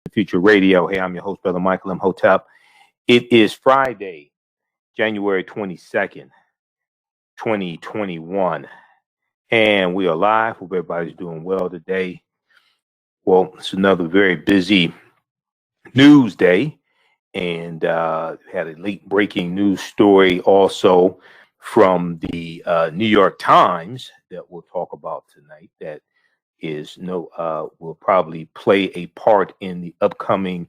Future Radio. Hey, I'm your host, Brother Michael M. Hotep. It is Friday, January 22nd, 2021, and we are live. Hope everybody's doing well today. Well, it's another very busy news day, and had a late breaking news story also from the New York Times that we'll talk about tonight that will probably play a part in the upcoming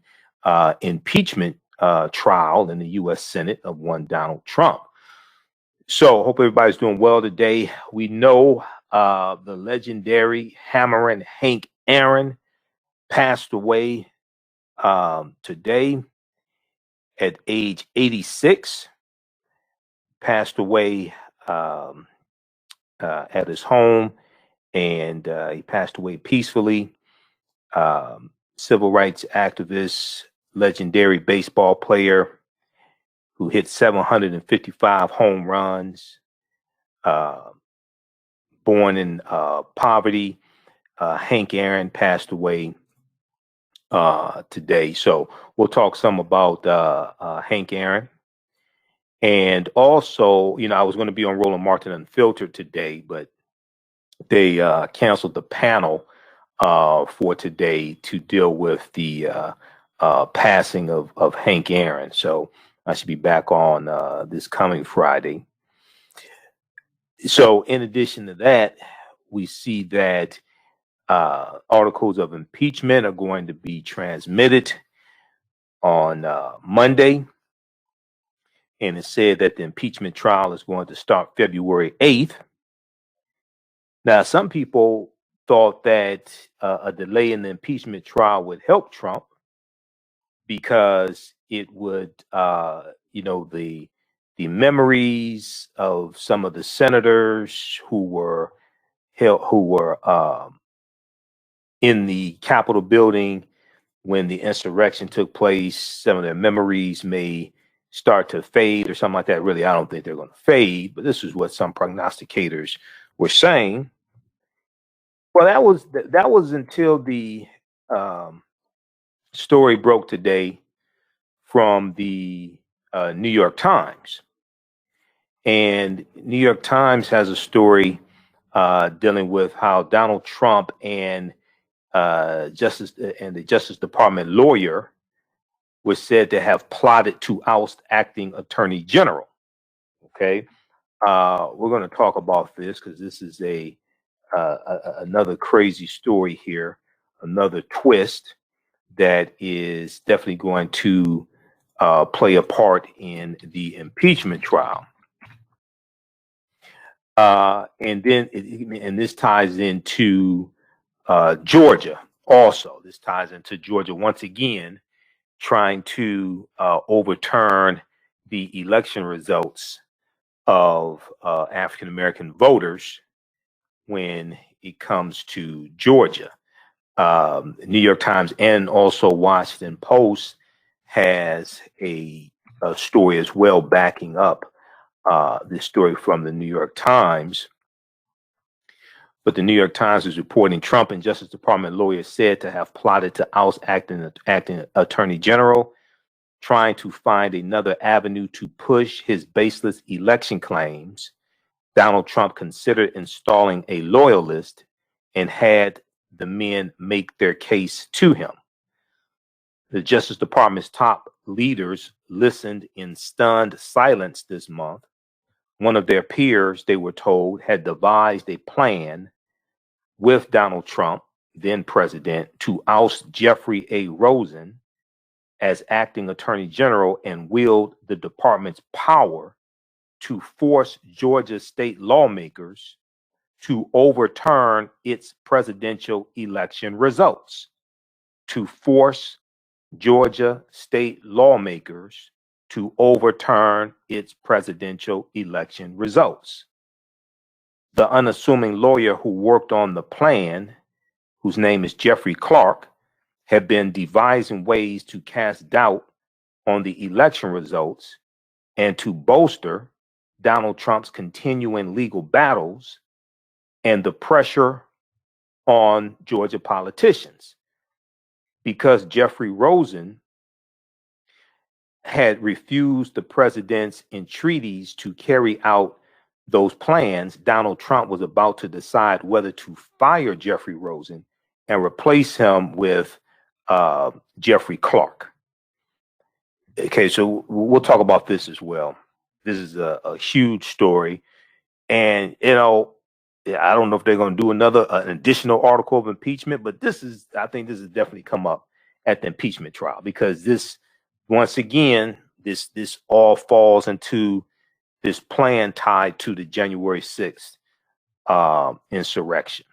impeachment trial in the U.S. Senate of one Donald Trump. So hope everybody's doing well today. We know the legendary Hammerin' Hank Aaron passed away today at age 86. Passed away at his home, and he passed away peacefully. Civil rights activist, legendary baseball player who hit 755 home runs, born in poverty. Hank Aaron passed away today. So we'll talk some about Hank Aaron. And also, I was going to be on Roland Martin Unfiltered today, but they canceled the panel for today to deal with the passing of Hank Aaron. So I should be back on this coming Friday. So in addition to that, we see that articles of impeachment are going to be transmitted on Monday. And it said that the impeachment trial is going to start February 8th. Now, some people thought that a delay in the impeachment trial would help Trump because it would, the memories of some of the senators who were in the Capitol building when the insurrection took place, some of their memories may start to fade or something like that. Really, I don't think they're going to fade, but this is what some prognosticators were saying. Well, that was until the story broke today from the New York Times. And New York Times has a story dealing with how Donald Trump and the Justice Department lawyer was said to have plotted to oust acting attorney general. Okay, we're going to talk about this because this is another crazy story here, another twist that is definitely going to play a part in the impeachment trial. And this ties into Georgia also. This ties into Georgia once again, trying to overturn the election results of African American voters when it comes to Georgia. New York Times and also Washington Post has a story as well backing up this story from the New York Times. But the New York Times is reporting Trump and Justice Department lawyers said to have plotted to oust acting attorney general, trying to find another avenue to push his baseless election claims. Donald Trump considered installing a loyalist and had the men make their case to him. The Justice Department's top leaders listened in stunned silence this month. One of their peers, they were told, had devised a plan with Donald Trump, then president, to oust Jeffrey A. Rosen as acting attorney general and wield the department's power to force Georgia state lawmakers to overturn its presidential election results. To force Georgia state lawmakers to overturn its presidential election results. The unassuming lawyer who worked on the plan, whose name is Jeffrey Clark, had been devising ways to cast doubt on the election results and to bolster Donald Trump's continuing legal battles and the pressure on Georgia politicians. because Jeffrey Rosen had refused the president's entreaties to carry out those plans, Donald Trump was about to decide whether to fire Jeffrey Rosen and replace him with Jeffrey Clark. Okay, so we'll talk about this as well. This is a huge story. And, you know, I don't know if they're going to do an additional article of impeachment, but I think this has definitely come up at the impeachment trial, because this, once again, this all falls into this plan tied to the January 6th insurrection.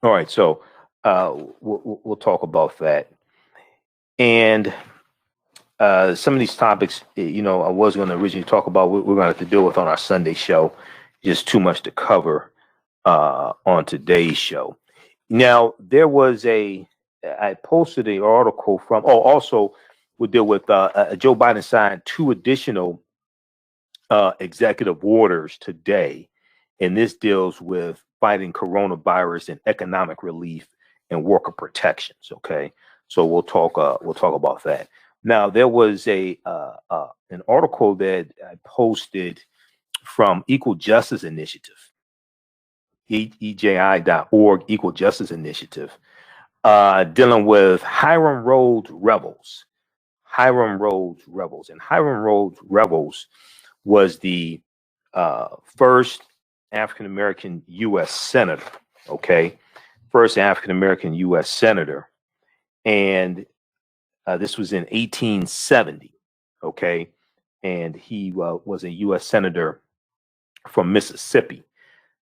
All right, so we'll talk about that. And some of these topics, you know, I was going to originally talk about, we're going to have to deal with on our Sunday show. Just too much to cover on today's show. Now, there was I posted an article from, also we'll deal with Joe Biden signed 2 additional executive orders today. And this deals with fighting coronavirus and economic relief and worker protections. Okay. So we'll talk about that. Now, there was an article that I posted from Equal Justice Initiative, EJI.org, Equal Justice Initiative, dealing with Hiram Rhodes Revels. Hiram Rhodes Revels. And Hiram Rhodes Revels was the first African-American U.S. Senator, okay? First African-American U.S. Senator. And this was in 1870, okay? And he was a U.S. Senator from Mississippi.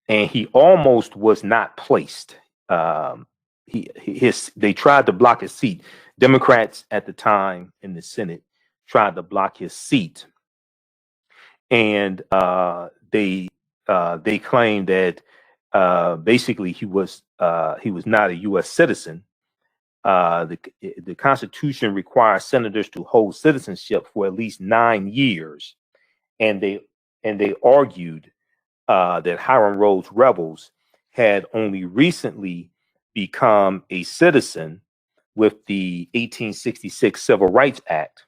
And he almost was not placed. They tried to block his seat. Democrats at the time in the Senate tried to block his seat. And they claimed that basically he was not a U.S. citizen. The Constitution requires senators to hold citizenship for at least 9 years, and they argued that Hiram Rhodes Revels had only recently become a citizen with the 1866 Civil Rights Act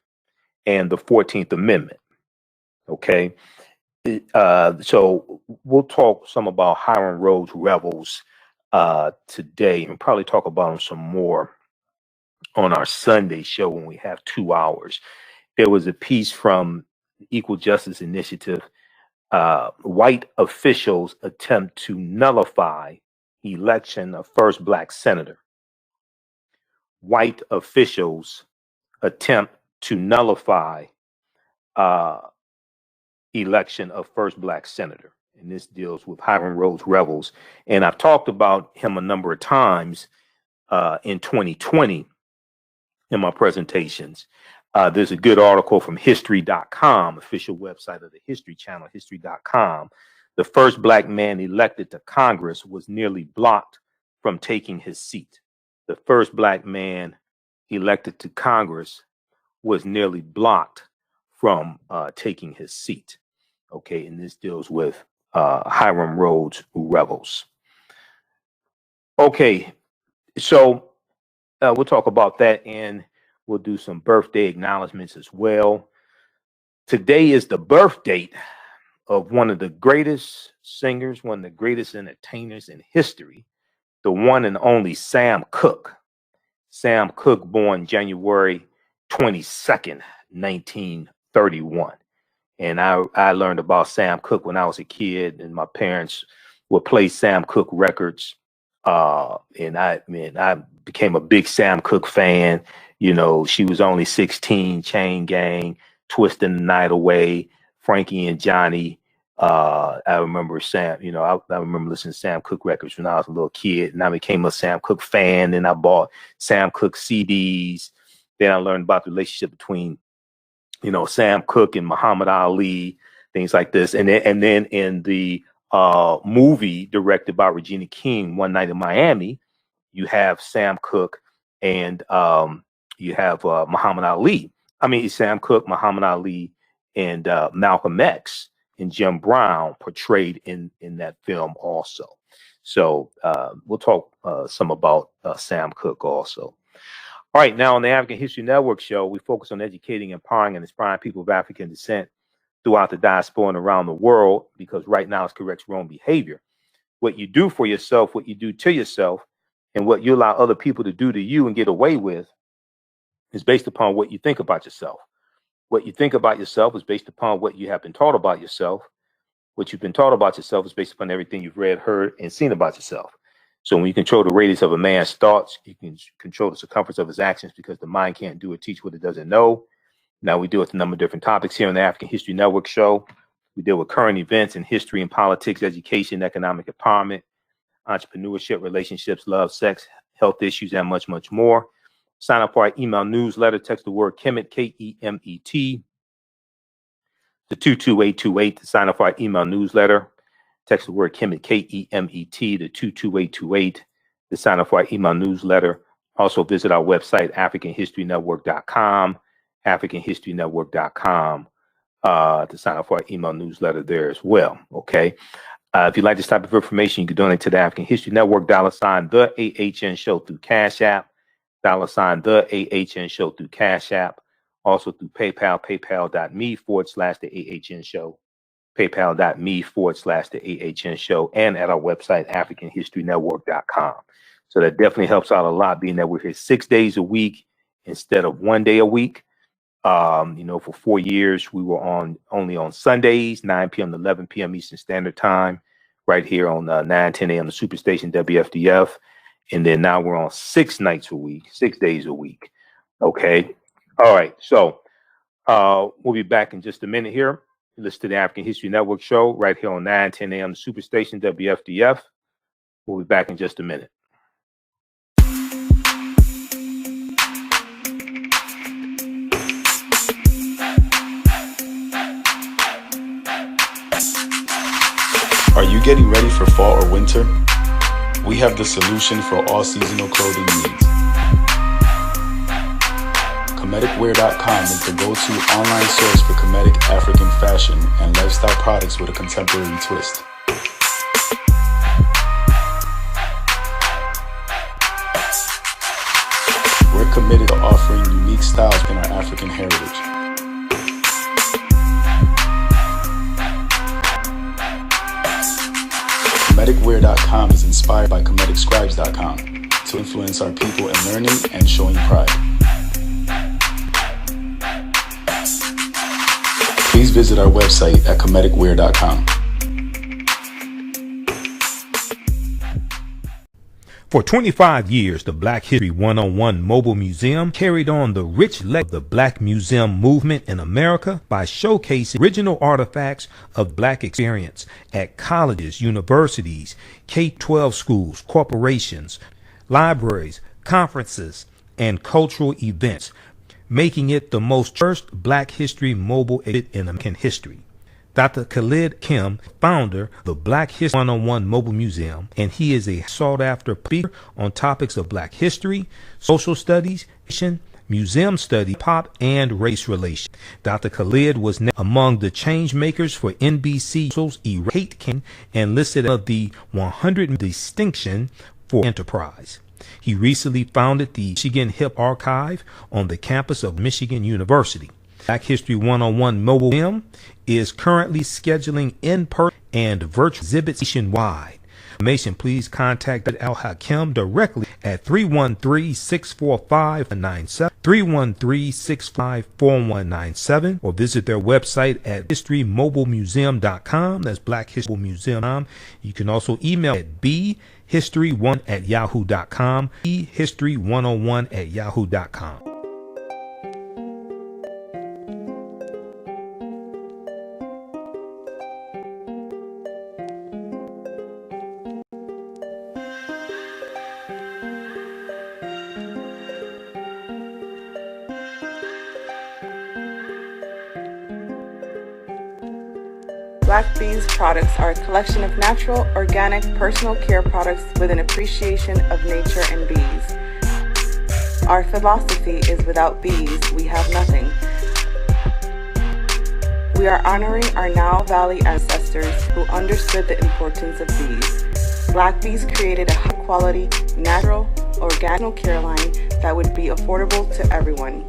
and the 14th Amendment. Okay. So we'll talk some about Hiram Rhodes Revels today, and probably talk about him some more on our Sunday show when we have 2 hours. There was a piece from Equal Justice Initiative. White officials attempt to nullify election of first Black senator. White officials attempt to nullify election of first Black senator. And this deals with Hiram Rhodes Revels. And I've talked about him a number of times in 2020 in my presentations. There's a good article from history.com, official website of the History Channel, history.com. The first Black man elected to Congress was nearly blocked from taking his seat. The first Black man elected to Congress was nearly blocked from taking his seat. Okay, and this deals with Hiram Rhodes Revels. Okay, so we'll talk about that, and we'll do some birthday acknowledgments as well. Today is the birth date of one of the greatest singers, one of the greatest entertainers in history, the one and only Sam Cooke. Sam Cooke, born January 22nd, 1931. And I learned about Sam Cooke when I was a kid, and my parents would play Sam Cooke records. And I became a big Sam Cooke fan. You know, She Was Only 16, Chain Gang, Twisting the Night Away, Frankie and Johnny. I remember Sam, you know, I remember listening to Sam Cooke records when I was a little kid, and I became a Sam Cooke fan. Then I bought Sam Cooke CDs. Then I learned about the relationship between, you know, Sam Cooke and Muhammad Ali, things like this. And then in the movie directed by Regina King, One Night in Miami, you have Sam Cooke and you have Muhammad Ali. I mean, Sam Cooke, Muhammad Ali, and Malcolm X and Jim Brown portrayed in that film also. So we'll talk some about Sam Cooke also. All right, now on the African History Network show, we focus on educating, empowering, and inspiring people of African descent throughout the diaspora and around the world, because right now it corrects wrong behavior. What you do for yourself, what you do to yourself, and what you allow other people to do to you and get away with is based upon what you think about yourself. What you think about yourself is based upon what you have been taught about yourself. What you've been taught about yourself is based upon everything you've read, heard, and seen about yourself. So when you control the radius of a man's thoughts, you can control the circumference of his actions, because the mind can't do or teach what it doesn't know. Now we deal with a number of different topics here on the African History Network show. We deal with current events in history and politics, education, economic empowerment, entrepreneurship, relationships, love, sex, health issues, and much, much more. Sign up for our email newsletter. Text the word Kemet, K-E-M-E-T, to 22828 to sign up for our email newsletter. Text the word Kemet, K-E-M-E-T, to 22828 to sign up for our email newsletter. Also visit our website, AfricanHistoryNetwork.com, AfricanHistoryNetwork.com, to sign up for our email newsletter there as well. Okay. If you'd like this type of information, you can donate to the African History Network, $ the AHN show through Cash App, $ the AHN show through Cash App, also through PayPal, paypal.me/the AHN show, paypal.me/the AHN show, and at our website, AfricanHistoryNetwork.com. So that definitely helps out a lot, being that we're here 6 days a week instead of 1 day a week. For 4 years, we were only on Sundays, 9 p.m. to 11 p.m. Eastern Standard Time, right here on 9:10 a.m. the Superstation WFDF. And then now we're on 6 nights a week, 6 days a week. Okay. All right. So we'll be back in just a minute here. Listen to the African History Network show right here on 9:10 a.m. the Superstation WFDF. We'll be back in just a minute. Are you getting ready for fall or winter? We have the solution for all seasonal clothing needs. Comedicwear.com is the go-to online source for Comedic African fashion and lifestyle products with a contemporary twist. We're committed to offering unique styles in our African heritage. Comedicwear.com is inspired by ComedicScribes.com to influence our people in learning and showing pride. Please visit our website at Comedicwear.com. For 25 years, the Black History 101 Mobile Museum carried on the rich legacy of the Black Museum movement in America by showcasing original artifacts of Black experience at colleges, universities, K-12 schools, corporations, libraries, conferences, and cultural events, making it the most first Black History mobile exhibit in American history. Dr. Khalid Kim, founder of the Black History 101 Mobile Museum, and he is a sought-after speaker on topics of Black history, social studies, museum study, pop, and race relations. Dr. Khalid was among the change makers for NBC's Hate King and listed as the 100 distinction for enterprise. He recently founded the Michigan Hip Archive on the campus of Michigan University. Black History 101 Mobile Museum is currently scheduling in-person and virtual exhibits nationwide. For information, please contact Al-Hakim directly at 313-645-4197, 313-655-4197, or visit their website at historymobilemuseum.com. That's Black History Museum. You can also email at bhistory1@yahoo.com, bhistory101@yahoo.com. Black Bees products are a collection of natural, organic, personal care products with an appreciation of nature and bees. Our philosophy is without bees, we have nothing. We are honoring our Nile Valley ancestors who understood the importance of bees. Black Bees created a high-quality, natural, organic care line that would be affordable to everyone.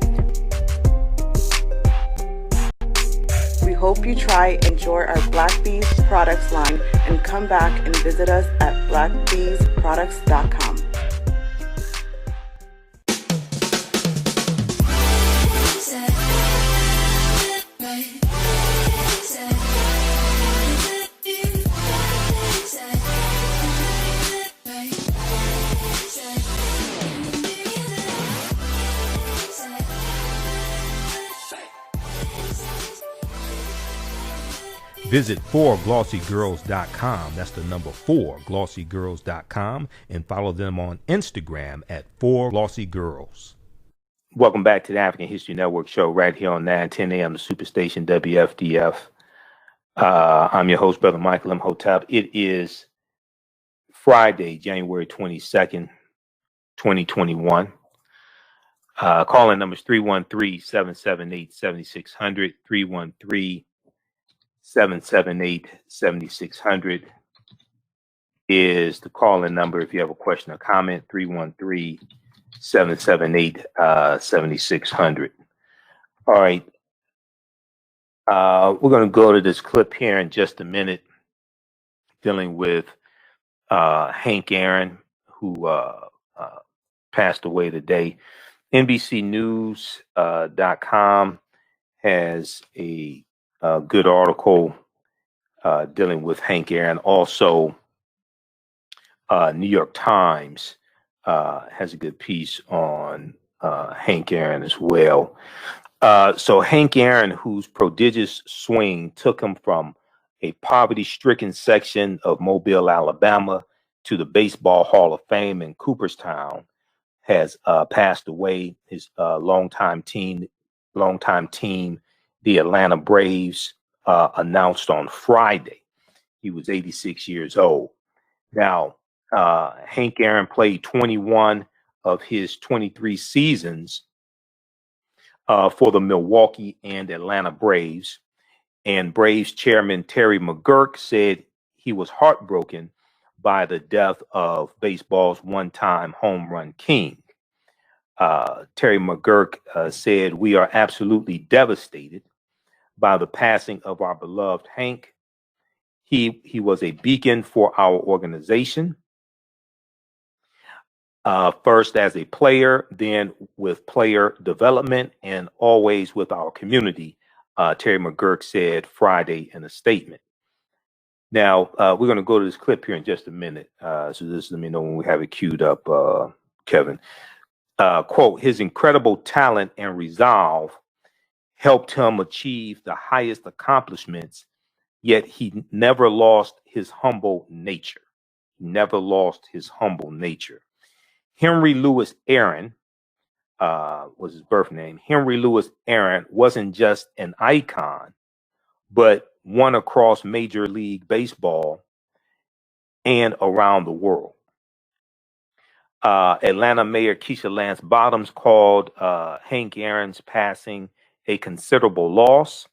We hope you try and enjoy our Black Bees products line and come back and visit us at blackbeesproducts.com. Visit 4glossygirls.com. That's the number 4glossygirls.com, and follow them on Instagram at 4glossygirls. Welcome back to the African History Network show right here on 910 a.m. the Superstation WFDF. I'm your host, Brother Michael M. Hotep. It is Friday, January 22nd, 2021. Calling numbers 313-778-7600, 313-778-7600 is the call-in number if you have a question or comment. 313-778-7600. All right. We're going to go to this clip here in just a minute, dealing with Hank Aaron, who passed away today. NBCnews.com has a good article dealing with Hank Aaron. Also, New York Times has a good piece on Hank Aaron as well. So Hank Aaron, whose prodigious swing took him from a poverty-stricken section of Mobile, Alabama, to the Baseball Hall of Fame in Cooperstown, has passed away. His longtime team, the Atlanta Braves, announced on Friday. He was 86 years old. Now, Hank Aaron played 21 of his 23 seasons for the Milwaukee and Atlanta Braves. And Braves chairman Terry McGuirk said he was heartbroken by the death of baseball's one-time home run king. Terry McGuirk said, "We are absolutely devastated by the passing of our beloved Hank. He was a beacon for our organization, first as a player, then with player development, and always with our community," Terry McGuirk said Friday in a statement. Now, we're going to go to this clip here in just a minute. So just let me know when we have it queued up, Kevin. Quote, "His incredible talent and resolve helped him achieve the highest accomplishments, yet he never lost his humble nature." Never lost his humble nature. Henry Louis Aaron was his birth name. Henry Louis Aaron wasn't just an icon, but one across Major League Baseball and around the world. Atlanta Mayor Keisha Lance Bottoms called Hank Aaron's passing a considerable loss.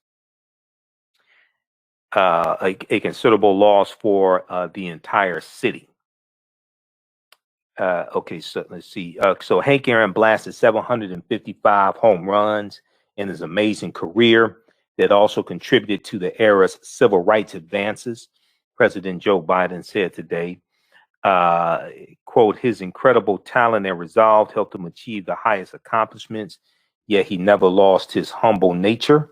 A considerable loss for the entire city. Okay, so let's see. So Hank Aaron blasted 755 home runs in his amazing career that also contributed to the era's civil rights advances, President Joe Biden said today. Quote, "His incredible talent and resolve helped him achieve the highest accomplishments, yet he never lost his humble nature.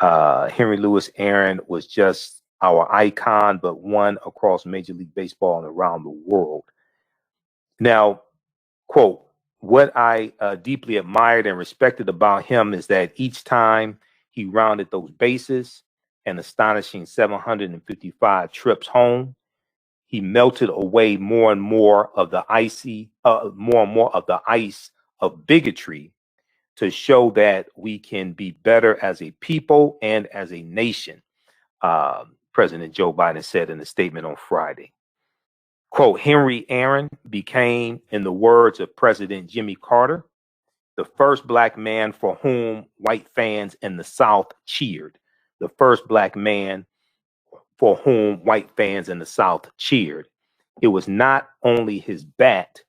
Henry Louis Aaron was just our icon, but one across Major League Baseball and around the world." Now, quote, "What I deeply admired and respected about him is that each time he rounded those bases, an astonishing 755 trips home, he melted away more and more of the ice of bigotry to show that we can be better as a people and as a nation," President Joe Biden said in a statement on Friday. Quote, "Henry Aaron became, in the words of President Jimmy Carter, the first black man for whom white fans in the South cheered. The first black man for whom white fans in the South cheered. It was not only his bat,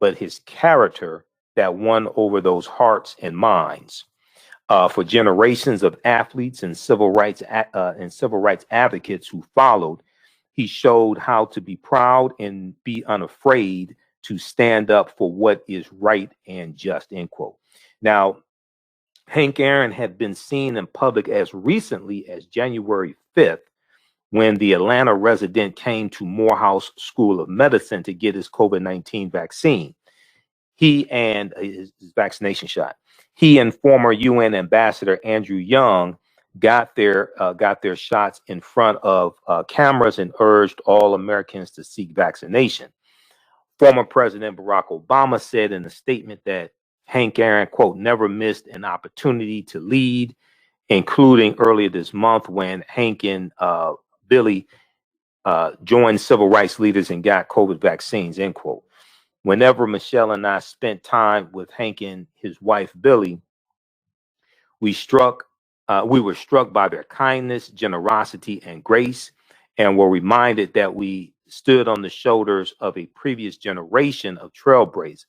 but his character that won over those hearts and minds. For generations of athletes and civil rights advocates who followed, he showed how to be proud and be unafraid to stand up for what is right and just, end quote. Now, Hank Aaron had been seen in public as recently as January 5th, when the Atlanta resident came to Morehouse School of Medicine to get his COVID-19 vaccine. He and his vaccination shot. He and former UN Ambassador Andrew Young got their shots in front of cameras and urged all Americans to seek vaccination. Former President Barack Obama said in a statement that Hank Aaron, quote, never missed an opportunity to lead, including earlier this month when Hank and Billy joined civil rights leaders and got COVID vaccines, end quote. Whenever Michelle and I spent time with Hank and his wife, Billy, we were struck by their kindness, generosity, and grace, and were reminded that we stood on the shoulders of a previous generation of trailblazers,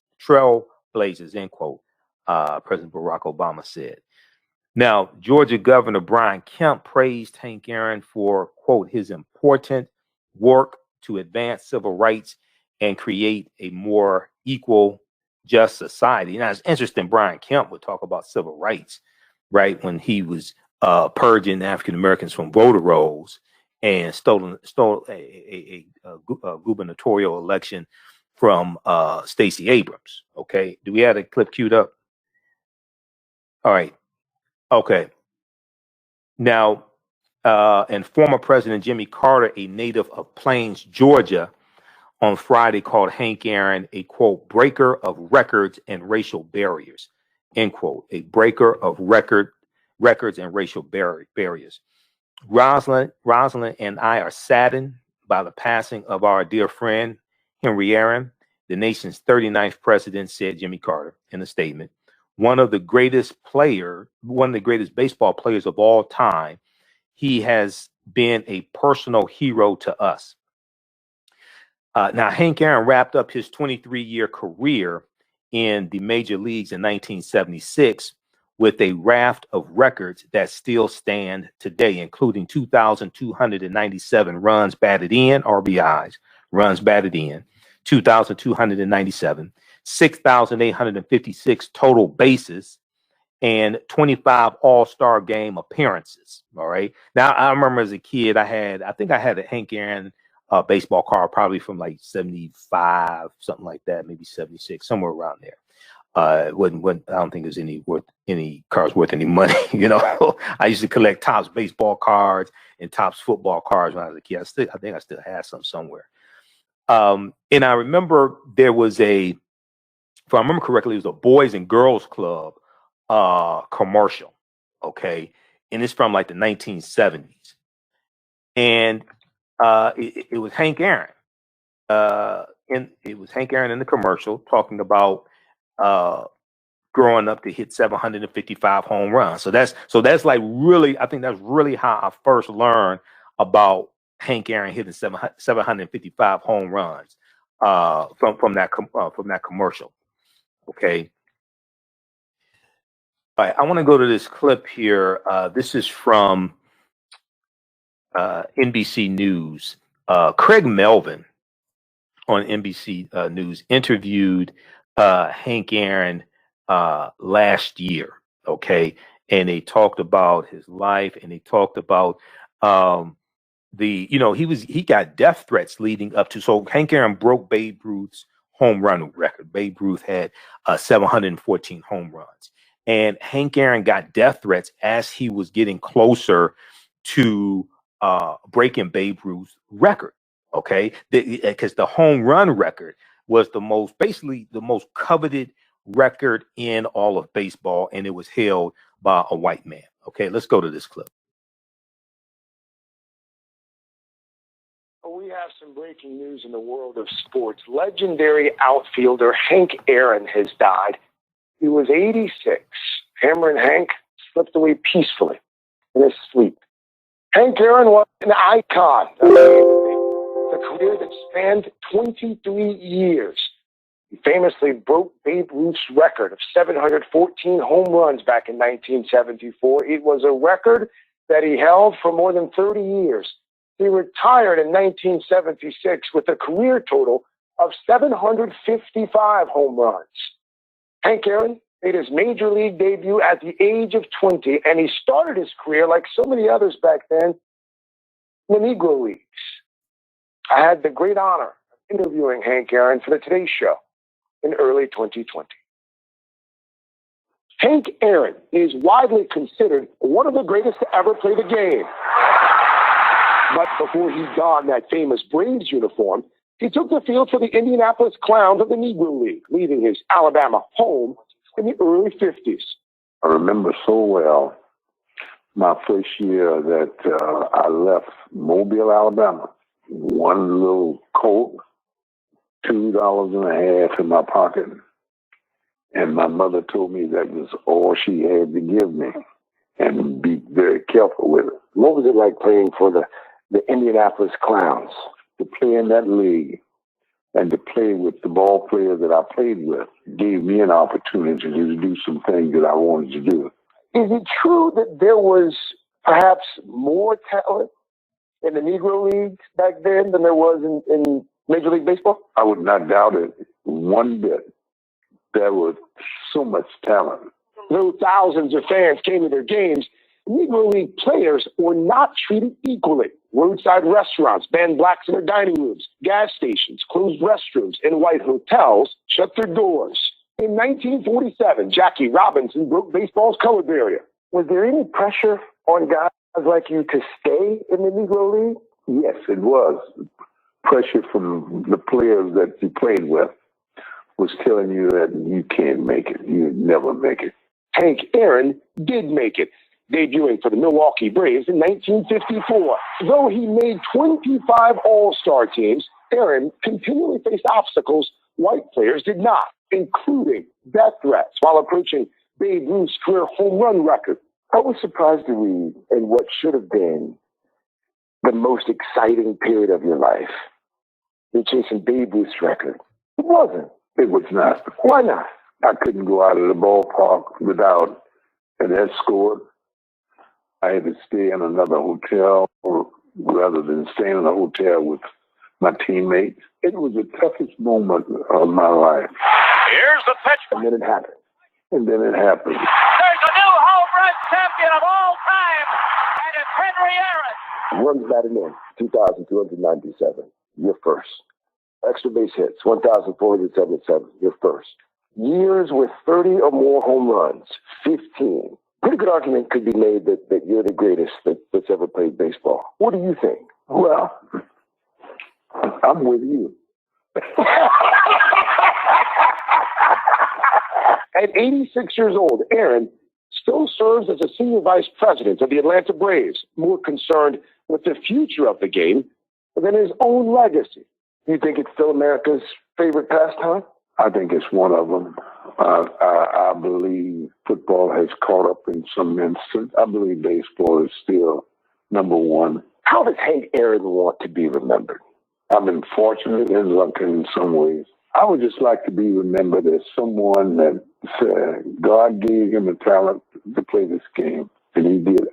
end quote, President Barack Obama said. Now, Georgia Governor Brian Kemp praised Hank Aaron for, quote, his important work to advance civil rights and create a more equal, just society. Now, it's interesting, Brian Kemp would talk about civil rights, right, when he was purging African Americans from voter rolls and stole a gubernatorial election from Stacey Abrams. Okay, do we have a clip queued up? All right. Okay. Now, and former President Jimmy Carter, a native of Plains, Georgia, on Friday called Hank Aaron a, quote, breaker of records and racial barriers, end quote, a breaker of records and racial barriers. Rosalind and I are saddened by the passing of our dear friend, Henry Aaron, the nation's 39th president, said Jimmy Carter in a statement. One of the greatest baseball players of all time. He has been a personal hero to us. Now, Hank Aaron wrapped up his 23-year career in the major leagues in 1976 with a raft of records that still stand today, including 2,297 runs batted in, RBIs, runs batted in, 2,297, 6,856 total bases, and 25 all-star game appearances. All right. Now, I remember as a kid, I think I had a Hank Aaron baseball card, probably from like 75, something like that, maybe 76, somewhere around there. I don't think there's any cards worth any money. You know, I used to collect Topps baseball cards and Topps football cards when I was a kid. I think I still have some somewhere. And I remember there was if I remember correctly, it was a Boys and Girls Club commercial. Okay. And it's from like the 1970s. And it was Hank Aaron. It was Hank Aaron in the commercial talking about growing up to hit 755 home runs. So that's like really, I think that's really how I first learned about Hank Aaron hitting 755 home runs from that commercial. Okay. All right, I want to go to this clip here. This is from NBC News. Craig Melvin on NBC News interviewed Hank Aaron last year, okay? And they talked about his life, and they talked about he got death threats leading up to. So Hank Aaron broke Babe Ruth's home run record. Babe Ruth had 714 home runs. And Hank Aaron got death threats as he was getting closer to breaking Babe Ruth's record. Okay, because the home run record was the most coveted record in all of baseball, and it was held by a white man. Okay, let's go to this clip. We have some breaking news in the world of sports. Legendary outfielder Hank Aaron has died. He was 86. Hammer and Hank slipped away peacefully in his sleep. Hank Aaron was an icon. A career that spanned 23 years. He famously broke Babe Ruth's record of 714 home runs back in 1974. It was a record that he held for more than 30 years. He retired in 1976 with a career total of 755 home runs. Hank Aaron made his major league debut at the age of 20, and he started his career, like so many others back then, in the Negro Leagues. I had the great honor of interviewing Hank Aaron for the Today Show in early 2020. Hank Aaron is widely considered one of the greatest to ever play the game. But before he donned that famous Braves uniform, he took the field for the Indianapolis Clowns of the Negro League, leaving his Alabama home in the early 50s. I remember so well my first year that I left Mobile, Alabama. One little Coke, $2.50 in my pocket. And my mother told me that was all she had to give me, and be very careful with it. What was it like playing for the Indianapolis Clowns? To play in that league and to play with the ball players that I played with gave me an opportunity to do some things that I wanted to do. Is it true that there was perhaps more talent in the Negro Leagues back then than there was in Major League Baseball? I would not doubt it one bit. There was so much talent. Though thousands of fans came to their games, Negro League players were not treated equally. Roadside restaurants banned blacks in their dining rooms. Gas stations closed restrooms, and white hotels shut their doors. In 1947, Jackie Robinson broke baseball's color barrier. Was there any pressure on guys like you to stay in the Negro League? Yes, it was. Pressure from the players that you played with was telling you that you can't make it. You'd never make it. Hank Aaron did make it, debuting for the Milwaukee Braves in 1954. Though he made 25 All-Star teams, Aaron continually faced obstacles white players did not, including death threats while approaching Babe Ruth's career home run record. I was surprised to read in what should have been the most exciting period of your life, you're chasing Babe Ruth's record. It wasn't. It was not. Why not? I couldn't go out of the ballpark without an escort. I had to stay in another hotel rather than staying in a hotel with my teammates. It was the toughest moment of my life. Here's the pitch. And then it happened. And then it happened. There's a new home run champion of all time, and it's Henry Aaron. Runs batted in, 2,297. You're first. Extra base hits, 1,477. You're first. Years with 30 or more home runs, 15. Pretty good argument could be made that you're the greatest that's ever played baseball. What do you think? Well, I'm with you. At 86 years old, Aaron still serves as a senior vice president of the Atlanta Braves, more concerned with the future of the game than his own legacy. You think it's still America's favorite pastime? I think it's one of them. I believe football has caught up in some instance. I believe baseball is still number one. How does Hank Aaron want to be remembered? I've been fortunate and lucky in some ways. I would just like to be remembered as someone that God gave him a talent to play this game, and he did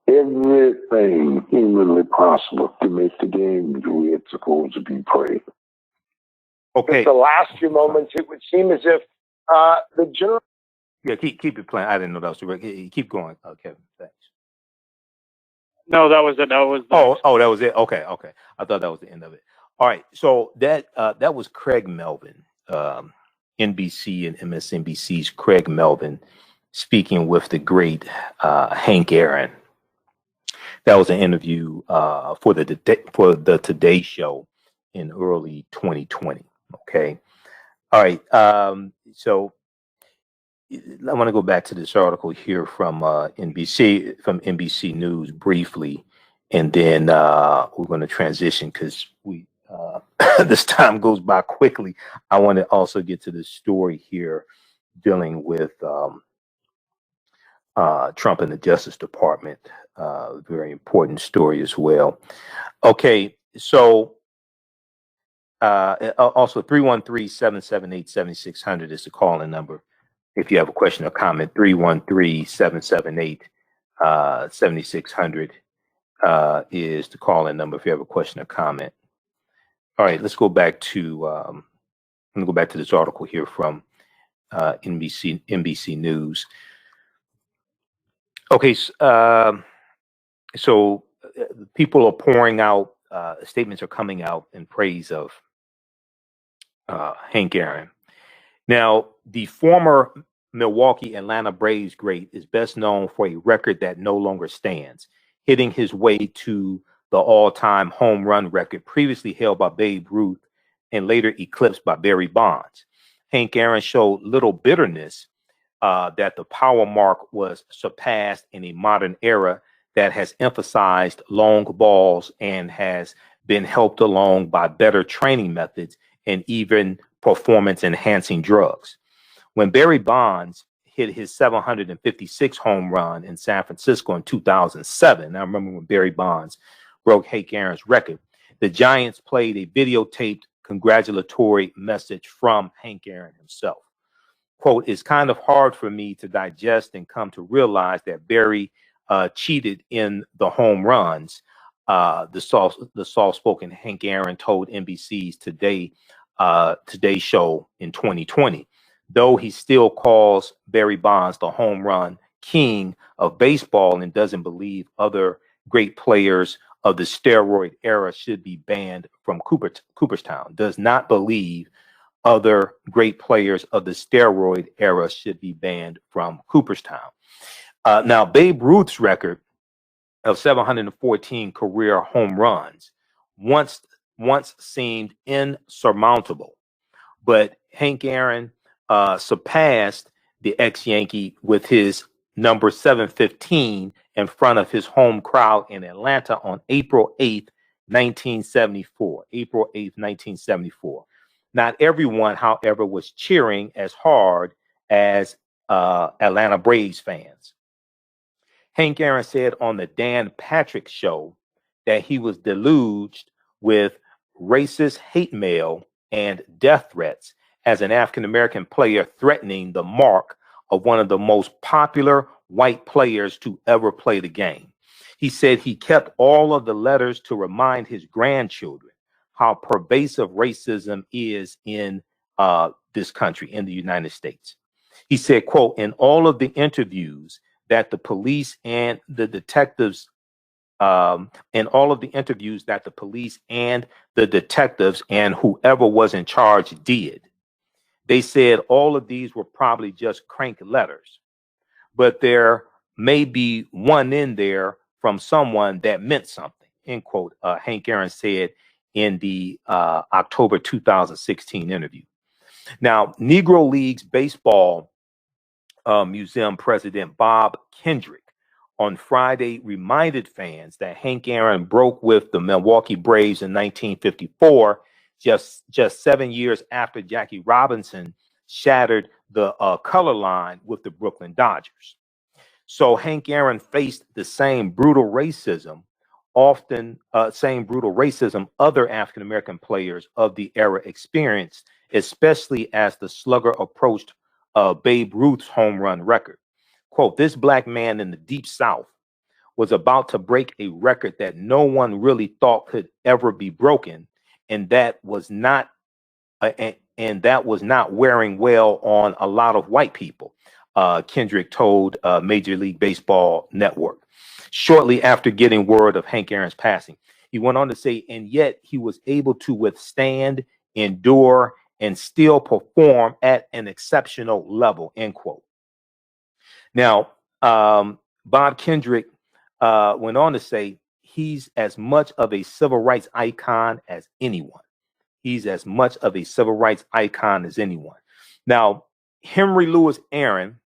everything humanly possible to make the game the way it's supposed to be played. Okay. The last few moments, it would seem as if the general. Yeah, keep it playing. I didn't know that was direct. Keep going, Kevin. Thanks. No, that was it. That was. Oh, that was it. Okay. I thought that was the end of it. All right. So that was Craig Melvin, NBC and MSNBC's Craig Melvin, speaking with the great Hank Aaron. That was an interview for the Today Show in early 2020. Okay. All right. So I want to go back to this article here from NBC News briefly, and then we're going to transition because we this time goes by quickly. I want to also get to the story here dealing with Trump and the Justice Department. Very important story as well. Okay, so Also 313-778-7600 is the calling number. If you have a question or comment, 313-778-7600 is the calling number if you have a question or comment. All right, let's go back to this article here from NBC News. Okay, so people are pouring out, statements are coming out in praise of Hank Aaron. Now, the former Milwaukee Atlanta Braves great is best known for a record that no longer stands, hitting his way to the all-time home run record previously held by Babe Ruth and later eclipsed by Barry Bonds. Hank Aaron showed little bitterness that the power mark was surpassed in a modern era that has emphasized long balls and has been helped along by better training methods and even performance-enhancing drugs. When Barry Bonds hit his 756 home run in San Francisco in 2007, I remember when Barry Bonds broke Hank Aaron's record, the Giants played a videotaped congratulatory message from Hank Aaron himself. Quote, "It's kind of hard for me to digest and come to realize that Barry cheated in the home runs," the soft-spoken Hank Aaron told NBC's Today show in 2020. Though he still calls Barry Bonds the home run king of baseball and doesn't believe other great players of the steroid era should be banned from Cooperstown, does not believe other great players of the steroid era should be banned from Cooperstown. Now, Babe Ruth's record of 714 career home runs once seemed insurmountable, but Hank Aaron surpassed the ex-Yankee with his number 715 in front of his home crowd in Atlanta on April 8th, 1974. April 8th, 1974. Not everyone, however, was cheering as hard as Atlanta Braves fans. Hank Aaron said on the Dan Patrick Show that he was deluged with racist hate mail and death threats as an African-American player threatening the mark of one of the most popular white players to ever play the game. He said he kept all of the letters to remind his grandchildren how pervasive racism is in this country, in the United States. He said, quote, "In all of the interviews that the police and the detectives and whoever was in charge did, they said all of these were probably just crank letters, but there may be one in there from someone that meant something," end quote. Hank Aaron said in the October 2016 interview. Now, Negro Leagues Baseball Museum President Bob Kendrick on Friday reminded fans that Hank Aaron broke with the Milwaukee Braves in 1954, just 7 years after Jackie Robinson shattered the color line with the Brooklyn Dodgers. So Hank Aaron faced the same brutal racism other African-American players of the era experienced, especially as the slugger approached Babe Ruth's home run record. Quote, "This black man in the Deep South was about to break a record that no one really thought could ever be broken, and that was not wearing well on a lot of white people," Kendrick told Major League Baseball Network shortly after getting word of Hank Aaron's passing. He went on to say, "And yet he was able to withstand, endure, and still perform at an exceptional level," end quote. Now, Bob Kendrick went on to say he's as much of a civil rights icon as anyone. He's as much of a civil rights icon as anyone. Now, Henry Louis Aaron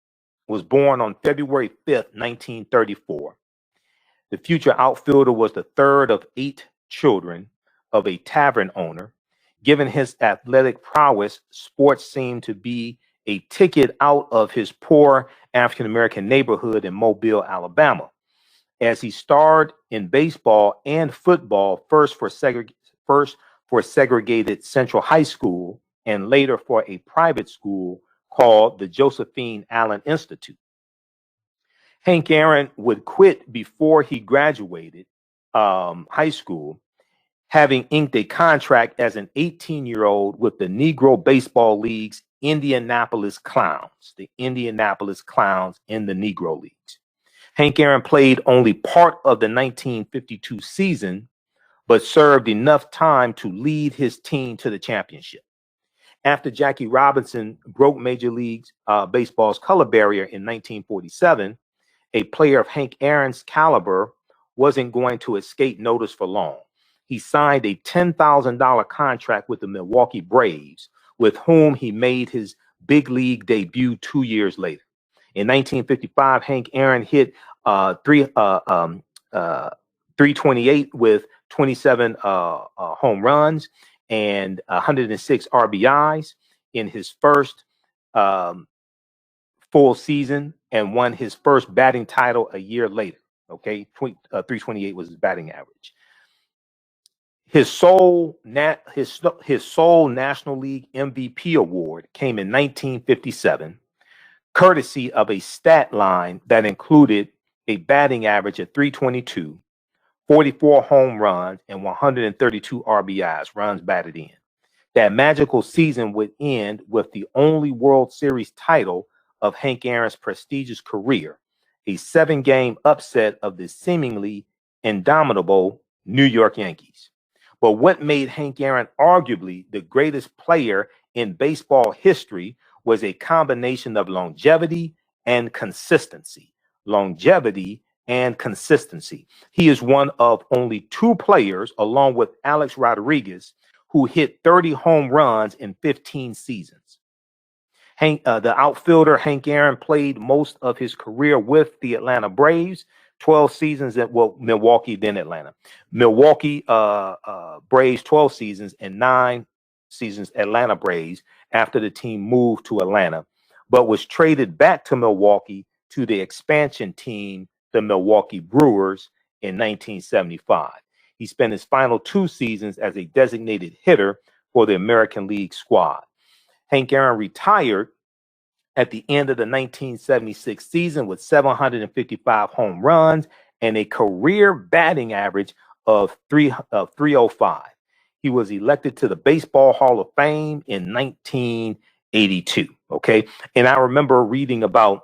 was born on February 5th, 1934. The future outfielder was the third of 8 children of a tavern owner. Given his athletic prowess, sports seemed to be a ticket out of his poor African-American neighborhood in Mobile, Alabama. As he starred in baseball and football, first for for segregated Central High School and later for a private school called the Josephine Allen Institute. Hank Aaron would quit before he graduated high school, having inked a contract as an 18-year-old with the Negro Baseball League's Indianapolis Clowns, the Indianapolis Clowns in the Negro Leagues. Hank Aaron played only part of the 1952 season, but served enough time to lead his team to the championship. After Jackie Robinson broke Major League Baseball's color barrier in 1947, a player of Hank Aaron's caliber wasn't going to escape notice for long. He signed a $10,000 contract with the Milwaukee Braves, with whom he made his big league debut 2 years later. In 1955, Hank Aaron hit 328 with 27 home runs and 106 RBIs in his first full season, and won his first batting title a year later. Okay, 328 was his batting average. His sole National League MVP award came in 1957, courtesy of a stat line that included a batting average of 322, 44 home runs, and 132 RBIs, runs batted in. That magical season would end with the only World Series title of Hank Aaron's prestigious career, a 7-game upset of the seemingly indomitable New York Yankees. But what made Hank Aaron arguably the greatest player in baseball history was a combination of longevity and consistency. Longevity and consistency. He is one of only 2 players, along with Alex Rodriguez, who hit 30 home runs in 15 seasons. The outfielder Hank Aaron played most of his career with the Atlanta Braves, 12 seasons at Milwaukee, then Atlanta. Milwaukee Braves 12 seasons and 9 seasons Atlanta Braves after the team moved to Atlanta, but was traded back to Milwaukee to the expansion team, the Milwaukee Brewers, in 1975. He spent his final 2 seasons as a designated hitter for the American League squad. Hank Aaron retired at the end of the 1976 season with 755 home runs and a career batting average of 305. He was elected to the Baseball Hall of Fame in 1982. Okay, and I remember reading about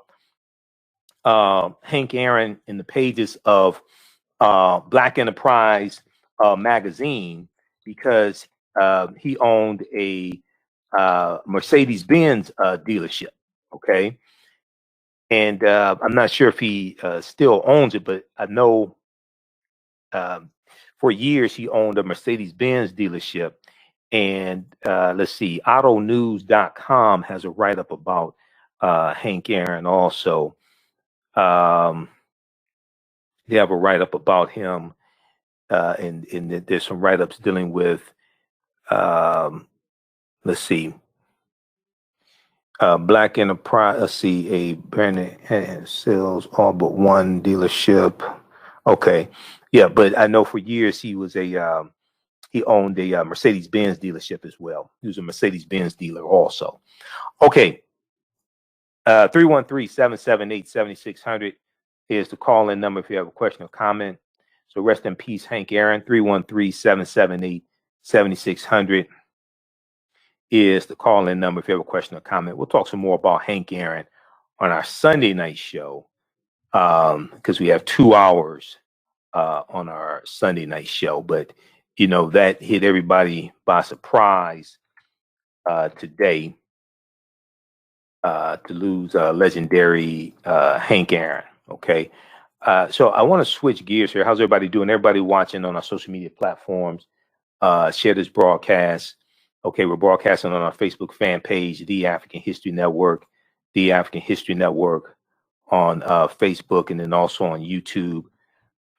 Hank Aaron in the pages of Black Enterprise magazine, because he owned a Mercedes-Benz dealership. Okay, and I'm not sure if he still owns it, but I know for years he owned a Mercedes-Benz dealership. And let's see, autonews.com has a write-up about Hank Aaron also. They have a write-up about him, and there's some write-ups dealing with, let's see, Black Enterprise. Let's see, a brand sells all but one dealership. Okay, yeah, but I know for years he was he owned a Mercedes-Benz dealership as well. He was a Mercedes-Benz dealer also. Okay, 313-778-7600 is the call-in number if you have a question or comment. So rest in peace, Hank Aaron. 313-778-7600 is the call-in number if you have a question or comment. We'll talk some more about Hank Aaron on our Sunday night show, because we have 2 hours on our Sunday night show. But, you know, that hit everybody by surprise today, to lose legendary Hank Aaron. Okay. So I want to switch gears here. How's everybody doing? Everybody watching on our social media platforms, share this broadcast. Okay, we're broadcasting on our Facebook fan page, The African History Network, The African History Network on Facebook, and then also on YouTube.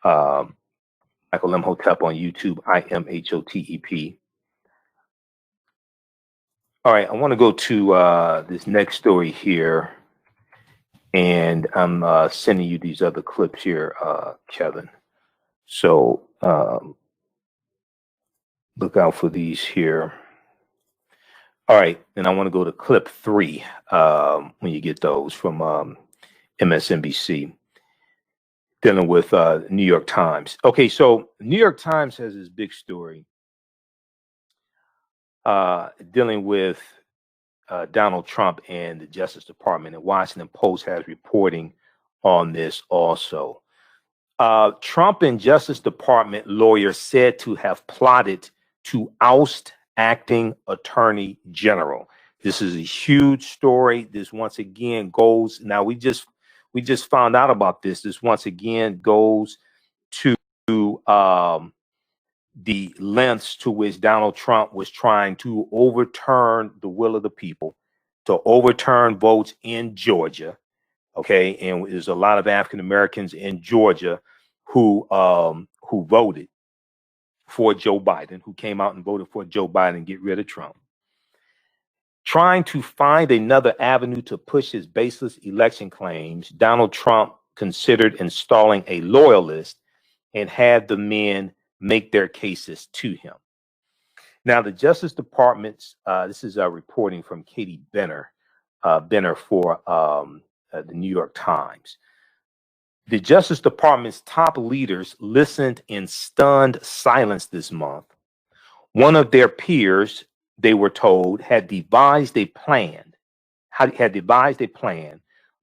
Michael Imhotep on YouTube, IMHOTEP. All right, I want to go to this next story here, and I'm sending you these other clips here, Kevin. So look out for these here. All right, and I want to go to clip 3 when you get those from MSNBC dealing with New York Times. Okay, so New York Times has this big story dealing with Donald Trump and the Justice Department, and Washington Post has reporting on this also. Trump and Justice Department lawyers said to have plotted to oust acting attorney general. This is a huge story. This once again goes, now we just found out about this. This once again goes to the lengths to which Donald Trump was trying to overturn the will of the people, to overturn votes in Georgia. Okay, and there's a lot of African Americans in Georgia who voted for Joe Biden, who came out and voted for Joe Biden and get rid of Trump. Trying to find another avenue to push his baseless election claims, Donald Trump considered installing a loyalist and had the men make their cases to him. Now, the Justice Department's, this is reporting from Katie Benner for the New York Times. The Justice Department's top leaders listened in stunned silence this month. One of their peers, they were told, had devised a plan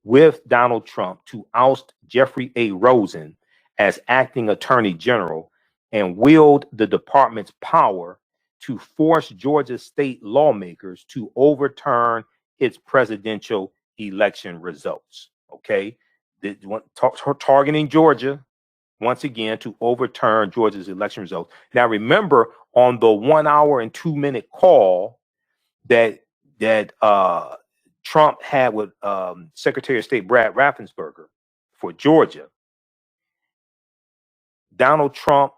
with Donald Trump to oust Jeffrey A. Rosen as acting attorney general and wield the department's power to force Georgia state lawmakers to overturn its presidential election results. Okay, targeting Georgia once again to overturn Georgia's election results. Now, remember, on the 1 hour and 2 minute call that Trump had with Secretary of State Brad Raffensperger for Georgia, Donald Trump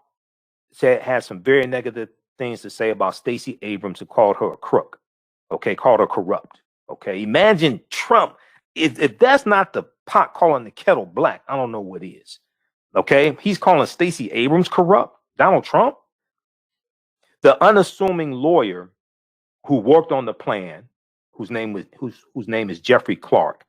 had some very negative things to say about Stacey Abrams, who called her a crook. Okay, called her corrupt. Okay, imagine Trump. If that's not the pot calling the kettle black, I don't know what is. Okay, he's calling Stacey Abrams corrupt. Donald Trump, the unassuming lawyer who worked on the plan, whose name is Jeffrey Clark,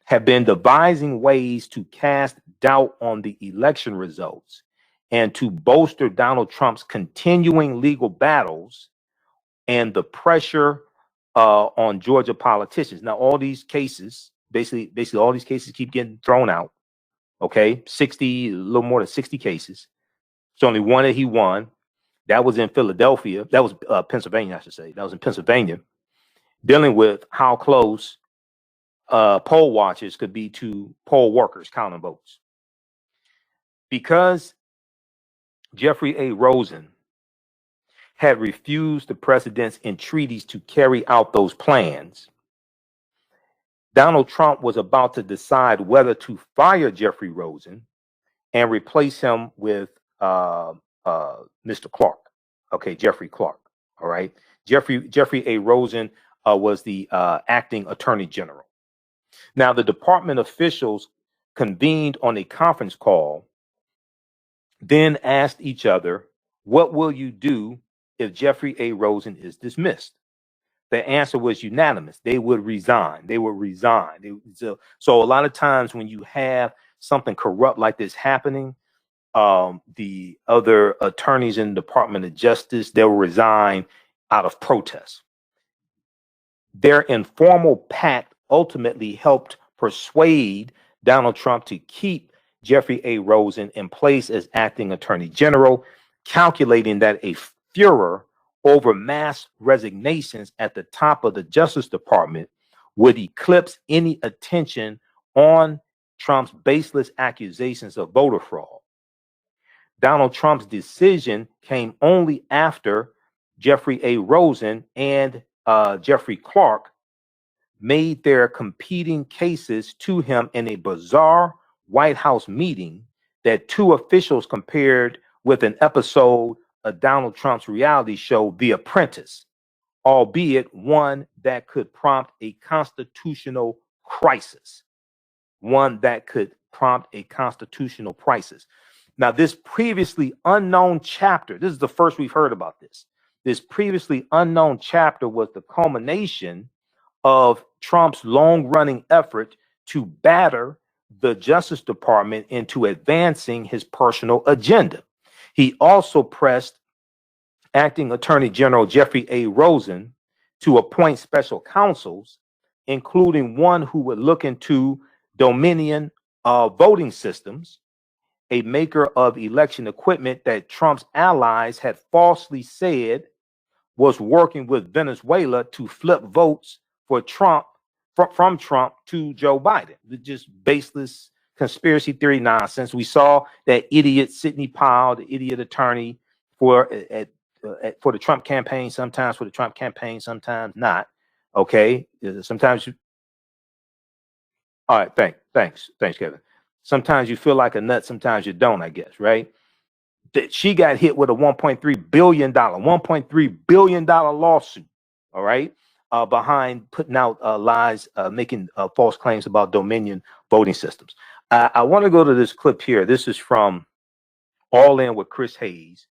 have been devising ways to cast doubt on the election results and to bolster Donald Trump's continuing legal battles and the pressure on Georgia politicians. Now, all these cases, basically all these cases keep getting thrown out. Okay, 60, a little more than 60 cases. There's only one that he won. That was in Philadelphia. That was Pennsylvania, I should say. That was in Pennsylvania, dealing with how close poll watchers could be to poll workers counting votes. Because Jeffrey A. Rosen had refused the president's entreaties to carry out those plans, Donald Trump was about to decide whether to fire Jeffrey Rosen and replace him with Mr. Clark. Okay, Jeffrey Clark. All right. Jeffrey A. Rosen was the acting attorney general. Now, the department officials convened on a conference call, then asked each other, "What will you do if Jeffrey A. Rosen is dismissed?" The answer was unanimous. They would resign. So a lot of times when you have something corrupt like this happening, the other attorneys in the Department of Justice, they'll resign out of protest. Their informal pact ultimately helped persuade Donald Trump to keep Jeffrey A. Rosen in place as acting attorney general, calculating that a furor over mass resignations at the top of the Justice Department would eclipse any attention on Trump's baseless accusations of voter fraud. Donald Trump's decision came only after Jeffrey A. Rosen and Jeffrey Clark made their competing cases to him in a bizarre White House meeting that two officials compared with an episode of Donald Trump's reality show, The Apprentice, albeit one that could prompt a constitutional crisis. Now, this previously unknown chapter, this is the first we've heard about this. this previously unknown chapter was the culmination of Trump's long-running effort to batter the Justice Department into advancing his personal agenda. He also pressed Acting Attorney General Jeffrey A. Rosen to appoint special counsels, including one who would look into Dominion voting systems, a maker of election equipment that Trump's allies had falsely said was working with Venezuela to flip votes for Trump from Trump to Joe Biden. Just baseless conspiracy theory nonsense. We saw that idiot Sidney Powell, the idiot attorney for the Trump campaign, sometimes for the Trump campaign, sometimes not. Okay, sometimes you. All right, thanks, Kevin. Sometimes you feel like a nut, sometimes you don't, I guess, right? That she got hit with a $1.3 billion lawsuit, all right, behind putting out lies, making false claims about Dominion voting systems. I want to go to this clip here. This is from All In with Chris Hayes,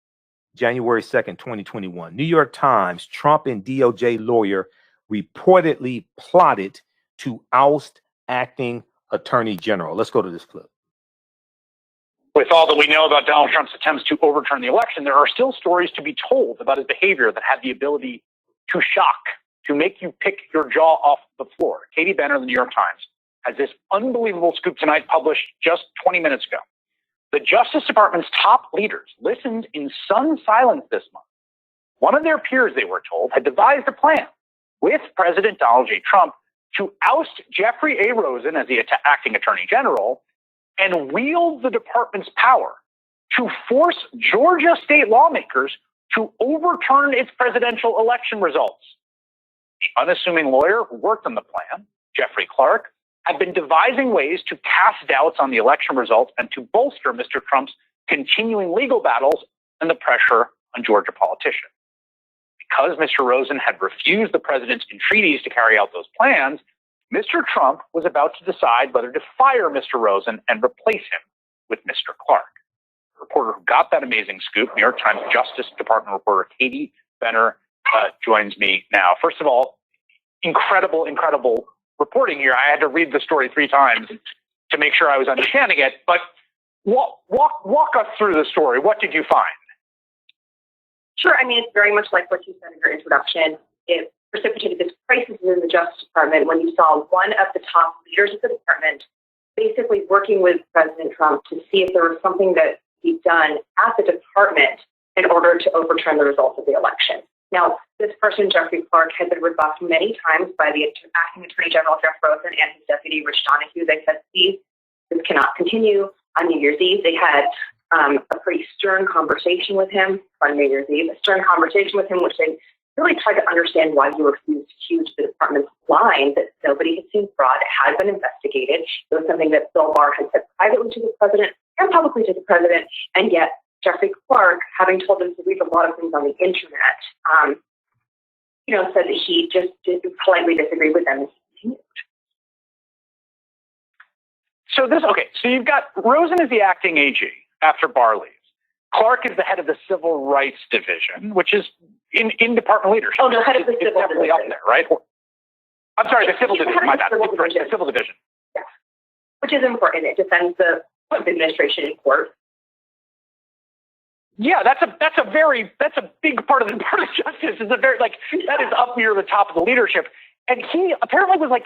January 2nd, 2021. New York Times, Trump and DOJ lawyer reportedly plotted to oust acting attorney general. Let's go to this clip. With all that we know about Donald Trump's attempts to overturn the election, there are still stories to be told about his behavior that had the ability to shock, to make you pick your jaw off the floor. Katie Benner of the New York Times has this unbelievable scoop tonight published just 20 minutes ago. The Justice Department's top leaders listened in stunned silence this month. One of their peers, they were told, had devised a plan with President Donald J. Trump to oust Jeffrey A. Rosen as the acting attorney general and wield the department's power to force Georgia state lawmakers to overturn its presidential election results. The unassuming lawyer who worked on the plan, Jeffrey Clark, had been devising ways to cast doubts on the election results and to bolster Mr. Trump's continuing legal battles and the pressure on Georgia politicians. Because Mr. Rosen had refused the president's entreaties to carry out those plans, Mr. Trump was about to decide whether to fire Mr. Rosen and replace him with Mr. Clark. The reporter who got that amazing scoop, New York Times Justice Department reporter Katie Benner, joins me now. First of all, incredible reporting here. I had to read the story 3 times to make sure I was understanding it, but walk us through the story. What did you find? Sure. I mean, it's very much like what you said in your introduction. It precipitated this crisis in the Justice Department when you saw one of the top leaders of the department basically working with President Trump to see if there was something that could be done at the department in order to overturn the results of the election. Now, this person, Jeffrey Clark, had been rebuffed many times by the acting Attorney General Jeff Rosen and his deputy, Rich Donahue. They said, "Steve, this cannot continue." On New Year's Eve, they had a pretty stern conversation with him on New Year's Eve, which they really tried to understand why he refused to hew the department's line that nobody had seen fraud. It had been investigated. It was something that Bill Barr had said privately to the president and publicly to the president, and yet Jeffrey Clark, having told them to read a lot of things on the internet, said that he just politely disagreed with them and continued. So you've got Rosen as the acting AG after Barr leaves. Clark is the head of the Civil Rights Division, which is in department leadership. Oh, no, head of the Civil Division. Up there, right? I'm sorry, the Civil Division. My bad. The Civil Division. Yes, which is important. It defends the administration in court. Yeah, that's a big part of the Department of Justice. It's that is up near the top of the leadership. And he apparently was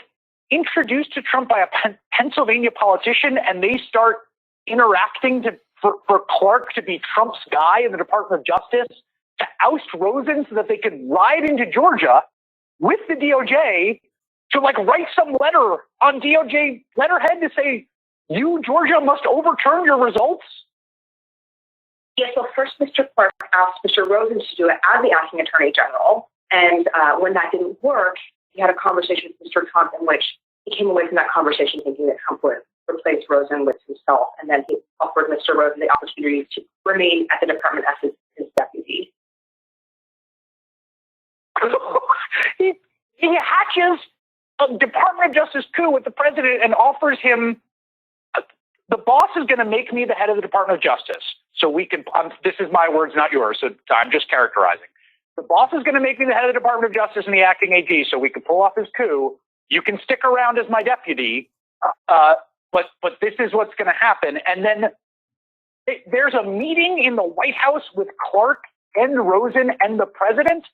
introduced to Trump by a Pennsylvania politician, and they start interacting for Clark to be Trump's guy in the Department of Justice to oust Rosen so that they could ride into Georgia with the DOJ to write some letter on DOJ letterhead to say, you, Georgia, must overturn your results. Yes, so first Mr. Clark asked Mr. Rosen to do it as the acting attorney general. And when that didn't work, he had a conversation with Mr. Trump in which he came away from that conversation thinking that Trump would replace Rosen with himself. And then he offered Mr. Rosen the opportunity to remain at the department as his deputy. he hatches a Department of Justice coup with the president and offers him, the boss is going to make me the head of the Department of Justice. So we can, this is my words, not yours, so I'm just characterizing. the boss is going to make me the head of the Department of Justice and the acting AG so we can pull off his coup. You can stick around as my deputy, but this is what's going to happen. And then there's a meeting in the White House with Clark and Rosen and the president.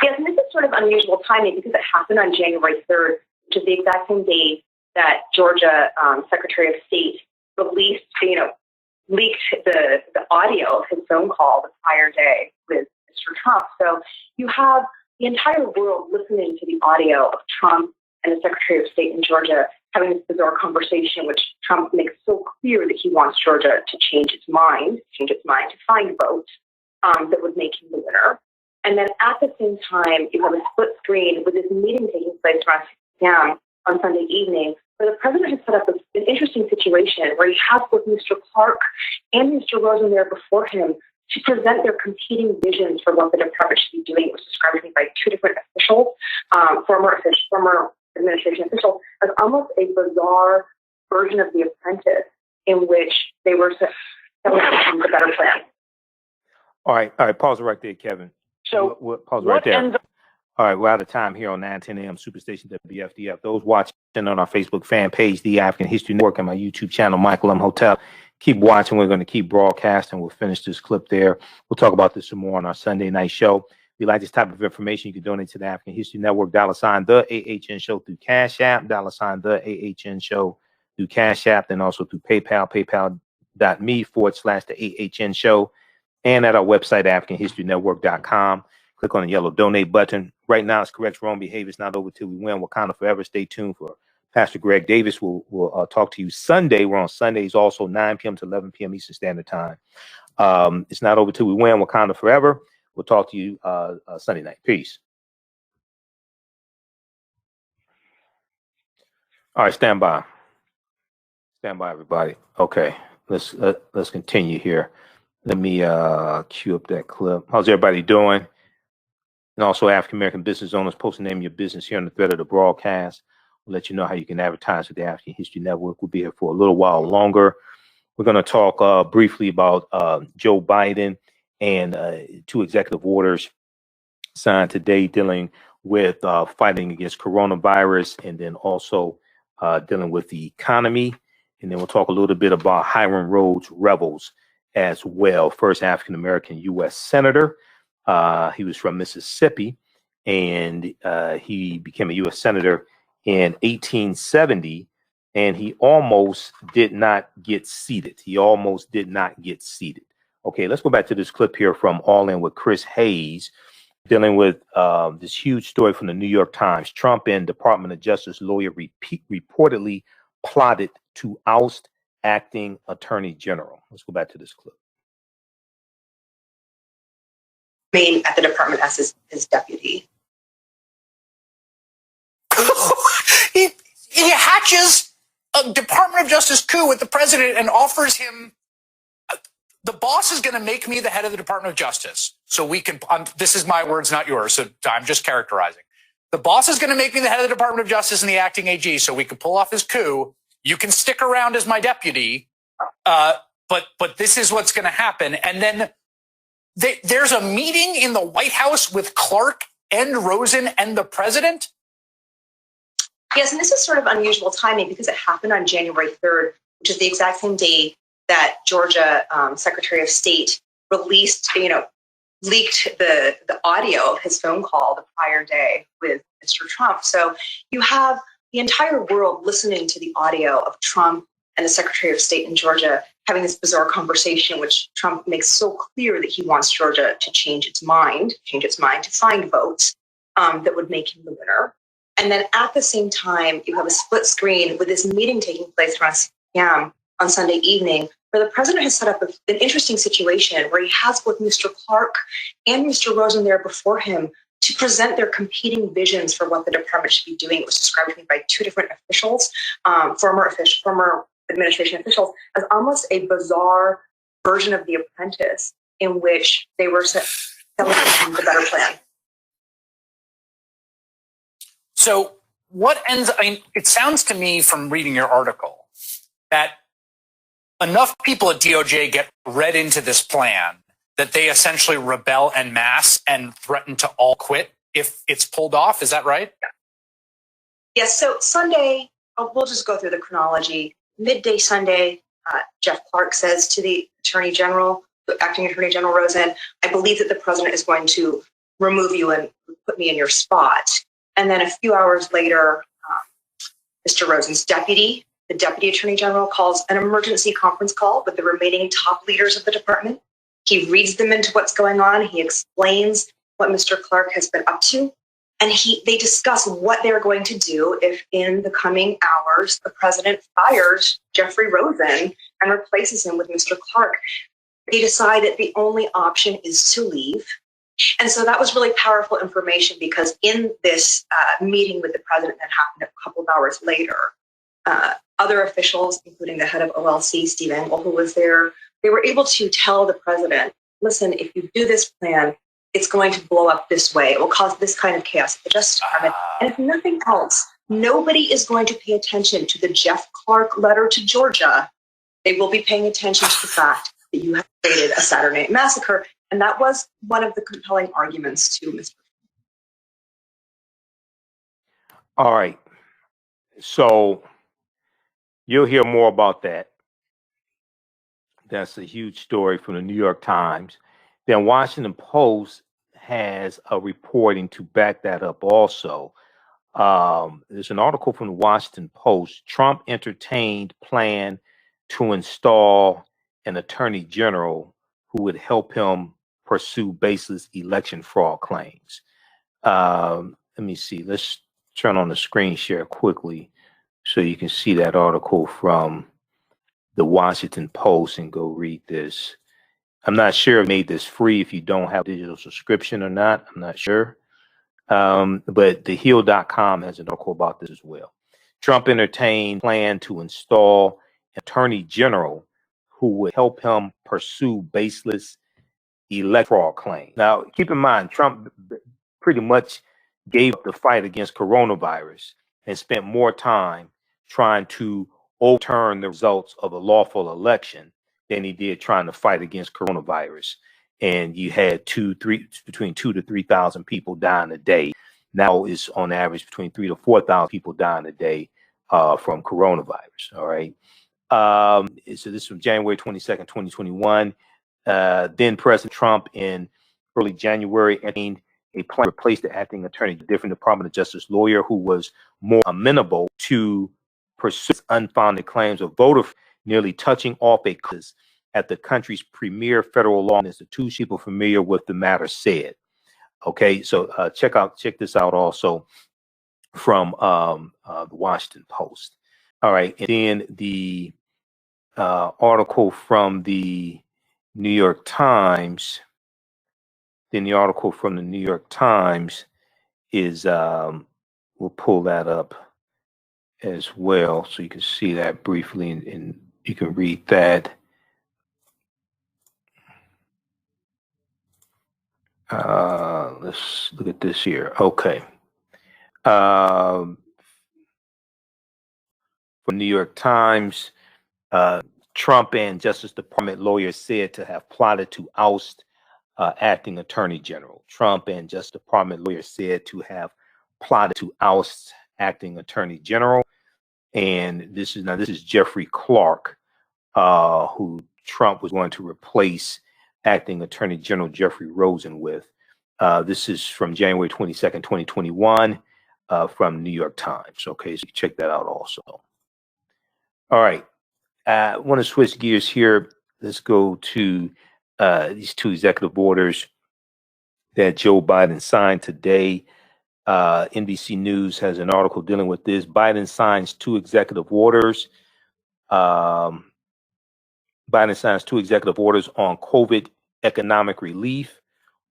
Yes, and this is sort of unusual timing because it happened on January 3rd, which is the exact same day that Georgia Secretary of State released, leaked the audio of his phone call the prior day with Mr. Trump. So you have the entire world listening to the audio of Trump and the Secretary of State in Georgia having this bizarre conversation, which Trump makes so clear that he wants Georgia to change its mind to find votes that would make him the winner. And then at the same time, you have a split screen with this meeting taking place around 6 p.m. on Sunday evening, where the president has set up an interesting situation where he has both Mr. Clark and Mr. Rosen there before him to present their competing visions for what the department should be doing. It was described to me by two different officials, former administration officials, as almost a bizarre version of The Apprentice in which they were selling the better plan. All right. Pause it right there, Kevin. So pause right there. All right, we're out of time here on 910 AM Superstation WFDF. Those watching on our Facebook fan page, The African History Network, and my YouTube channel, Michael M. Hotel, keep watching. We're going to keep broadcasting. We'll finish this clip there. We'll talk about this some more on our Sunday night show. If you like this type of information, you can donate to the African History Network, $ the AHN Show through Cash App, $ the AHN Show through Cash App, and also through PayPal, paypal.me/the AHN Show, and at our website, AfricanHistoryNetwork.com. Click on the yellow donate button. Right now, it's correct wrong behavior. It's not over till we win. Wakanda forever. Stay tuned for Pastor Greg Davis. We'll talk to you Sunday. We're on Sundays also, 9 p.m. to 11 p.m. Eastern Standard Time. It's not over till we win. Wakanda forever. We'll talk to you Sunday night. Peace. All right, stand by. Stand by, everybody. Okay, let's continue here. Let me cue up that clip. How's everybody doing? And also, African American business owners, post the name of your business here on the thread of the broadcast. We'll let you know how you can advertise with the African History Network. We'll be here for a little while longer. We're going to talk briefly about Joe Biden and 2 executive orders signed today dealing with fighting against coronavirus, and then also dealing with the economy. And then we'll talk a little bit about Hiram Rhodes Revels as well. First African American U.S. Senator. He was from Mississippi, and he became a U.S. Senator in 1870, and he almost did not get seated. Okay, let's go back to this clip here from All In with Chris Hayes, dealing with this huge story from the New York Times. Trump and Department of Justice lawyer reportedly plotted to oust acting attorney general. Let's go back to this clip. Remain at the department as his deputy. He hatches a Department of Justice coup with the president and offers him, the boss is going to make me the head of the Department of Justice. So we can, this is my words, not yours. So I'm just characterizing. The boss is going to make me the head of the Department of Justice and the acting AG so we can pull off his coup. You can stick around as my deputy. But this is what's going to happen. And then there's a meeting in the White House with Clark and Rosen and the president. Yes, and this is sort of unusual timing because it happened on January 3rd, which is the exact same day that Georgia Secretary of State released, leaked the audio of his phone call the prior day with Mr. Trump. So you have the entire world listening to the audio of Trump and the Secretary of State in Georgia having this bizarre conversation, which Trump makes so clear that he wants Georgia to change its mind to find votes that would make him the winner. And then at the same time, you have a split screen with this meeting taking place around 6 p.m. on Sunday evening, where the president has set up an interesting situation where he has both Mr. Clark and Mr. Rosen there before him to present their competing visions for what the department should be doing. It was described to me by two different officials, former administration officials, as almost a bizarre version of The Apprentice in which they were selling the better plan. So it sounds to me from reading your article that enough people at DOJ get read into this plan that they essentially rebel en masse and threaten to all quit if it's pulled off. Is that right? Yes. So Sunday, we'll just go through the chronology. Midday Sunday, Jeff Clark says to the Attorney General, Acting Attorney General Rosen, I believe that the president is going to remove you and put me in your spot. And then a few hours later, Mr. Rosen's deputy, the Deputy Attorney General, calls an emergency conference call with the remaining top leaders of the department. He reads them into what's going on. He explains what Mr. Clark has been up to. And they discuss what they're going to do if in the coming hours, the president fires Jeffrey Rosen and replaces him with Mr. Clark. They decide that the only option is to leave. And so that was really powerful information, because in this meeting with the president that happened a couple of hours later, other officials, including the head of OLC, Steve Engel, who was there, they were able to tell the president, listen, if you do this plan, it's going to blow up this way. It will cause this kind of chaos at the Justice Department. And if nothing else, nobody is going to pay attention to the Jeff Clark letter to Georgia. They will be paying attention to the fact that you have created a Saturday Night Massacre. And that was one of the compelling arguments to Mr. All right. So you'll hear more about that. That's a huge story from the New York Times. Then Washington Post has a reporting to back that up also. There's an article from the Washington Post. Trump entertained plan to install an attorney general who would help him pursue baseless election fraud claims. Let me see. Let's turn on the screen share quickly so you can see that article from the Washington Post and go read this. I'm not sure if I made this free if you don't have a digital subscription or not. I'm not sure. But thehill.com has an article about this as well. Trump entertained plan to install an attorney general who would help him pursue baseless election fraud claims. Now, keep in mind, Trump pretty much gave up the fight against coronavirus and spent more time trying to overturn the results of a lawful election than he did trying to fight against coronavirus. And you had between 2,000 to 3,000 people dying a day. Now it's on average between 3,000 to 4,000 people dying a day from coronavirus. All right. So this is from January 22nd, 2021. Then President Trump in early January entered a plan to replace the acting attorney, a different Department of Justice lawyer who was more amenable to pursue unfounded claims of voter nearly touching off a cause at the country's premier federal law institution. People familiar with the matter said. Okay, so check this out also from the Washington Post. All right, and then the article from the New York Times. Then the article from the New York Times is we'll pull that up as well, so you can see that briefly, and you can read that. Let's look at this here. Okay. For New York Times, Trump and Justice Department lawyers said to have plotted to oust acting attorney general. Trump and Justice Department lawyers said to have plotted to oust acting attorney general. And this is Jeffrey Clark, who Trump was going to replace acting attorney general Jeffrey Rosen with. This is from January 22nd, 2021, from New York Times. Okay, so you check that out also. All right, I want to switch gears here. Let's go to these two executive orders that Joe Biden signed today. NBC News has an article dealing with this. Biden signs two executive orders. Biden signs two executive orders on COVID economic relief,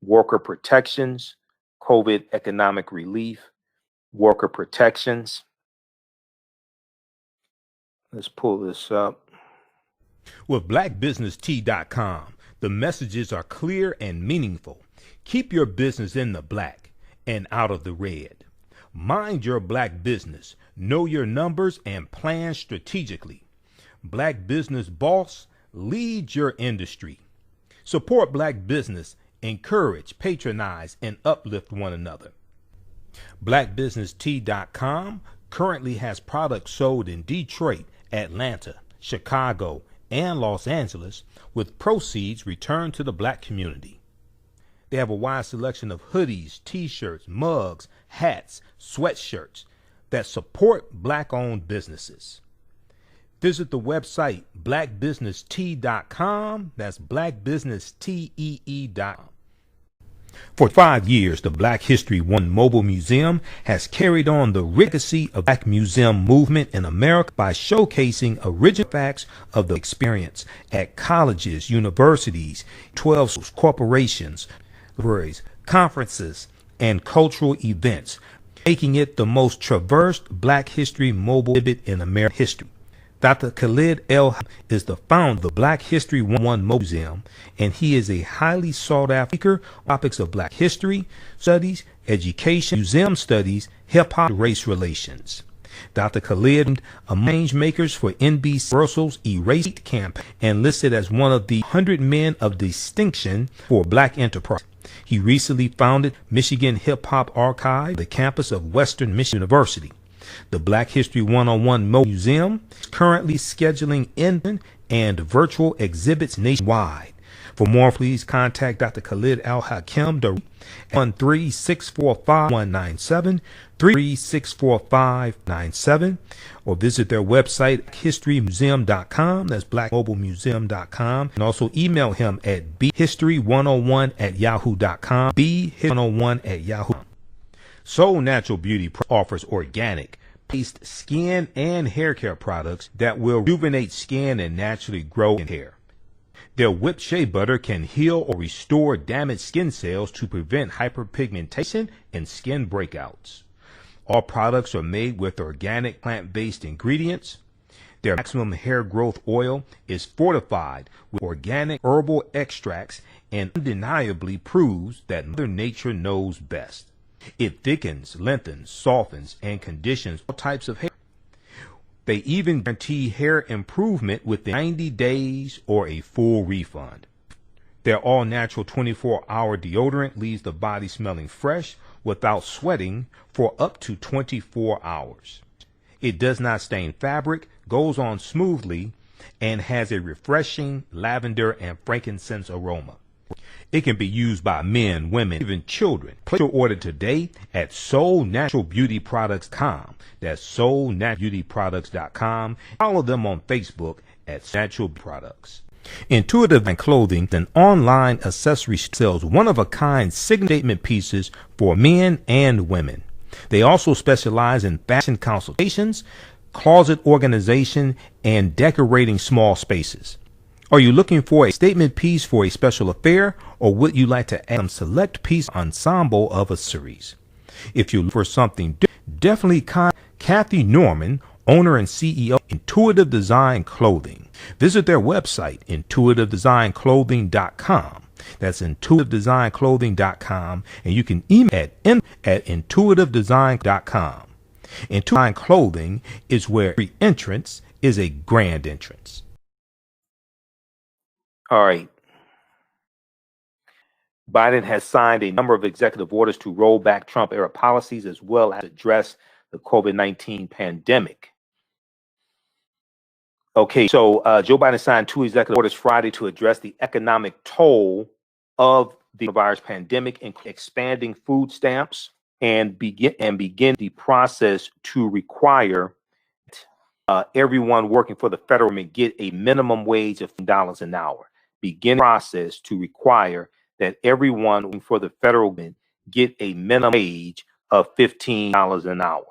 worker protections, COVID economic relief, worker protections. Let's pull this up. With blackbusinesstee.com, the messages are clear and meaningful. Keep your business in the black and out of the red. Mind your black business. Know your numbers and plan strategically. Black Business Boss, lead your industry. Support black business, encourage, patronize, and uplift one another. BlackBusinessT.com currently has products sold in Detroit, Atlanta, Chicago, and Los Angeles, with proceeds returned to the black community. They have a wide selection of hoodies, t-shirts, mugs, hats, sweatshirts that support black-owned businesses. Visit the website blackbusinesstee.com. That's blackbusinesstee.com. For 5 years, the Black History One Mobile Museum has carried on the legacy of Black Museum movement in America by showcasing original facts of the experience at colleges, universities, 12 corporations, libraries, conferences, and cultural events, making it the most traversed Black History mobile exhibit in American history. Dr. Khalid El is the founder of the Black History One Museum, and he is a highly sought-after speaker on topics of Black history, studies, education, museum studies, hip-hop, and race relations. Dr. Khalid arranged makers for NBC Universal's Erase campaign and listed as one of the 100 men of distinction for Black enterprise. He recently founded Michigan Hip Hop Archive, the campus of Western Michigan University. The Black History 101 Museum is currently scheduling in and virtual exhibits nationwide. For more, please contact Dr. Khalid Al-Hakim at 1-645-197, 3-645-97, or visit their website, historymuseum.com. That's blackmobilemuseum.com. And also email him at bhistory101@yahoo.com, bhistory101@yahoo.com. Soul Natural Beauty offers organic, based skin and hair care products that will rejuvenate skin and naturally grow hair. Their whipped shea butter can heal or restore damaged skin cells to prevent hyperpigmentation and skin breakouts. All products are made with organic plant-based ingredients. Their maximum hair growth oil is fortified with organic herbal extracts and undeniably proves that Mother Nature knows best. It thickens, lengthens, softens, and conditions all types of hair. They even guarantee hair improvement within 90 days or a full refund. Their all-natural 24-hour deodorant leaves the body smelling fresh without sweating for up to 24 hours. It does not stain fabric, goes on smoothly, and has a refreshing lavender and frankincense aroma. It can be used by men, women, even children. Place your order today at soulnaturalbeautyproducts.com. That's soulnaturalbeautyproducts.com. Follow them on Facebook at Natural Products. Intuitive Clothing, an online accessory, sells one-of-a-kind signature statement pieces for men and women. They also specialize in fashion consultations, closet organization, and decorating small spaces. Are you looking for a statement piece for a special affair, or would you like to add some select piece ensemble of a series? If you look for something, definitely contact Kathy Norman, owner and CEO of Intuitive Design Clothing. Visit their website, intuitivedesignClothing.com. That's intuitivedesignClothing.com, and you can email at intuitivedesign.com. Intuitive Design Clothing is where every entrance is a grand entrance. All right. Biden has signed a number of executive orders to roll back Trump-era policies as well as address the COVID-19 pandemic. Okay, so Joe Biden signed 2 executive orders Friday to address the economic toll of the virus pandemic, including expanding food stamps and begin the process to require everyone working for the federal government get a minimum wage of $10 an hour. Begin the process to require that everyone working for the federal government get a minimum wage of $15 an hour.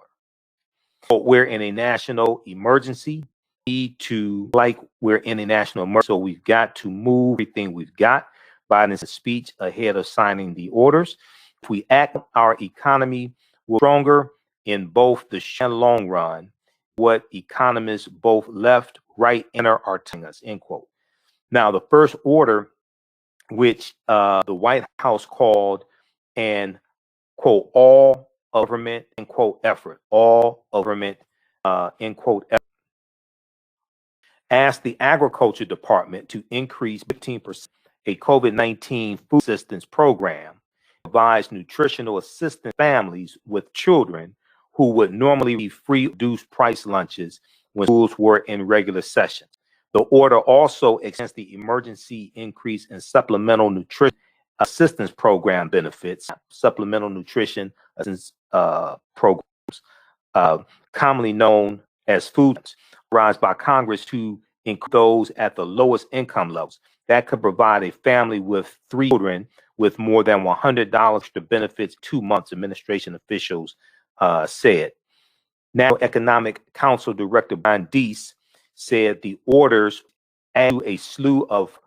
So we're in a national emergency. We're in a national emergency, so we've got to move everything we've got. Biden's speech ahead of signing the orders. If we act, our economy will be stronger in both the short and long run. What economists both left, right, and are telling us, end quote. Now, the first order, which the White House called an, quote, all government, end quote, effort, all government, end quote, effort, asked the Agriculture Department to increase 15% a COVID-19 food assistance program provides nutritional assistance to families with children who would normally be free reduced price lunches when schools were in regular sessions. The order also extends the emergency increase in supplemental nutrition assistance program benefits, supplemental nutrition assistance programs, commonly known as food, authorized by Congress to include those at the lowest income levels. That could provide a family with 3 children with more than $100 to benefits 2 months, administration officials said. National Economic Council Director Brian Deese said the orders add a slew of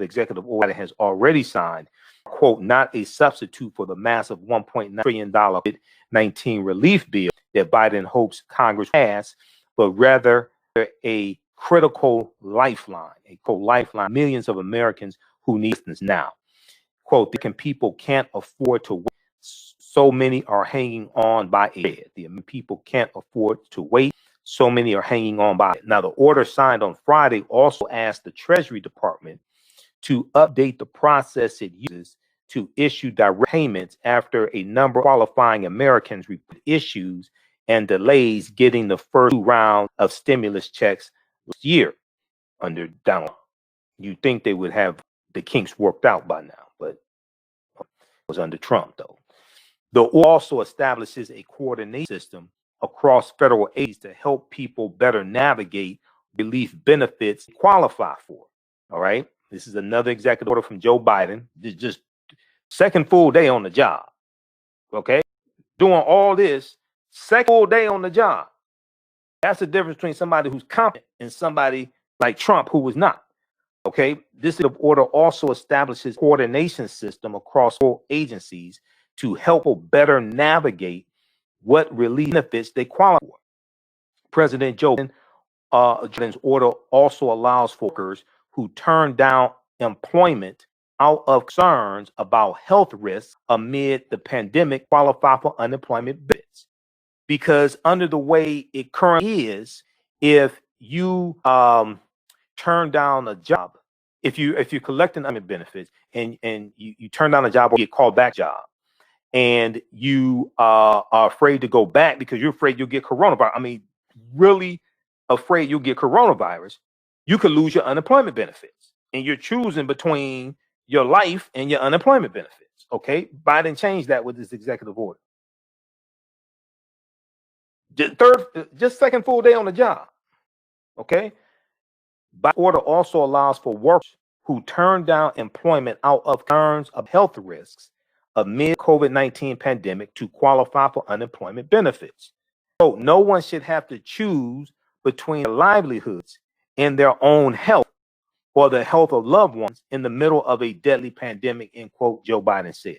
executive orders that has already signed, quote, not a substitute for the massive $1.9 trillion COVID-19 relief bill that Biden hopes Congress pass, but rather a critical lifeline, millions of Americans who need assistance now. Quote, people can't afford to wait. So many are hanging on by a thread. The people can't afford to wait. So many are hanging on by it. Now, the order signed on Friday also asked the Treasury Department to update the process it uses to issue direct payments after a number of qualifying Americans report issues and delays getting the first round of stimulus checks last year under Donald Trump. You'd think they would have the kinks worked out by now, but it was under Trump, though. The order also establishes a coordination system across federal agencies to help people better navigate relief benefits they qualify for. All right. This is another executive order from Joe Biden. Just second full day on the job. Okay. Doing all this, second full day on the job. That's the difference between somebody who's competent and somebody like Trump who was not. Okay. This order also establishes a coordination system across all agencies to help people better navigate what relief benefits they qualify for. President Joe Biden's order also allows for workers who turn down employment out of concerns about health risks amid the pandemic qualify for unemployment benefits. Because under the way it currently is, if you turn down a job, if you're collecting unemployment benefits and you turn down a job or get called back job, and you are afraid to go back because you're afraid you'll get coronavirus. I mean, really afraid you'll get coronavirus, you could lose your unemployment benefits. And you're choosing between your life and your unemployment benefits. Okay. Biden changed that with his executive order. Just second full day on the job. Okay. Biden order also allows for workers who turn down employment out of concerns of health risks amid COVID-19 pandemic to qualify for unemployment benefits. So no one should have to choose between their livelihoods and their own health or the health of loved ones in the middle of a deadly pandemic, end quote, Joe Biden said.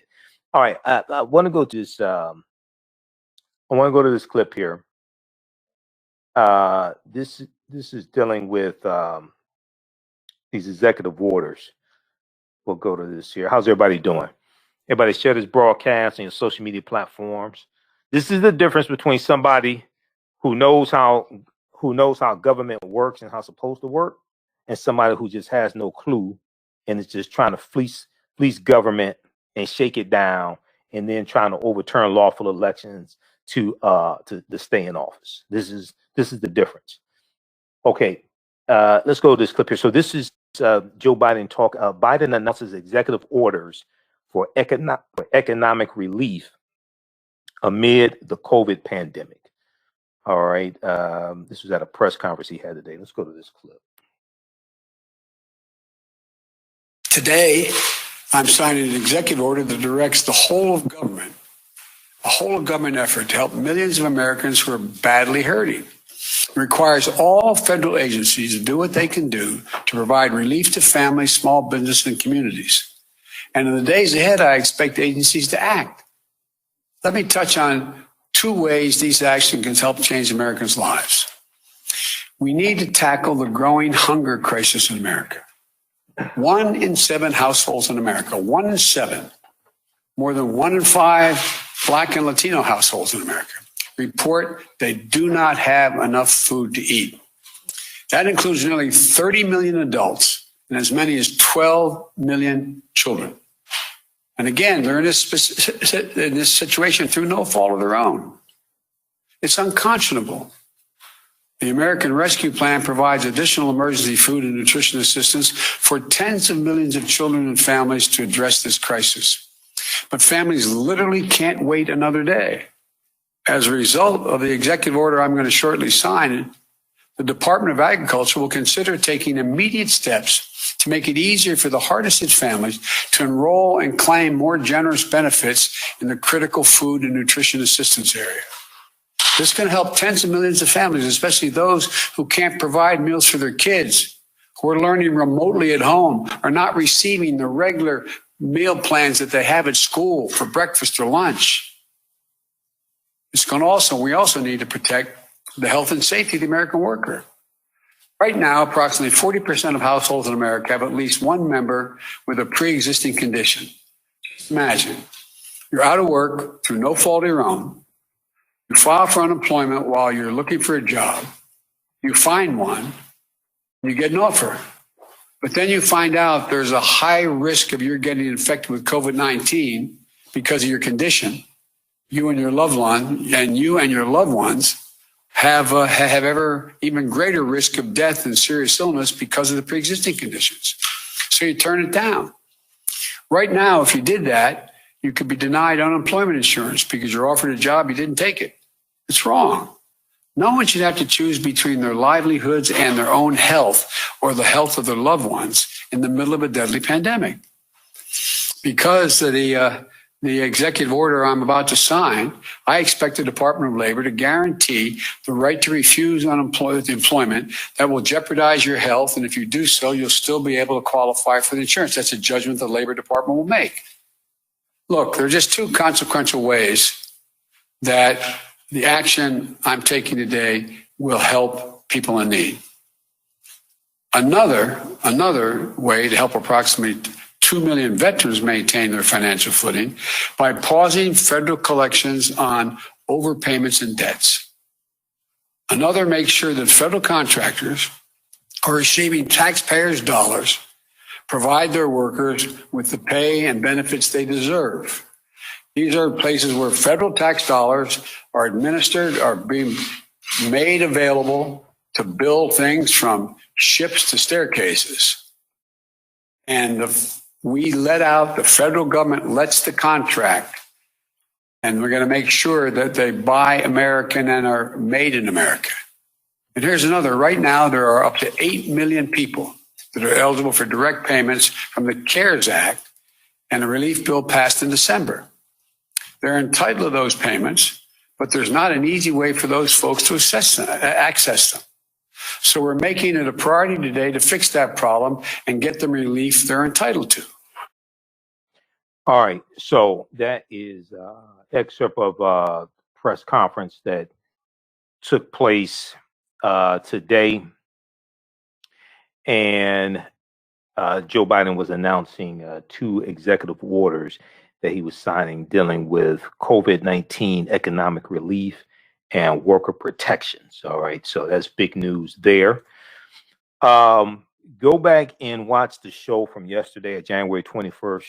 All right, I want to go to this. I want to go to this clip here. This is dealing with these executive orders. We'll go to this here. How's everybody doing? Everybody share this broadcast on your social media platforms. This is the difference between somebody who knows how government works and how it's supposed to work, and somebody who just has no clue and is just trying to fleece government and shake it down, and then trying to overturn lawful elections to stay in office. This is the difference. Okay, let's go to this clip here. So this is Joe Biden talk. Biden announces executive orders for economic relief amid the COVID pandemic. All right. This was at a press conference he had today. Let's go to this clip. Today, I'm signing an executive order that directs the whole of government, a whole of government effort to help millions of Americans who are badly hurting. It requires all federal agencies to do what they can do to provide relief to families, small business, and communities. And in the days ahead, I expect agencies to act. Let me touch on 2 ways these actions can help change Americans' lives. We need to tackle the growing hunger crisis in America. 1 in 7 households in America, 1 in 7, more than 1 in 5 Black and Latino households in America report they do not have enough food to eat. That includes nearly 30 million adults and as many as 12 million children. And again, they're in this situation through no fault of their own. It's unconscionable. The American Rescue Plan provides additional emergency food and nutrition assistance for tens of millions of children and families to address this crisis. But families literally can't wait another day. As a result of the executive order I'm going to shortly sign, the Department of Agriculture will consider taking immediate steps to make it easier for the hardest hit families to enroll and claim more generous benefits in the critical food and nutrition assistance area. This can help tens of millions of families, especially those who can't provide meals for their kids, who are learning remotely at home, are not receiving the regular meal plans that they have at school for breakfast or lunch. We also need to protect the health and safety of the American worker. Right now, approximately 40% of households in America have at least one member with a pre-existing condition. Just imagine, you're out of work through no fault of your own. You file for unemployment while you're looking for a job. You find one, you get an offer. But then you find out there's a high risk of you getting infected with COVID-19 because of your condition. You and your loved one, and you and your loved ones have ever even greater risk of death and serious illness because of the pre-existing conditions. So you turn it down. Right now, if you did that, you could be denied unemployment insurance because you're offered a job, you didn't take it. It's wrong. No one should have to choose between their livelihoods and their own health or the health of their loved ones in the middle of a deadly pandemic. Because of the executive order I'm about to sign, I expect the Department of Labor to guarantee the right to refuse employment that will jeopardize your health. And if you do so, you'll still be able to qualify for the insurance. That's a judgment the Labor Department will make. Look, there are just two consequential ways that the action I'm taking today will help people in need. Another way to help approximately 2 million veterans maintain their financial footing by pausing federal collections on overpayments and debts. Another makes sure that federal contractors are receiving taxpayers' dollars provide their workers with the pay and benefits they deserve. These are places where federal tax dollars are administered, are being made available to build things from ships to staircases. And the federal government lets the contract, and we're going to make sure that they buy American and are made in America. And here's another. Right now, there are up to 8 million people that are eligible for direct payments from the CARES Act and a relief bill passed in December. They're entitled to those payments, but there's not an easy way for those folks to access them. So we're making it a priority today to fix that problem and get them relief they're entitled to. All right. So that is excerpt of press conference that took place today. And Joe Biden was announcing 2 executive orders that he was signing dealing with COVID-19 economic relief and worker protections. All right. So that's big news there. Go back and watch the show from yesterday, at January 21st,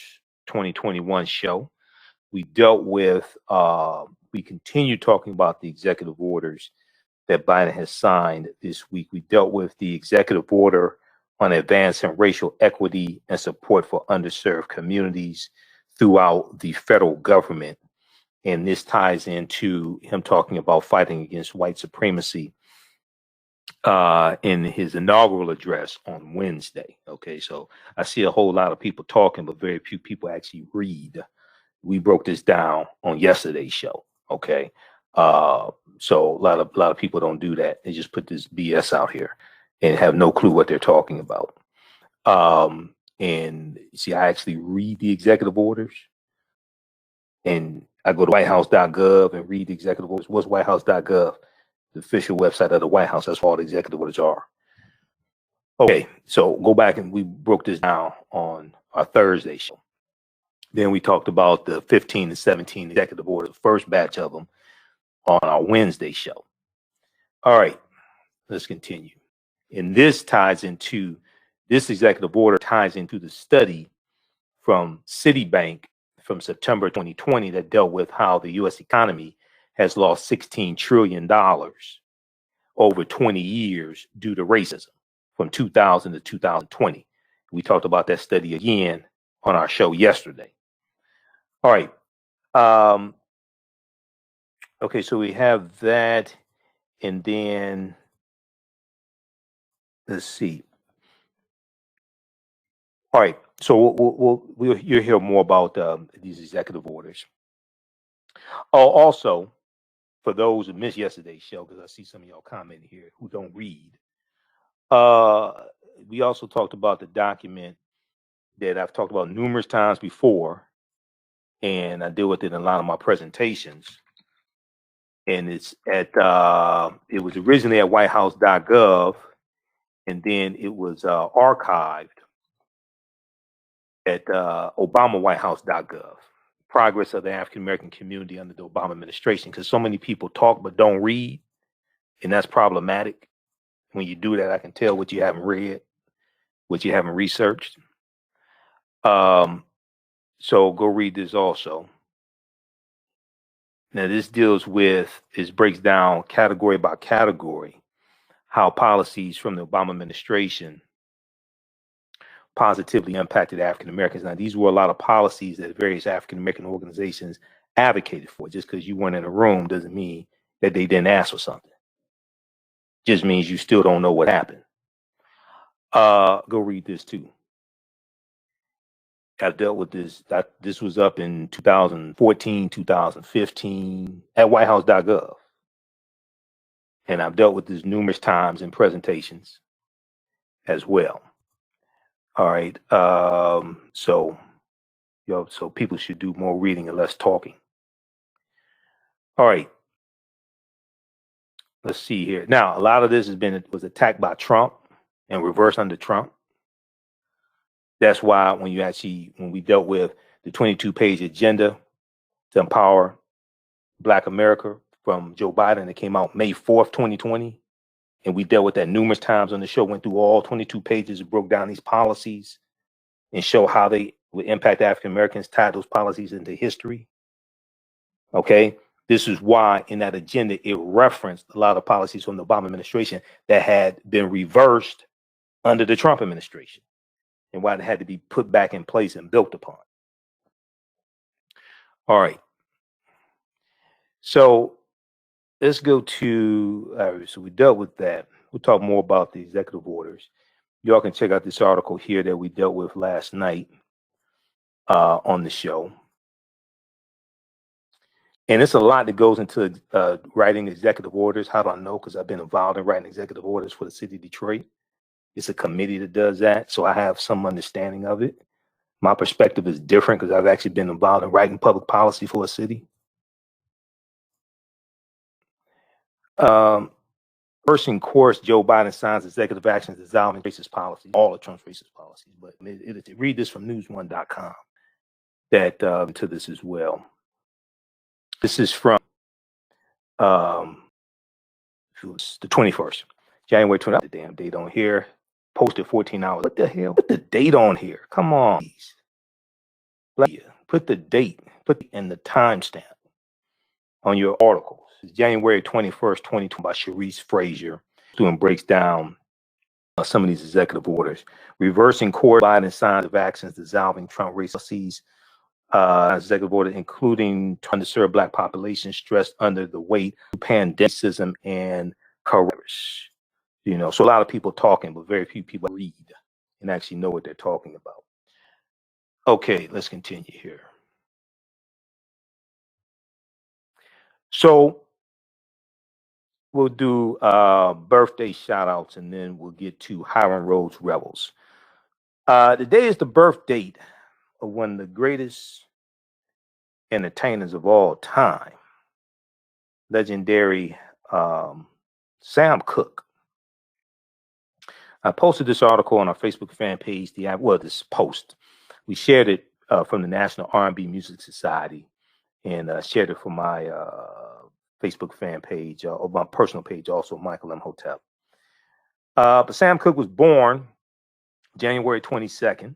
2021 show. We dealt with, we continue talking about the executive orders that Biden has signed this week. We dealt with the executive order on advancing racial equity and support for underserved communities throughout the federal government. And this ties into him talking about fighting against white supremacy in his inaugural address on Wednesday. Okay, so I see a whole lot of people talking, but very few people actually read. We broke this down on yesterday's show. Okay, so a lot of people don't do that. They just put this BS out here and have no clue what they're talking about. And see, I actually read the executive orders, and I go to whitehouse.gov and read the executive orders. What's whitehouse.gov? The official website of the White House. That's all the executive orders are. Okay, so go back and we broke this down on our Thursday show. Then we talked about the 15 and 17 executive orders, the first batch of them, on our Wednesday show. All right, let's continue. And this ties into This executive order ties into the study from Citibank from September 2020 that dealt with how the U.S. economy has lost $16 trillion over 20 years due to racism from 2000 to 2020. We talked about that study again on our show yesterday. All right. Okay, so we have that, and then let's see. All right, so you'll hear more about these executive orders. Oh, also, for those who missed yesterday's show, because I see some of y'all commenting here who don't read, we also talked about the document that I've talked about numerous times before, and I deal with it in a lot of my presentations. And it's at it was originally at whitehouse.gov, and then it was archived at obamawhitehouse.gov. Progress of the African American community under the Obama administration, because so many people talk but don't read, and that's problematic. When you do that, I can tell what you haven't read, what you haven't researched. So go read this also. Now this breaks down category by category how policies from the Obama administration positively impacted African Americans. Now these were a lot of policies that various African American organizations advocated for. Just because you weren't in a room doesn't mean that they didn't ask for something. Just means you still don't know what happened. Go read this too. I've dealt with this. This was up in 2014, 2015 at whitehouse.gov. And I've dealt with this numerous times in presentations as well. All right. So people should do more reading and less talking. All right. Let's see here. Now, a lot of this was attacked by Trump and reversed under Trump. That's why when we dealt with the 22-page agenda to empower Black America from Joe Biden, that came out May 4th, 2020, and we dealt with that numerous times on the show, went through all 22 pages, broke down these policies and show how they would impact African Americans, tied those policies into history. Okay, this is why in that agenda, it referenced a lot of policies from the Obama administration that had been reversed under the Trump administration, and why it had to be put back in place and built upon. All right. So let's go to, so we dealt with that. We'll talk more about the executive orders. Y'all can check out this article here that we dealt with last night on the show. And it's a lot that goes into writing executive orders. How do I know? Because I've been involved in writing executive orders for the city of Detroit. It's a committee that does that, so I have some understanding of it. My perspective is different because I've actually been involved in writing public policy for a city. First in course, Joe Biden signs executive actions dissolving racist policies, all of Trump's racist policies. But read this from news1.com that to this as well. This is from the 21st, January 20th. The damn date on here. Posted 14 hours. What the hell? Put the date on here. Come on. Put the date. And the timestamp on your articles. It's January 21st, 2020 by Sharice Frazier, doing breaks down some of these executive orders. Reversing court, Biden signs of actions dissolving Trump racist policies. Executive order including underserved Black population stressed under the weight of pandemicism and coronavirus. You know, so a lot of people talking, but very few people read and actually know what they're talking about. Okay, let's continue here. So we'll do birthday shout outs and then we'll get to Hiram Rhodes Revels. Today is the birth date of one of the greatest entertainers of all time, legendary Sam Cooke. I posted this article on our Facebook fan page. This post, we shared it from the National R&B Music Society, and shared it from my Facebook fan page or my personal page, also Michael M. Hotel. But Sam Cooke was born January 22nd,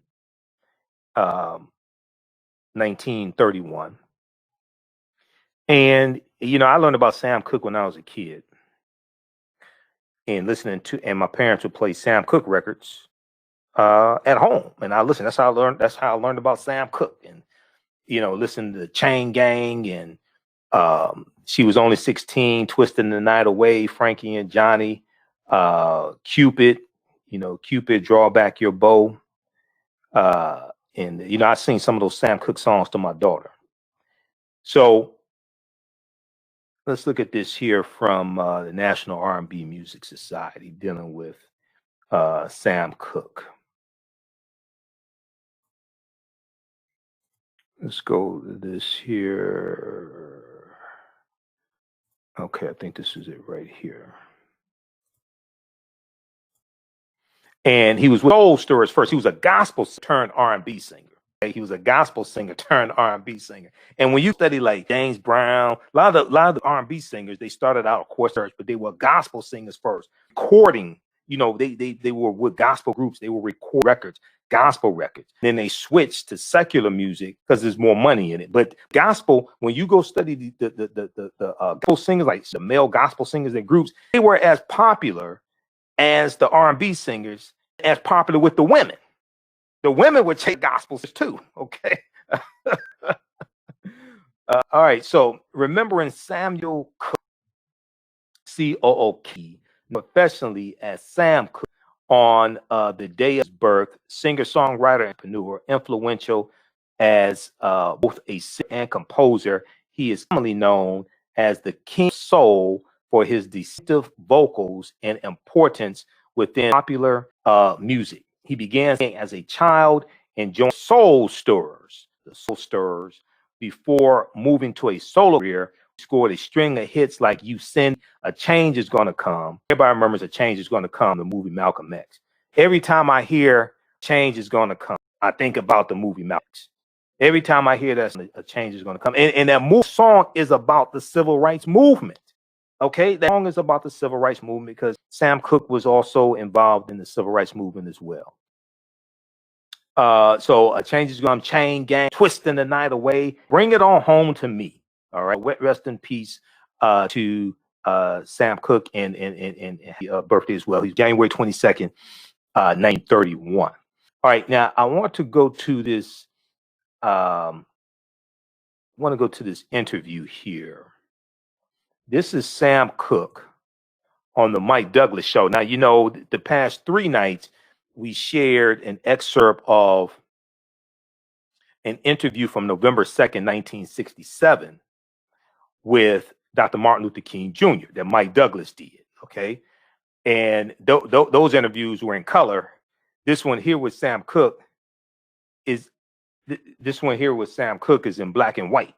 1931. And, you know, I learned about Sam Cooke when I was a kid. And and my parents would play Sam Cooke records at home. And I listened. That's how I learned about Sam Cooke. And, you know, listened to Chain Gang and She Was Only 16, Twisting the Night Away, Frankie and Johnny, Cupid, you know, Cupid, Draw Back Your Bow. And, you know, I sing some of those Sam Cooke songs to my daughter. So let's look at this here from the National R&B Music Society dealing with Sam Cooke. Let's go to this here. Okay, I think this is it right here. And he was with Soul Stirrers first. He was a gospel turned R&B singer. Okay? He was a gospel singer turned R&B singer. And when you study like James Brown, a lot of the R&B singers, they started out, of course, but they were gospel singers first. Recording, you know, they were with gospel groups. They were record records, gospel records. Then they switched to secular music because there's more money in it. But gospel, when you go study the gospel singers, like the male gospel singers and groups, they were as popular as the R&B singers, as popular with the women. The women would take gospels too, okay? All right, so remembering Samuel Cooke, C-O-O-K, professionally as Sam Cooke, on the day of his birth, singer-songwriter, entrepreneur, influential as both a singer and composer. He is commonly known as the King of Soul for his distinctive vocals and importance within popular music. He began singing as a child and joined Soul Stirrers, the Soul Stirrers, before moving to a solo career. He scored a string of hits like You Send, A Change Is Gonna Come. Everybody remembers A Change Is Gonna Come, the movie Malcolm X. Every time I hear Change Is Gonna Come, I think about the movie Malcolm X. Every time I hear that, A Change Is Gonna Come. And that song is about the civil rights movement. Okay, that song is about the civil rights movement because Sam Cooke was also involved in the civil rights movement as well. So A Change Is Gonna Come, Chain Gang, Twisting the Night Away, Bring It On Home to Me. All right, rest in peace to Sam Cooke and birthday as well. He's January 22nd, 1931. All right, now I want to go to this. Interview here. This is Sam Cooke on the Mike Douglas show. Now, you know, the past 3 nights, we shared an excerpt of an interview from November 2nd, 1967 with Dr. Martin Luther King Jr. that Mike Douglas did, okay? And those interviews were in color. This one here with Sam Cooke is in black and white.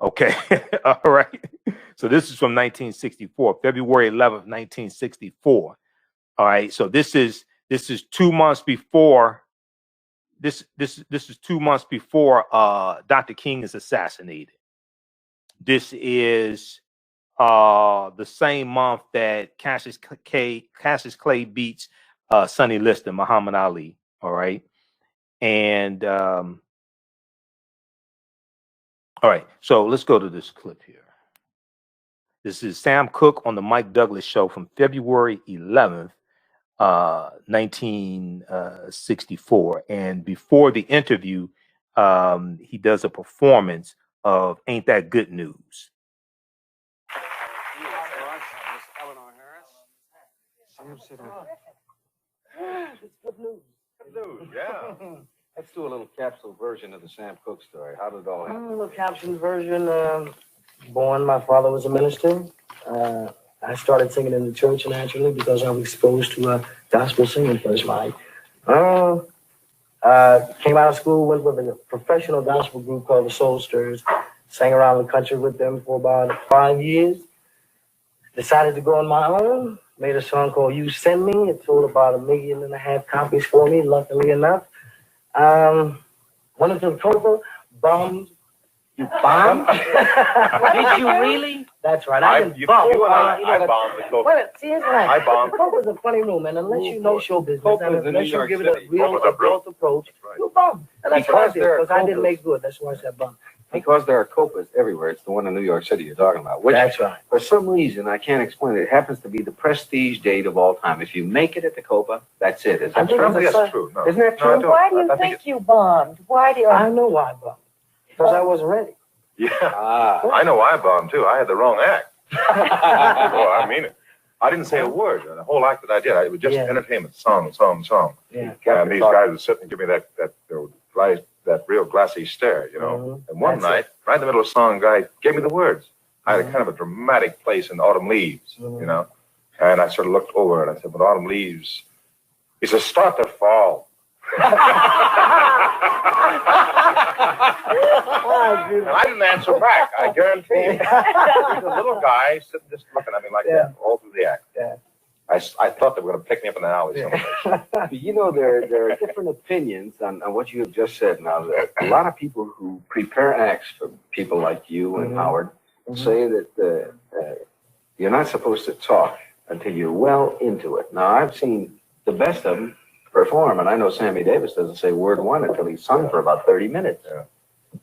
Okay. All right. So this is from 1964, February 11th, 1964. All right. So this is 2 months before this is 2 months before Dr. King is assassinated. This is the same month that Cassius Clay beats Sonny Liston, Muhammad Ali. All right. And all right, so let's go to this clip here. This is Sam Cooke on the Mike Douglas show from February 11th, 1964. And before the interview, he does a performance of Ain't That Good News. It's good news. Good news, yeah. Let's do a little capsule version of the Sam Cooke story. How did it all happen? A little capsule version. Born, my father was a minister. I started singing in the church naturally because I was exposed to gospel singing first life. Came out of school, went with a professional gospel group called the Soul Stirrers. Sang around the country with them for about 5 years. Decided to go on my own. Made a song called You Send Me. It sold about 1.5 million copies for me, luckily enough. Went into the total bombs. You bombed? Did you really? That's right. I I bombed bombed the Coke. Wait a minute. See, here's what I bombed. Coke is a funny room, and unless you know show business, and unless you give it a real Coke adult approach, you bomb. And that's what I did, because I didn't make good. That's why I said bomb. Because there are copas everywhere. It's the one in New York City you're talking about. Which, that's right. For some reason, I can't explain it. It happens to be the prestige date of all time. If you make it at the copa, that's it. Is that true? I think that's true. No. Isn't that true? Why do you think you bombed? Why do you? I know why I bombed. Because I wasn't ready. Yeah. I know I bombed, too. I had the wrong act. Oh, I mean it. I didn't say a word. The whole act that I did, it was just entertainment, song. Yeah. And these guys would sit and give me that real glassy stare, you know. And one night, right in the middle of the song, a guy gave me the words. I had a kind of a dramatic place in Autumn Leaves, you know. And I sort of looked over and I said, but Autumn Leaves, he said, start to fall. And I didn't answer back, I guarantee you. There's a little guy sitting just looking at me like that all through the act. Yeah. I thought they were going to pick me up in the alley somewhere. You know, there are different opinions on what you have just said. Now, a lot of people who prepare acts for people like you and Howard say that you're not supposed to talk until you're well into it. Now, I've seen the best of them perform, and I know Sammy Davis doesn't say word one until he's sung for about 30 minutes. Yeah.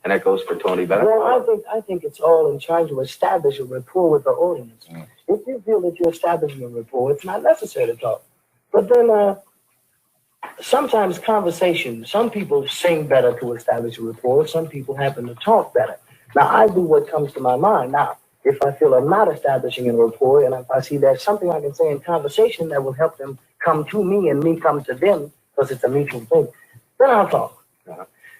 And that goes for Tony Bennett. Well, I think it's all in trying to establish a rapport with the audience. If you feel that you're establishing a rapport, it's not necessary to talk. But then sometimes conversation, some people sing better to establish a rapport, some people happen to talk better. Now, I do what comes to my mind. Now, if I feel I'm not establishing a rapport, and if I see there's something I can say in conversation that will help them come to me and me come to them, because it's a mutual thing, then I'll talk.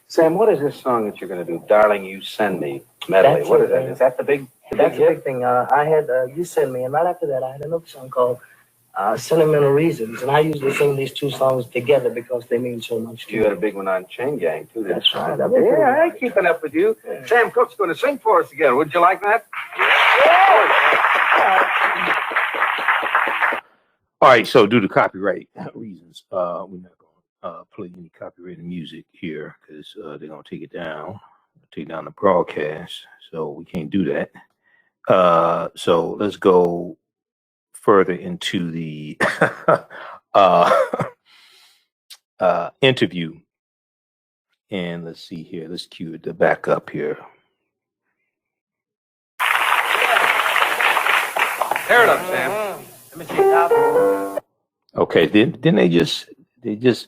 Sam, what is this song that you're going to do? Darling, You Send Me medley. What is that? Is that the big? That's the big thing. I had You Send Me, and right after that, I had another song called Sentimental Reasons, and I usually sing these two songs together because they mean so much to me. You had a big one on Chain Gang too. That's right. Yeah, I'm keeping up with you. Yeah. Sam Cooke's going to sing for us again. Would you like that? All right, so due to copyright reasons, we're not going to play any copyrighted music here because they're going to take it down, take down the broadcast. So we can't do that. So let's go further into the interview. And let's see here. Let's cue the back up here. Tear it up, Sam. Let me see it. Okay, then they just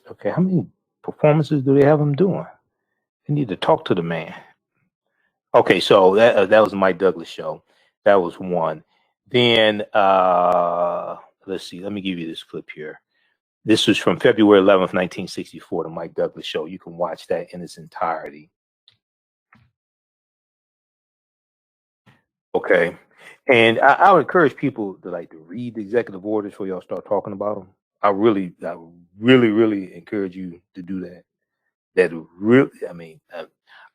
okay. How many performances do they have them doing? They need to talk to the man. Okay, so that was the Mike Douglas show. That was one. Then let's see. Let me give you this clip here. This was from February 11th, 1964, the Mike Douglas show. You can watch that in its entirety. Okay. And I would encourage people to read the executive orders before y'all start talking about them. I really encourage you to do that. That really, I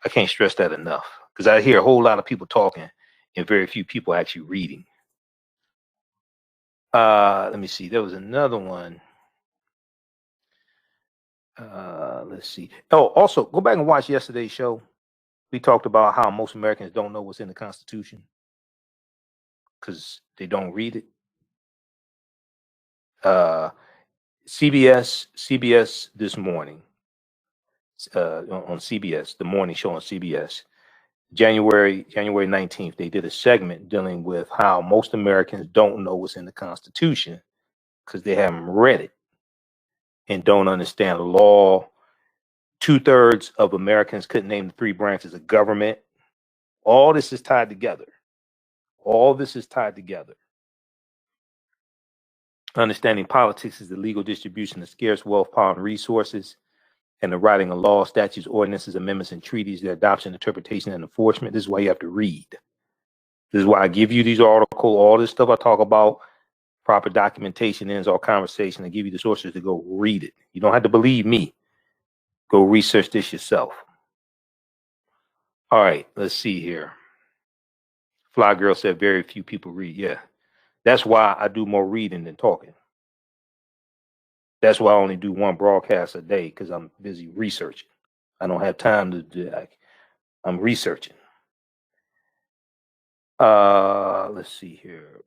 can't stress that enough because I hear a whole lot of people talking and very few people actually reading. Let me see. There was another one. Let's see. Oh, also go back and watch yesterday's show. We talked about how most Americans don't know what's in the Constitution because they don't read it. CBS this morning on CBS, the morning show on CBS, January 19th, they did a segment dealing with how most Americans don't know what's in the Constitution because they haven't read it and don't understand the law. 2/3 of Americans couldn't name the 3 branches of government. All this is tied together. Understanding politics is the legal distribution of scarce wealth, power, and resources, and the writing of laws, statutes, ordinances, amendments, and treaties, their adoption, interpretation, and enforcement. This is why you have to read. This is why I give you these articles, all this stuff I talk about, proper documentation ends all conversation. I give you the sources to go read it. You don't have to believe me. Go research this yourself. All right, let's see here. Fly Girl said very few people read. Yeah. That's why I do more reading than talking. That's why I only do one broadcast a day because I'm busy researching. I don't have time to do that. I'm researching. Let's see here.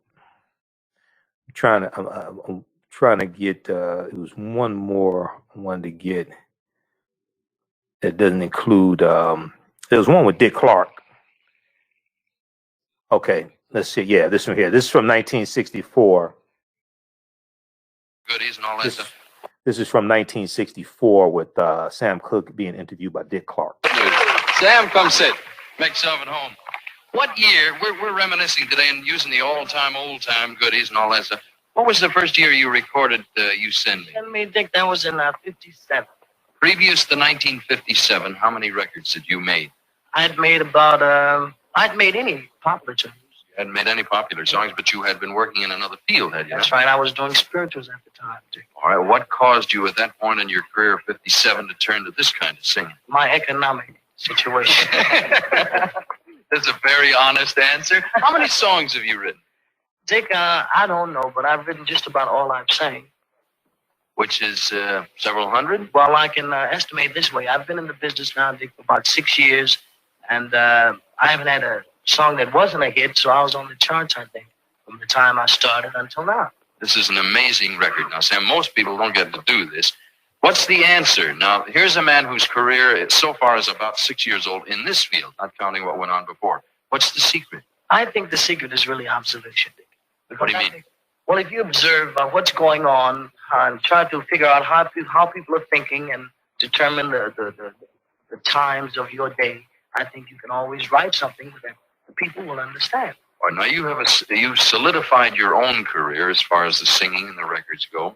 I'm trying to get. It was one more I wanted to get that doesn't include. There was one with Dick Clark. Okay, let's see. Yeah, this one here. This is from 1964. Goodies and all that stuff. This is from 1964 with Sam Cooke being interviewed by Dick Clark. Sam, come sit. Make yourself at home. What year, we're reminiscing today and using the all-time, old-time goodies and all that stuff. What was the first year you recorded You Send Me? Send Me, Dick, that was in 57. Previous to 1957, how many records had you made? I'd made about, I'd made any popular tunes. You hadn't made any popular songs, but you had been working in another field, had you? That's right, I was doing spirituals at the time, Dick. All right, what caused you at that point in your career of 57 to turn to this kind of singing? My economic situation. That's a very honest answer. How many songs have you written? Dick, I don't know, but I've written just about all I've sang. Which is several hundred? Well, I can estimate this way. I've been in the business now, Dick, for about 6 years, and I haven't had a song that wasn't a hit, so I was on the charts, I think, from the time I started until now. This is an amazing record. Now, Sam, most people don't get to do this. What's the answer? Now, here's a man whose career so far is about 6 years old in this field, not counting what went on before. What's the secret? I think the secret is really observation, Dick. What do you mean? Well, if you observe what's going on and try to figure out how people are thinking and determine the times of your day, I think you can always write something that the people will understand. All right, now you've solidified your own career as far as the singing and the records go.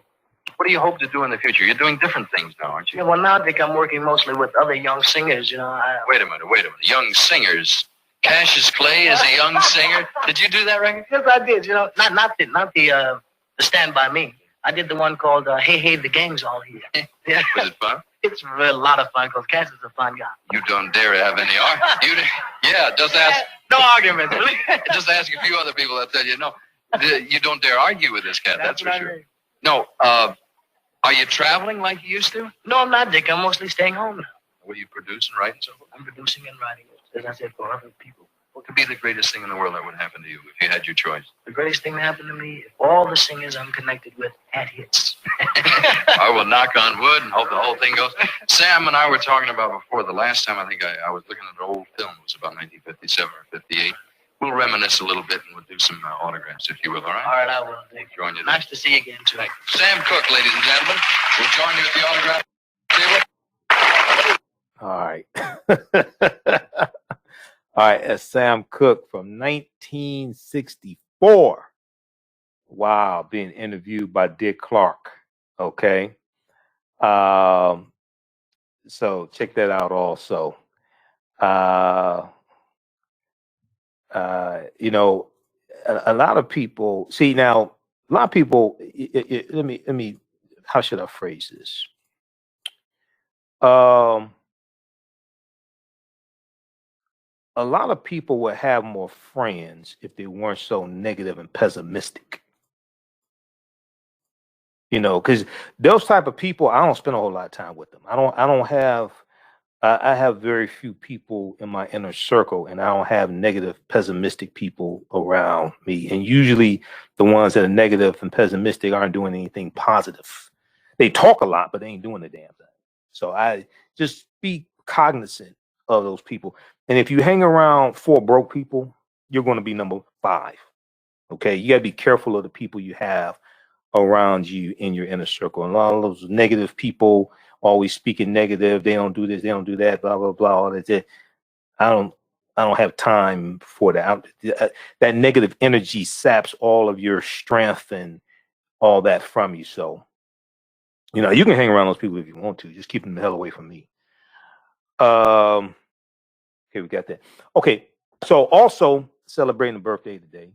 What do you hope to do in the future? You're doing different things now, aren't you? Yeah, well, now, Dick, I'm working mostly with other young singers, you know. Wait a minute. Young singers. Cassius Clay is a young singer. Did you do that record? Yes, I did. You know, not the Stand By Me. I did the one called Hey Hey, the Gang's All Here. Yeah. Was it fun? It's a lot of fun because Cassius is a fun guy. You don't dare have any argument. Yeah, just ask. No arguments. Just ask a few other people that tell you no. You don't dare argue with this cat. That's for sure. No. Are you traveling like you used to? No, I'm not, Dick. I'm mostly staying home now. What do you produce and write and so forth? I'm producing and writing, as I said, for other people. What could be the greatest thing in the world that would happen to you if you had your choice? The greatest thing that happened to me, if all the singers I'm connected with had hits. I will knock on wood and hope the whole thing goes. Sam and I were talking about before. The last time I think I was looking at an old film. It was about 1957 or 58. We'll reminisce a little bit and we'll do some autographs, if you will, all right? All right, I will. We'll join you. Nice to see you again, too. Thank you. Sam Cooke, ladies and gentlemen. We'll join you at the autograph table. All right. All right, that's Sam Cooke from 1964. Wow, being interviewed by Dick Clark. Okay. So check that out also. You know, a lot of people see now, a lot of people, let me, how should I phrase this? A lot of people would have more friends if they weren't so negative and pessimistic. You know, because those type of people, I don't spend a whole lot of time with them. I have very few people in my inner circle, and I don't have negative, pessimistic people around me. And usually the ones that are negative and pessimistic aren't doing anything positive. They talk a lot, but they ain't doing the damn thing. So I just be cognizant of those people. And if you hang around 4 broke people, you're going to be number 5. Okay. You got to be careful of the people you have around you in your inner circle. And a lot of those negative people always speaking negative. They don't do this. They don't do that. Blah, blah, blah. All that. I don't have time for that. That negative energy saps all of your strength and all that from you. So, you know, you can hang around those people if you want to. Just keep them the hell away from me. Okay, we got that. Okay, so also celebrating the birthday today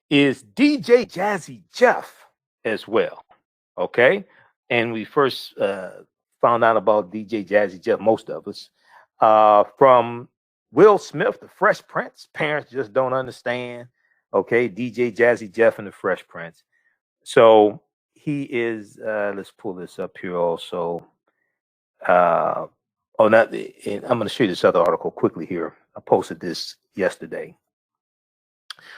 is DJ Jazzy Jeff as well. Okay, and we first found out about DJ Jazzy Jeff, most of us, from Will Smith, the Fresh Prince. Parents just don't understand. Okay, DJ Jazzy Jeff and the Fresh Prince. So he is. Let's pull this up here also. And I'm going to show you this other article quickly here. I posted this yesterday.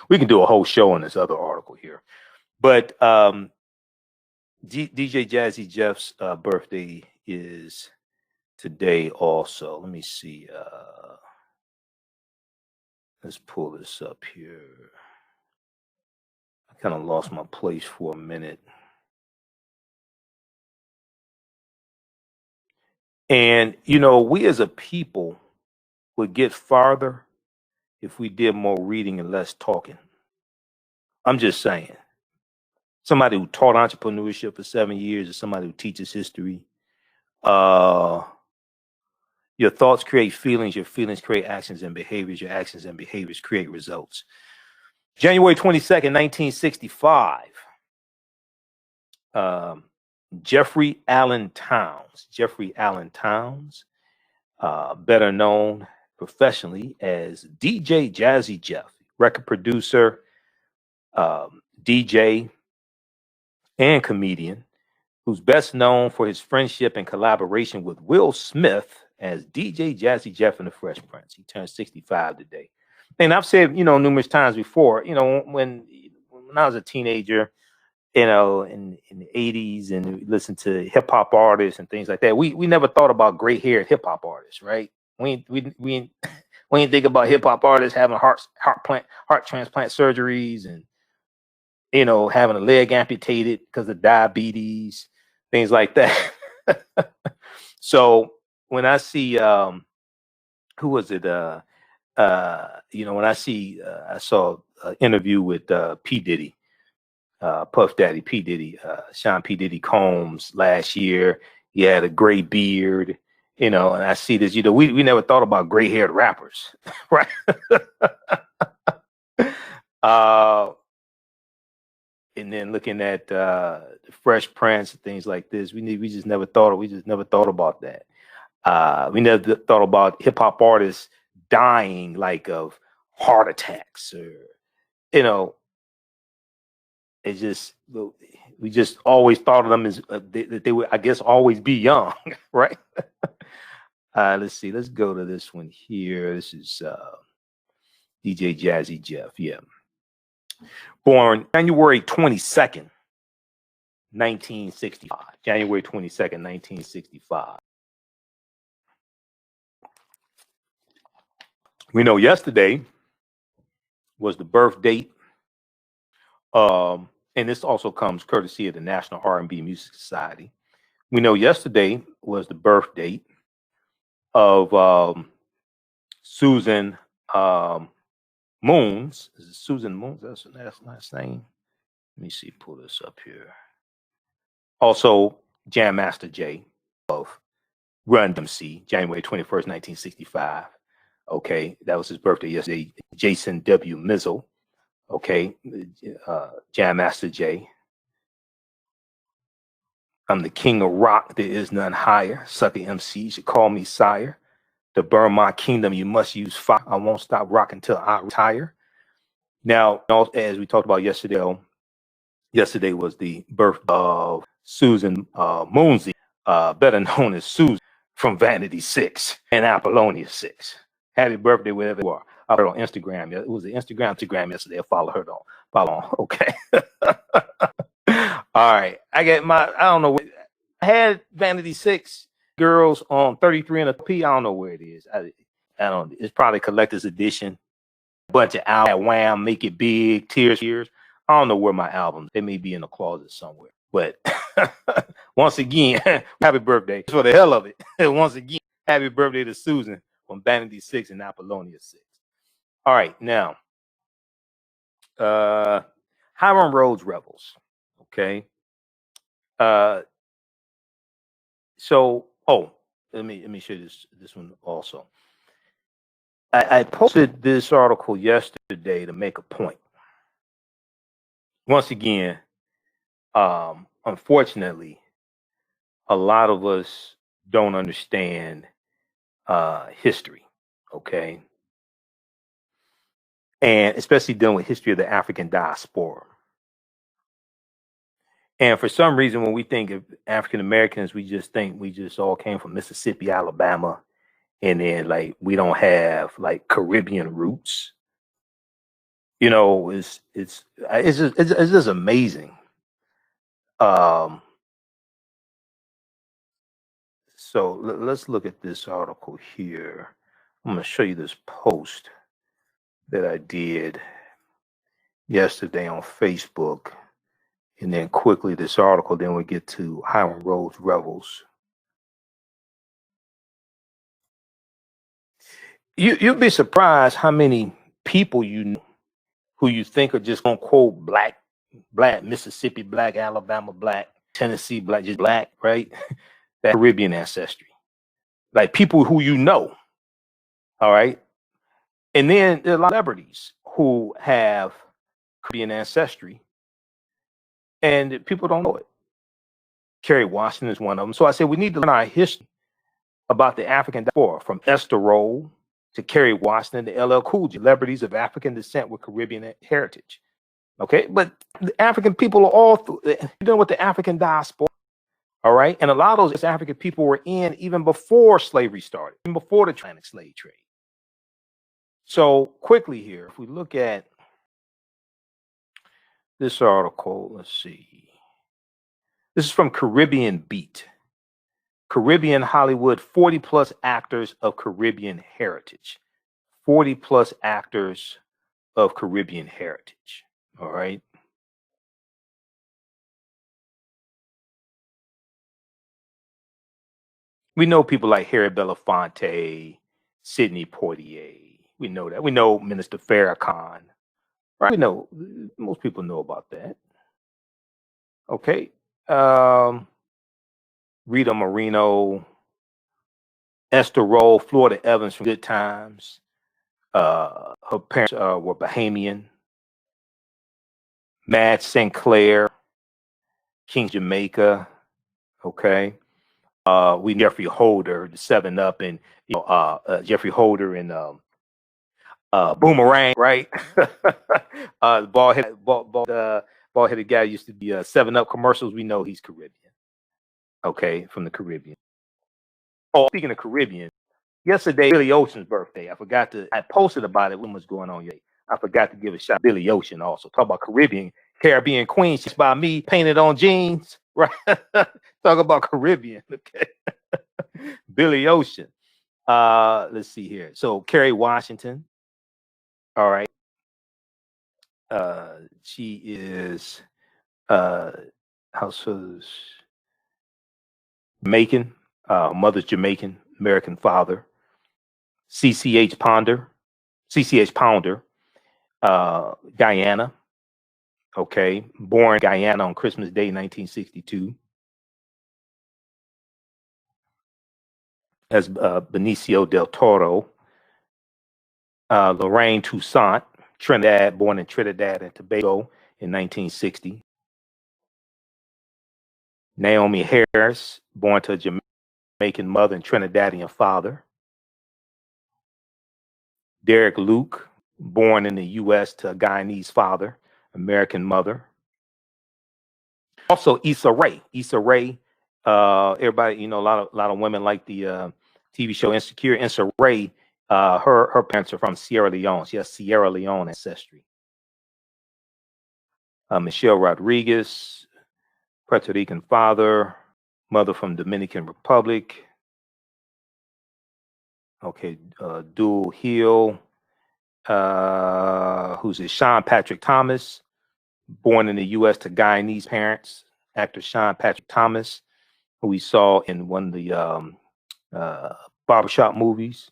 We can do a whole show on this other article here. But DJ Jazzy Jeff's birthday is today also. Let me see. Let's pull this up here. I kind of lost my place for a minute. And, we as a people would get farther if we did more reading and less talking. I'm just saying. Somebody who taught entrepreneurship for 7 years or somebody who teaches history. Your thoughts create feelings. Your feelings create actions and behaviors. Your actions and behaviors create results. January 22nd, 1965. Jeffrey Allen Towns, better known professionally as DJ Jazzy Jeff, record producer, DJ, and comedian, who's best known for his friendship and collaboration with Will Smith as DJ Jazzy Jeff and the Fresh Prince. He turned 65 today. And I've said, numerous times before, when I was a teenager, in the 80s and listened to hip hop artists and things like that. We never thought about gray-haired hip hop artists, right? We didn't think about hip hop artists having heart transplant surgeries and having a leg amputated because of diabetes, things like that. So when I see who was it? When I saw an interview with P. Diddy. Puff Daddy, P. Diddy, Sean P. Diddy Combs last year. He had a gray beard, and I see this, we never thought about gray-haired rappers, right? And then looking at the Fresh Prince and things like this, we just never thought about that. We never thought about hip-hop artists dying like of heart attacks or, it's just, we just always thought of them as that they would, I guess, always be young, right? Let's see. Let's go to this one here. This is DJ Jazzy Jeff. Yeah. Born January 22nd, 1965. January 22nd, 1965. We know yesterday was the birth date. And this also comes courtesy of the National R&B Music Society. We know yesterday was the birth date of Susan Moons. Is it Susan Moons? That's her last name. Let me see. Pull this up here. Also, Jam Master Jay of Run DMC, January 21st, 1965. Okay, that was his birthday yesterday. Jason W. Mizzle. Okay, Jam Master Jay. I'm the king of rock, there is none higher. Sucker MC, you should call me sire. To burn my kingdom, you must use fire. I won't stop rocking till I retire. Now, as we talked about yesterday was the birth of Susan Moonsey, better known as Susan from Vanity 6 and Apollonia 6. Happy birthday, wherever you are. I heard on Instagram. It was an Instagram yesterday. I follow on. Okay. All right. I don't know. I had Vanity 6 girls on 33 and a P. I don't know where it is. I don't. It's probably collector's edition. Bunch of albums. Wham, Make It Big, Tears. I don't know where my albums. They may be in a closet somewhere. But once again, happy birthday for the hell of it. Once again, happy birthday to Susan from Vanity 6 and Apollonia 6. All right, now, Hiram Rhodes Revels, okay? Let me show you this one also. I posted this article yesterday to make a point. Once again, unfortunately, a lot of us don't understand history, okay? And especially dealing with history of the African diaspora. And for some reason, when we think of African Americans, we just think we just all came from Mississippi, Alabama, and then like we don't have like Caribbean roots. You know, it's just amazing. So let's look at this article here. I'm going to show you this post that I did yesterday on Facebook, and then quickly this article. Then we get to Hiram Rhodes Revels. You'd be surprised how many people you know who you think are just gonna quote black Mississippi, black Alabama, black Tennessee, black, just black, right? That Caribbean ancestry, like people who you know. All right, and then there are a lot of celebrities who have Caribbean ancestry, and people don't know it. Kerry Washington is one of them. So I said we need to learn our history about the African diaspora, from Esther Rolle to Kerry Washington to LL Cool J, celebrities of African descent with Caribbean heritage. Okay, but the African people are all dealing with the African diaspora. All right, and a lot of those African people were in even before slavery started, even before the Atlantic slave trade. So quickly here, if we look at this article, let's see. This is from Caribbean Beat. Caribbean Hollywood, 40 plus actors of Caribbean heritage. 40 plus actors of Caribbean heritage. All right. We know people like Harry Belafonte, Sidney Poitier. We know that. We know Minister Farrakhan. Right? We know, most people know about that. Okay. Rita Moreno, Esther Rolle, Florida Evans from Good Times. Her parents were Bahamian. Mad Sinclair, King Jamaica. Okay. We Jeffrey Holder, the 7-Up, and Jeffrey Holder and Boomerang, right? Bald-headed guy used to be 7-Up commercials. We know he's Caribbean. Okay, from the Caribbean. Oh, speaking of Caribbean, yesterday Billy Ocean's birthday. I posted about it when was going on yesterday. I forgot to give a shout out to Billy Ocean also. Talk about Caribbean Queen. She's by me, painted on jeans. Right? Talk about Caribbean. Okay. Billy Ocean. Let's see here. So Kerry Washington. All right. She is Jamaican, mother's Jamaican, American father. CCH Pounder, Guyana. Okay, born in Guyana on Christmas Day, 1962. As Benicio del Toro. Lorraine Toussaint, Trinidad, born in Trinidad and Tobago in 1960. Naomi Harris, born to a Jamaican mother and Trinidadian father. Derek Luke, born in the U.S. to a Guyanese father, American mother. Also, Issa Rae. Everybody, a lot of women like the TV show Insecure. Issa Rae, her parents are from Sierra Leone. She has Sierra Leone ancestry. Michelle Rodriguez, Puerto Rican father, mother from Dominican Republic. Okay, Dual Hill, who's Sean Patrick Thomas, born in the U.S. to Guyanese parents. Actor Sean Patrick Thomas, who we saw in one of the barbershop movies.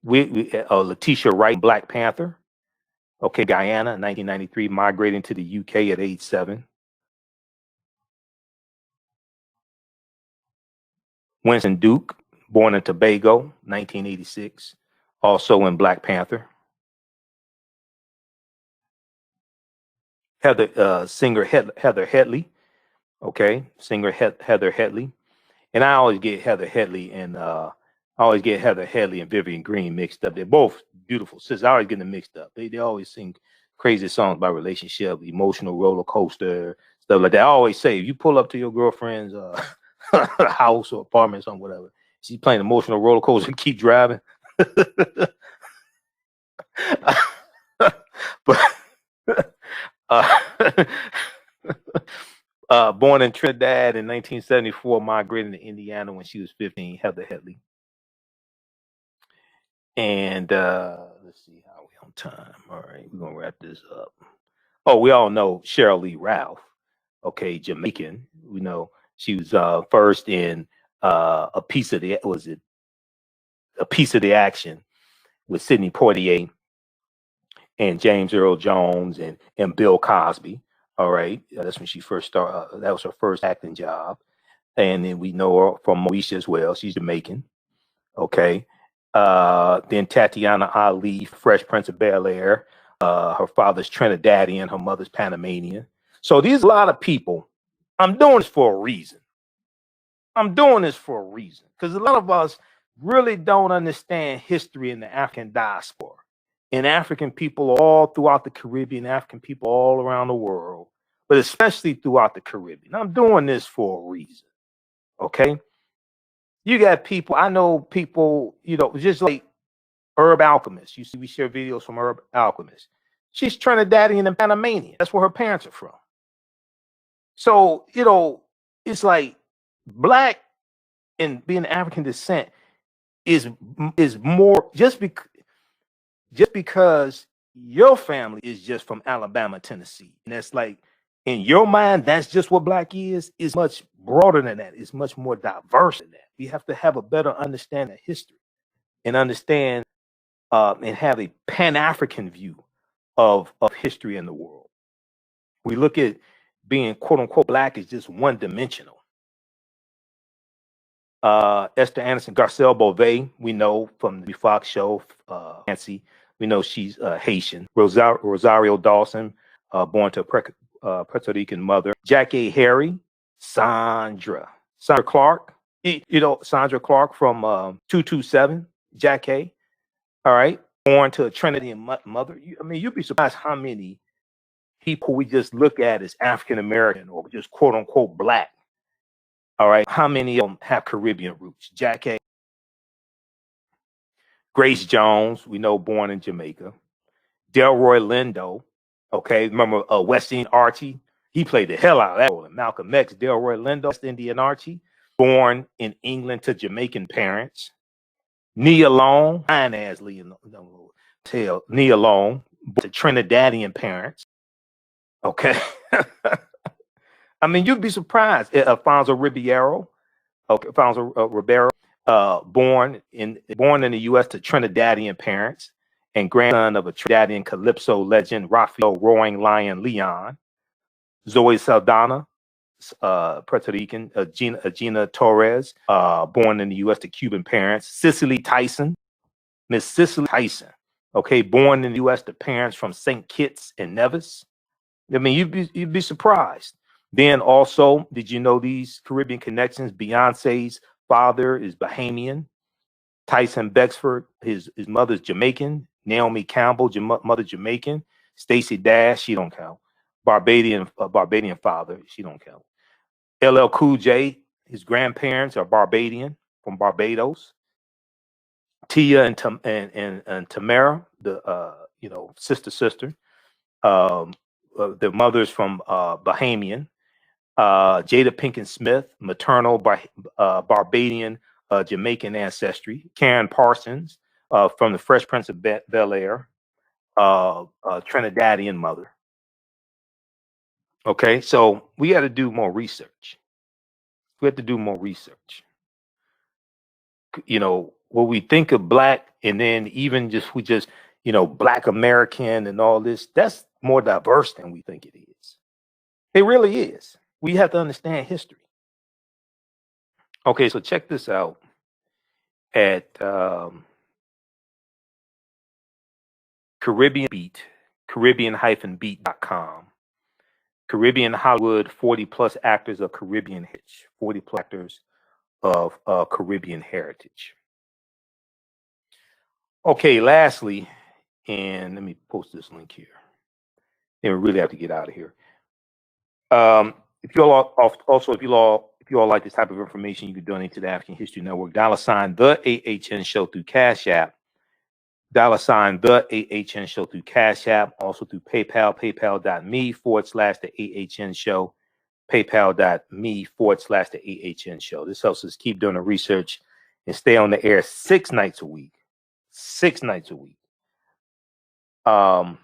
Letitia Wright, Black Panther. Okay, Guyana, 1993, migrating to the UK at age 7. Winston Duke, born in Tobago, 1986, also in Black Panther. Singer Heather Headley. Okay, singer Heather Headley. And I always get Heather Headley and Vivian Green mixed up. They're both beautiful sisters. I always get them mixed up. They always sing crazy songs about relationship, emotional roller coaster, stuff like that. I always say, if you pull up to your girlfriend's house or apartment or whatever, She's playing emotional roller coaster and keep driving. But born in Trinidad in 1974, migrated to Indiana when she was 15, Heather Headley. And let's see how we on time. All right, we're gonna wrap this up. Oh, we all know Cheryl Lee Ralph. Okay, Jamaican. We know she was first in a piece of the action with Sidney Poitier and James Earl Jones and Bill Cosby. All right, that's when she first started. That was her first acting job. And then we know her from Moesha as well. She's Jamaican. Okay. Then Tatiana Ali, Fresh Prince of Bel-Air. Her father's Trinidadian, her mother's Panamanian. So these a lot of people. I'm doing this for a reason. Because a lot of us really don't understand history in the African diaspora. And African people all throughout the Caribbean, African people all around the world, but especially throughout the Caribbean. I'm doing this for a reason. Okay? You got people, I know people, just like Herb Alchemist. You see, we share videos from Herb Alchemist. She's Trinidadian and Panamanian. That's where her parents are from. So, it's like black and being African descent is more just because your family is just from Alabama, Tennessee. And that's like, in your mind, that's just what black is much broader than that. It's much more diverse than that. We have to have a better understanding of history and understand and have a Pan-African view of history in the world. We look at being quote unquote black as just one dimensional. Esther Anderson Garcelle Beauvais, we know from the Fox show, Nancy, we know she's Haitian. Rosario Dawson, born to a Puerto Rican mother. Jack A. Harry, Sandra Clark, Sandra Clark from 227, Jack A. All right, born to a Trinidadian mother. You'd be surprised how many people we just look at as African American or just quote unquote black. All right, how many of them have Caribbean roots? Jack A. Grace Jones, we know, born in Jamaica. Delroy Lindo, okay, remember West Indian Archie? He played the hell out of that role. Malcolm X, Delroy Lindo, West Indian Archie, born in England to Jamaican parents. Nia Long, fine as Nia Long, to Trinidadian parents. Okay. You'd be surprised. Alfonso Ribeiro, born in the U.S. to Trinidadian parents and grandson of a Trinidadian calypso legend, Rafael Roaring Lion Leon. Zoe Saldana, Puerto Rican. Gina Torres, born in the U.S. to Cuban parents. Miss Cicely Tyson, okay, born in the U.S. to parents from St. Kitts and Nevis. You'd be surprised. Then also, did you know these Caribbean connections? Beyonce's father is Bahamian. Tyson Bexford, his mother's Jamaican. Naomi Campbell, mother Jamaican. Stacey Dash, she don't count. Barbadian father, she don't count. LL Cool J, his grandparents are Barbadian from Barbados. Tia and Tamara, the sister. The mothers from Bahamian. Jada Pinkett Smith, maternal Barbadian Jamaican ancestry. Karen Parsons, from the Fresh Prince of Bel-Air, Trinidadian mother. Okay, so we got to do more research. When we think of black, and then even black American and all this, that's more diverse than we think it is. It really is. We have to understand history. Okay, so check this out at Caribbean-beat.com. Caribbean Hollywood, 40 plus actors of Caribbean heritage. 40 plus actors of Caribbean heritage. Okay, lastly, and let me post this link here. Then we really have to get out of here. If you If you all like this type of information, you can donate to the African History Network. $ the AHN Show through Cash App. $ the AHN Show through Cash App. Also through PayPal, paypal.me/the AHN Show. PayPal.me/the AHN Show. This helps us keep doing the research and stay on the air 6 nights a week. 6 nights a week. And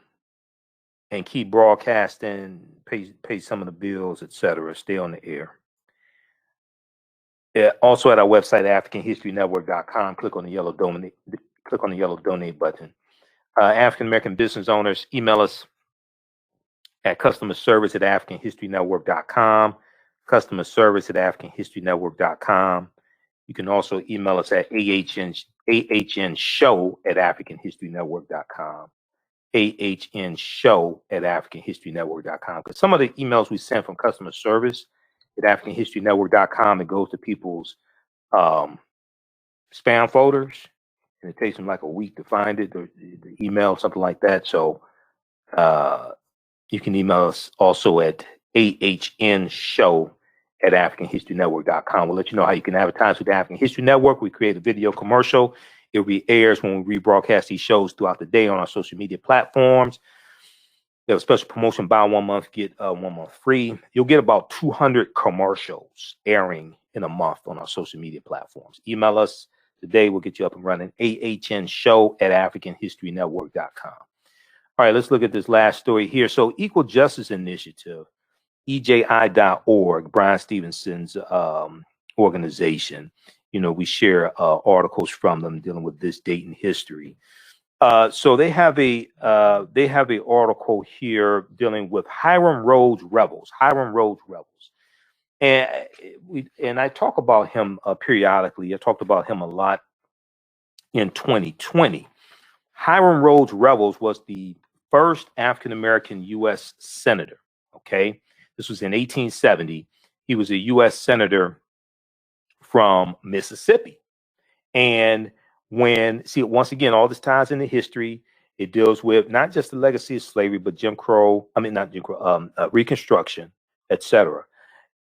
keep broadcasting, pay some of the bills, etc. Stay on the air. Also at our website, AfricanHistoryNetwork.com. Click on the yellow donate. Click on the yellow donate button. African American business owners, email us at customerservice@AfricanHistoryNetwork.com. Customerservice@AfricanHistoryNetwork.com. You can also email us at AHNShow@AfricanHistoryNetwork.com. AHNShow@AfricanHistoryNetwork.com. Because some of the emails we send from customer service at AfricanHistoryNetwork.com, it goes to people's spam folders, and it takes them like a week to find it, the email, something like that. So you can email us also at AHNShow@AfricanHistoryNetwork.com. We'll let you know how you can advertise with the African History Network. We create a video commercial. It re-airs when we rebroadcast these shows throughout the day on our social media platforms. We have a special promotion: buy 1 month, get 1 month free. You'll get about 200 commercials airing in a month on our social media platforms. Email us today. We'll get you up and running. AHNShow@AfricanHistoryNetwork.com. All right, let's look at this last story here. So Equal Justice Initiative, EJI.org, Brian Stevenson's organization. You know, we share articles from them dealing with this date in history. So they have a article here dealing with Hiram Rhodes Revels. Hiram Rhodes Revels, and I talk about him periodically. I talked about him a lot in 2020. Hiram Rhodes Revels was the first African American U.S. senator. Okay, this was in 1870. He was a U.S. senator from Mississippi. And once again, all this ties into history. It deals with not just the legacy of slavery, but Reconstruction, etc.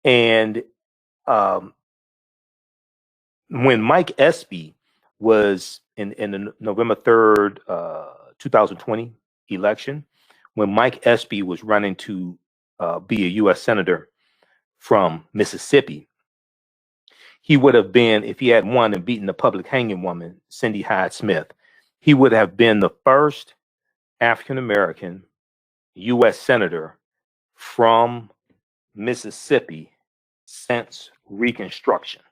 And when Mike Espy was in the November 3rd, 2020 election, when Mike Espy was running to be a U.S. senator from Mississippi, he would have been, if he had won and beaten the public hanging woman, Cindy Hyde Smith, he would have been the first African-American U.S. senator from Mississippi since Reconstruction.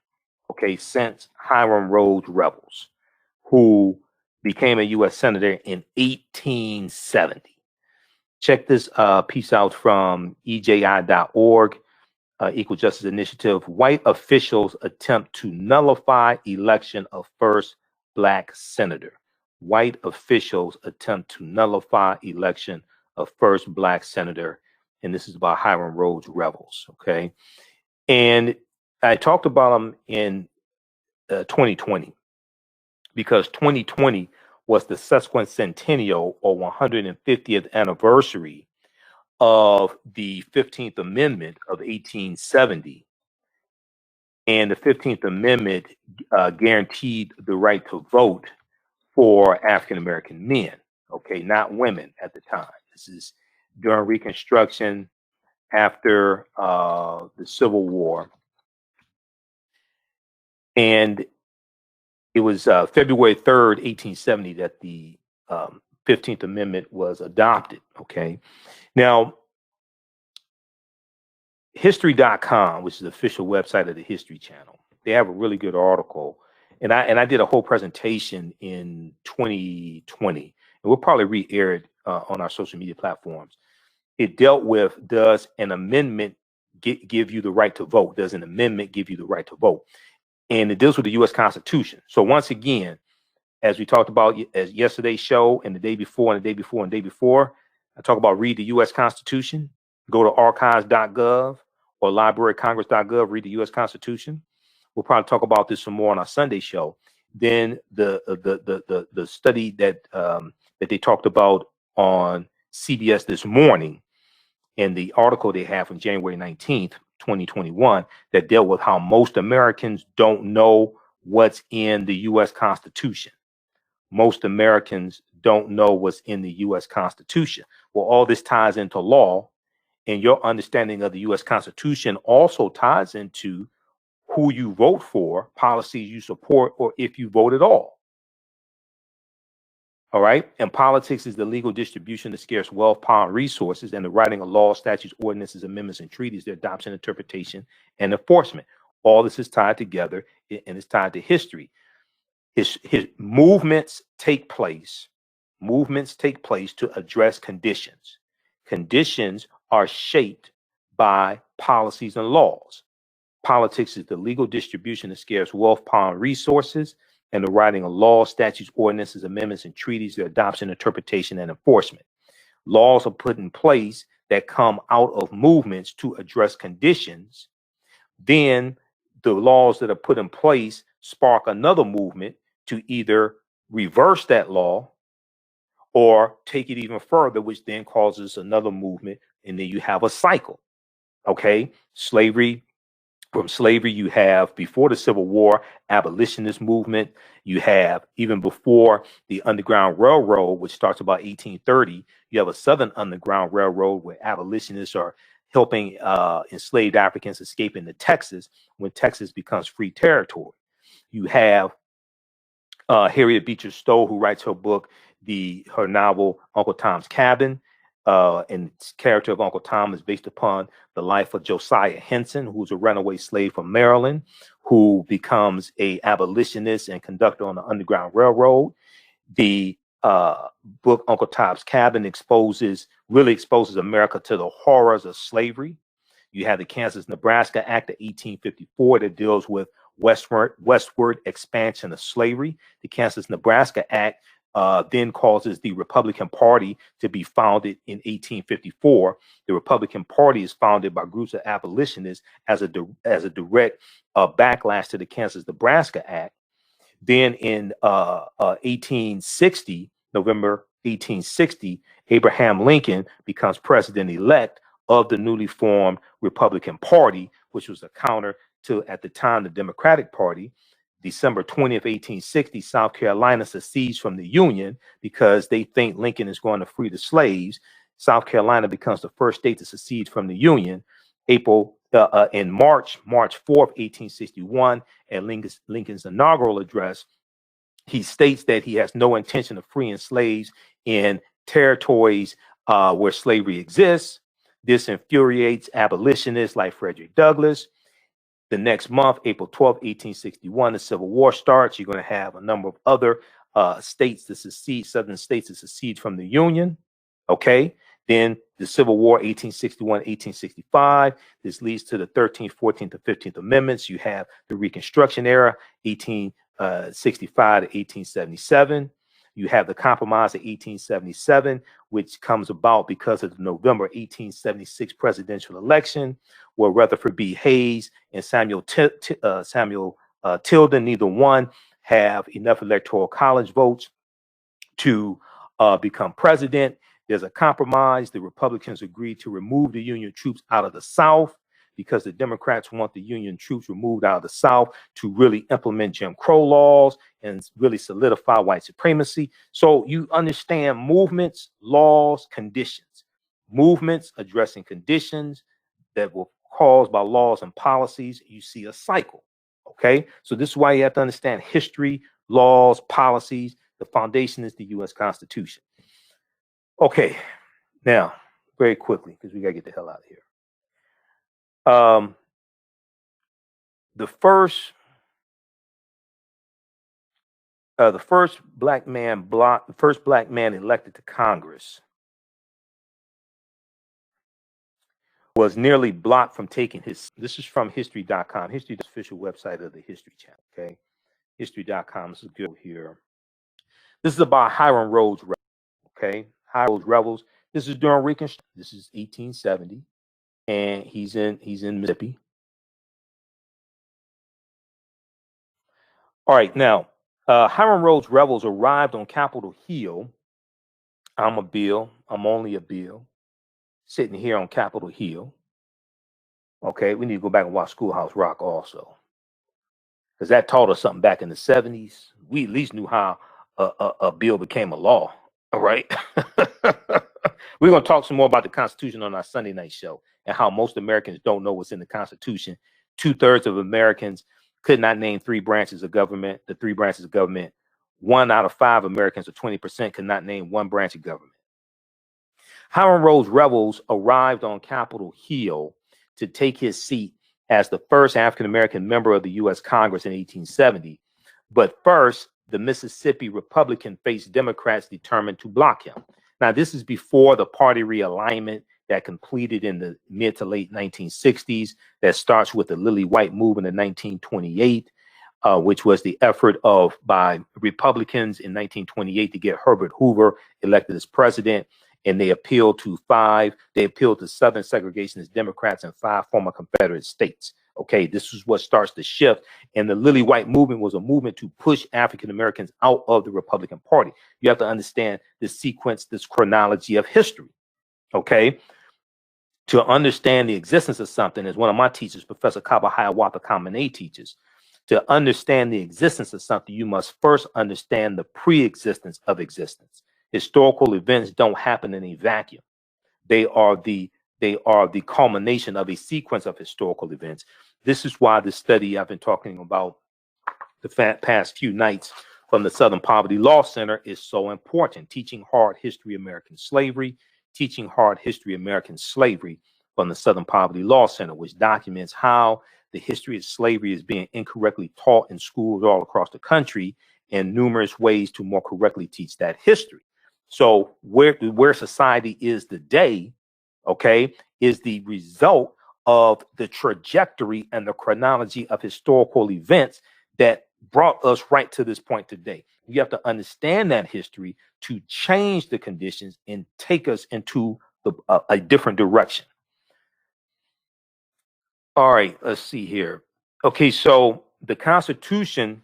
Okay, since Hiram Rhodes Revels, who became a U.S. senator in 1870. Check this piece out from EJI.org. Equal Justice Initiative. White officials attempt to nullify election of first black senator. White officials attempt to nullify election of first black senator. And this is about Hiram Rhodes Revels. Okay. And I talked about him in 2020 because 2020 was the sesquicentennial or 150th anniversary of the 15th Amendment of 1870. And the 15th Amendment guaranteed the right to vote for African-American men, okay, not women at the time. This is during Reconstruction, after the Civil War. And it was February 3rd, 1870 that the 15th Amendment was adopted, okay? Now, History.com, which is the official website of the History Channel, they have a really good article. And I did a whole presentation in 2020, and we'll probably re-air it on our social media platforms. It dealt with, does an amendment give you the right to vote? Does an amendment give you the right to vote? And it deals with the U.S. Constitution. So once again, as we talked about as yesterday's show and the day before and the day before and the day before, I talk about read the U.S. Constitution, go to archives.gov or librarycongress.gov, read the U.S. Constitution. We'll probably talk about this some more on our Sunday show. Then the study that they talked about on CBS this morning, and the article they have from January 19th 2021 that dealt with how most Americans don't know what's in the U.S. Constitution. Most Americans don't know what's in the U.S. Constitution. Well, all this ties into law, and your understanding of the U.S. Constitution also ties into who you vote for, policies you support, or if you vote at all. All right. And politics is the legal distribution of scarce wealth, power, and resources, and the writing of laws, statutes, ordinances, amendments, and treaties, their adoption, interpretation, and enforcement. All this is tied together, and it's tied to history. His movements take place. Movements take place to address conditions. Conditions are shaped by policies and laws. Politics is the legal distribution of scarce wealth, power, and resources, and the writing of laws, statutes, ordinances, amendments, and treaties, their adoption, interpretation, and enforcement. Laws are put in place that come out of movements to address conditions. Then the laws that are put in place spark another movement to either reverse that law or take it even further, which then causes another movement, and then you have a cycle. Okay, slavery. From slavery, you have before the Civil War, abolitionist movement. You have even before the Underground Railroad, which starts about 1830. You have a Southern Underground Railroad where abolitionists are helping enslaved Africans escape into Texas when Texas becomes free territory. You have Harriet Beecher Stowe, who writes her book, her novel Uncle Tom's Cabin. And the character of Uncle Tom is based upon the life of Josiah Henson, who's a runaway slave from Maryland, who becomes a abolitionist and conductor on the Underground Railroad. The book Uncle Tom's Cabin really exposes America to the horrors of slavery. You have the Kansas-Nebraska Act of 1854 that deals with westward expansion of slavery. The Kansas-Nebraska Act then causes the Republican Party to be founded in 1854. The Republican Party is founded by groups of abolitionists as a direct backlash to the Kansas-Nebraska Act. Then in 1860, November 1860, Abraham Lincoln becomes president-elect of the newly formed Republican Party, which was a counter to, at the time, the Democratic Party. December 20th, 1860, South Carolina secedes from the Union because they think Lincoln is going to free the slaves. South Carolina becomes the first state to secede from the Union. In March 4th, 1861, at Lincoln's inaugural address, he states that he has no intention of freeing slaves in territories where slavery exists. This infuriates abolitionists like Frederick Douglass. The next month, April 12, 1861, the Civil War starts. You're going to have a number of other states to secede, southern states to secede from the Union. Okay. Then the Civil War, 1861, 1865. This leads to the 13th, 14th, and 15th Amendments. You have the Reconstruction era, 1865 to 1877. You have the Compromise of 1877, which comes about because of the November 1876 presidential election, where Rutherford B. Hayes and Samuel Tilden, neither one have enough electoral college votes to become president. There's a compromise. The Republicans agreed to remove the Union troops out of the South because the Democrats want the Union troops removed out of the South to really implement Jim Crow laws and really solidify white supremacy. So you understand movements, laws, conditions. Movements addressing conditions that were caused by laws and policies. You see a cycle. Okay, so this is why you have to understand history, laws, policies. The foundation is the U.S. Constitution. Okay, now very quickly because we gotta get the hell out of here. The first black man elected to Congress was nearly blocked from taking his. This is from history.com. History is the official website of the History Channel. Okay, history.com. This is good here. This is about Hiram Rhodes Revels. Okay, Hiram Rhodes Revels. This is during Reconstruction. This is 1870. And he's in Mississippi. All right, now Hiram Rhodes Revels arrived on Capitol Hill. I'm only a bill, sitting here on Capitol Hill. Okay, we need to go back and watch Schoolhouse Rock also, because that taught us something back in the 70s. We at least knew how a bill became a law. All right. We're going to talk some more about the Constitution on our Sunday night show and how most Americans don't know what's in the Constitution. 2/3 of Americans could not name 3 branches of government, the 3 branches of government. 1 out of 5 Americans, or 20%, could not name 1 branch of government. Hiram Rhodes Revels arrived on Capitol Hill to take his seat as the first African-American member of the U.S. Congress in 1870. But first, the Mississippi Republican faced Democrats determined to block him. Now, this is before the party realignment that completed in the mid to late 1960s, that starts with the Lily White movement in 1928, which was the effort by Republicans in 1928 to get Herbert Hoover elected as president. And they appealed to Southern segregationist Democrats in 5 former Confederate states. Okay, this is what starts the shift. And the Lily White movement was a movement to push African Americans out of the Republican Party. You have to understand the sequence, this chronology of history. Okay, to understand the existence of something, as one of my teachers, Professor Kaba Hiawatha Kamene, teaches, to understand the existence of something, you must first understand the pre-existence of existence. Historical events don't happen in a vacuum. They are the culmination of a sequence of historical events. This is why the study I've been talking about the past few nights from the Southern Poverty Law Center is so important. Teaching Hard History American Slavery, Teaching Hard History American Slavery from the Southern Poverty Law Center, which documents how the history of slavery is being incorrectly taught in schools all across the country, and numerous ways to more correctly teach that history. So where society is today, okay, is the result of the trajectory and the chronology of historical events that brought us right to this point today. You have to understand that history to change the conditions and take us into a different direction. All right, let's see here. Okay, so the Constitution,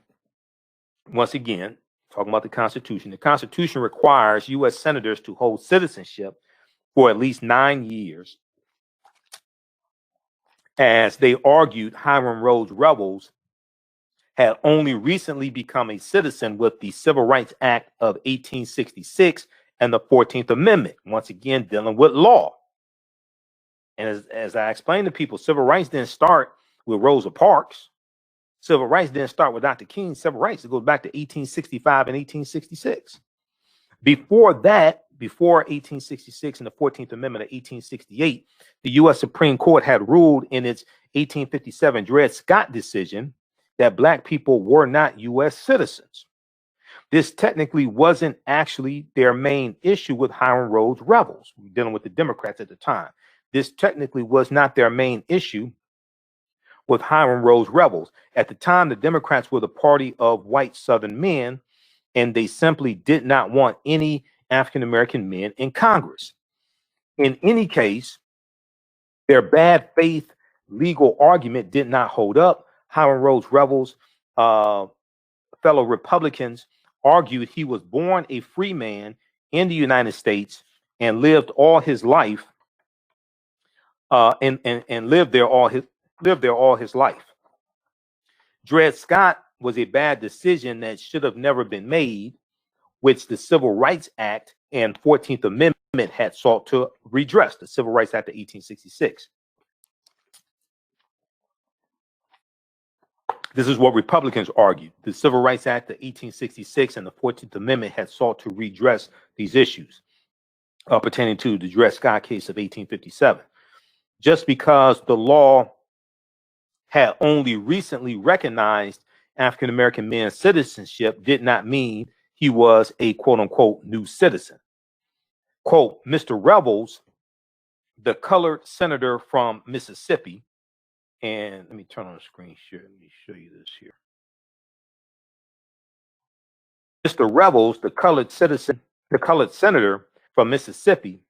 once again, talking about the Constitution requires U.S. senators to hold citizenship for at least 9 years. As they argued, Hiram Rhodes Revels had only recently become a citizen with the Civil Rights Act of 1866 and the 14th Amendment, once again dealing with law. And as I explained to people, civil rights didn't start with Rosa Parks. Civil rights didn't start with Dr. King. Civil rights, it goes back to 1865 and 1866. Before that, before 1866 and the 14th Amendment of 1868, the U.S. Supreme Court had ruled in its 1857 Dred Scott decision that Black people were not U.S. citizens. This technically wasn't actually their main issue with Hiram Rhodes Revels, dealing with the Democrats at the time. This technically was not their main issue with Hiram Rhodes Revels. At the time, the Democrats were the party of white Southern men, and they simply did not want any African-American men in Congress. In any case, their bad faith legal argument did not hold up. Hiram Rhodes Revels, fellow Republicans, argued he was born a free man in the United States and lived all his life and lived there all his life. Dred Scott was a bad decision that should have never been made, which the Civil Rights Act and 14th Amendment had sought to redress, the Civil Rights Act of 1866. This is what Republicans argued. The Civil Rights Act of 1866 and the 14th Amendment had sought to redress these issues pertaining to the Dred Scott case of 1857. Just because the law had only recently recognized African-American men's citizenship did not mean he was a quote-unquote new citizen. Quote, Mr. Revels, the colored senator from Mississippi, and let me turn on the screen here. Let me show you this here. Mr. Revels, the colored senator from Mississippi,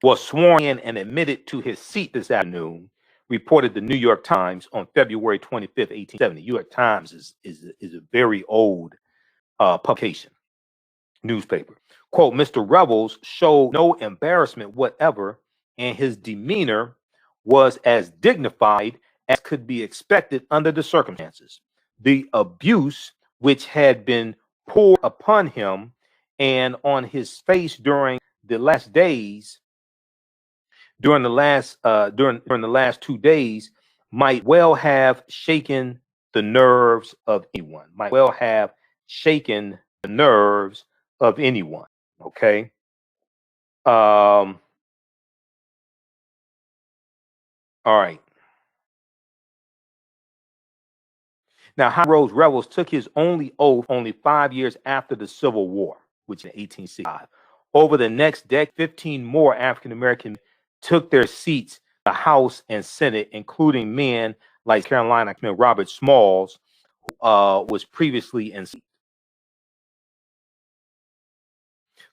was sworn in and admitted to his seat this afternoon, reported the New York Times on February 25th, 1870. New York Times is a very old publication, newspaper. Quote, Mr. Revels showed no embarrassment whatever, and his demeanor was as dignified as could be expected under the circumstances. The abuse which had been poured upon him and on his face during the last 2 days might well have shaken the nerves of anyone. Okay. All right. Now, Hiram Rhodes Revels took his only oath only 5 years after the Civil War, which in 1865. Over the next decade, 15 more African Americans took their seats in the House and Senate, including men like Carolina Robert Smalls, who was previously in seat.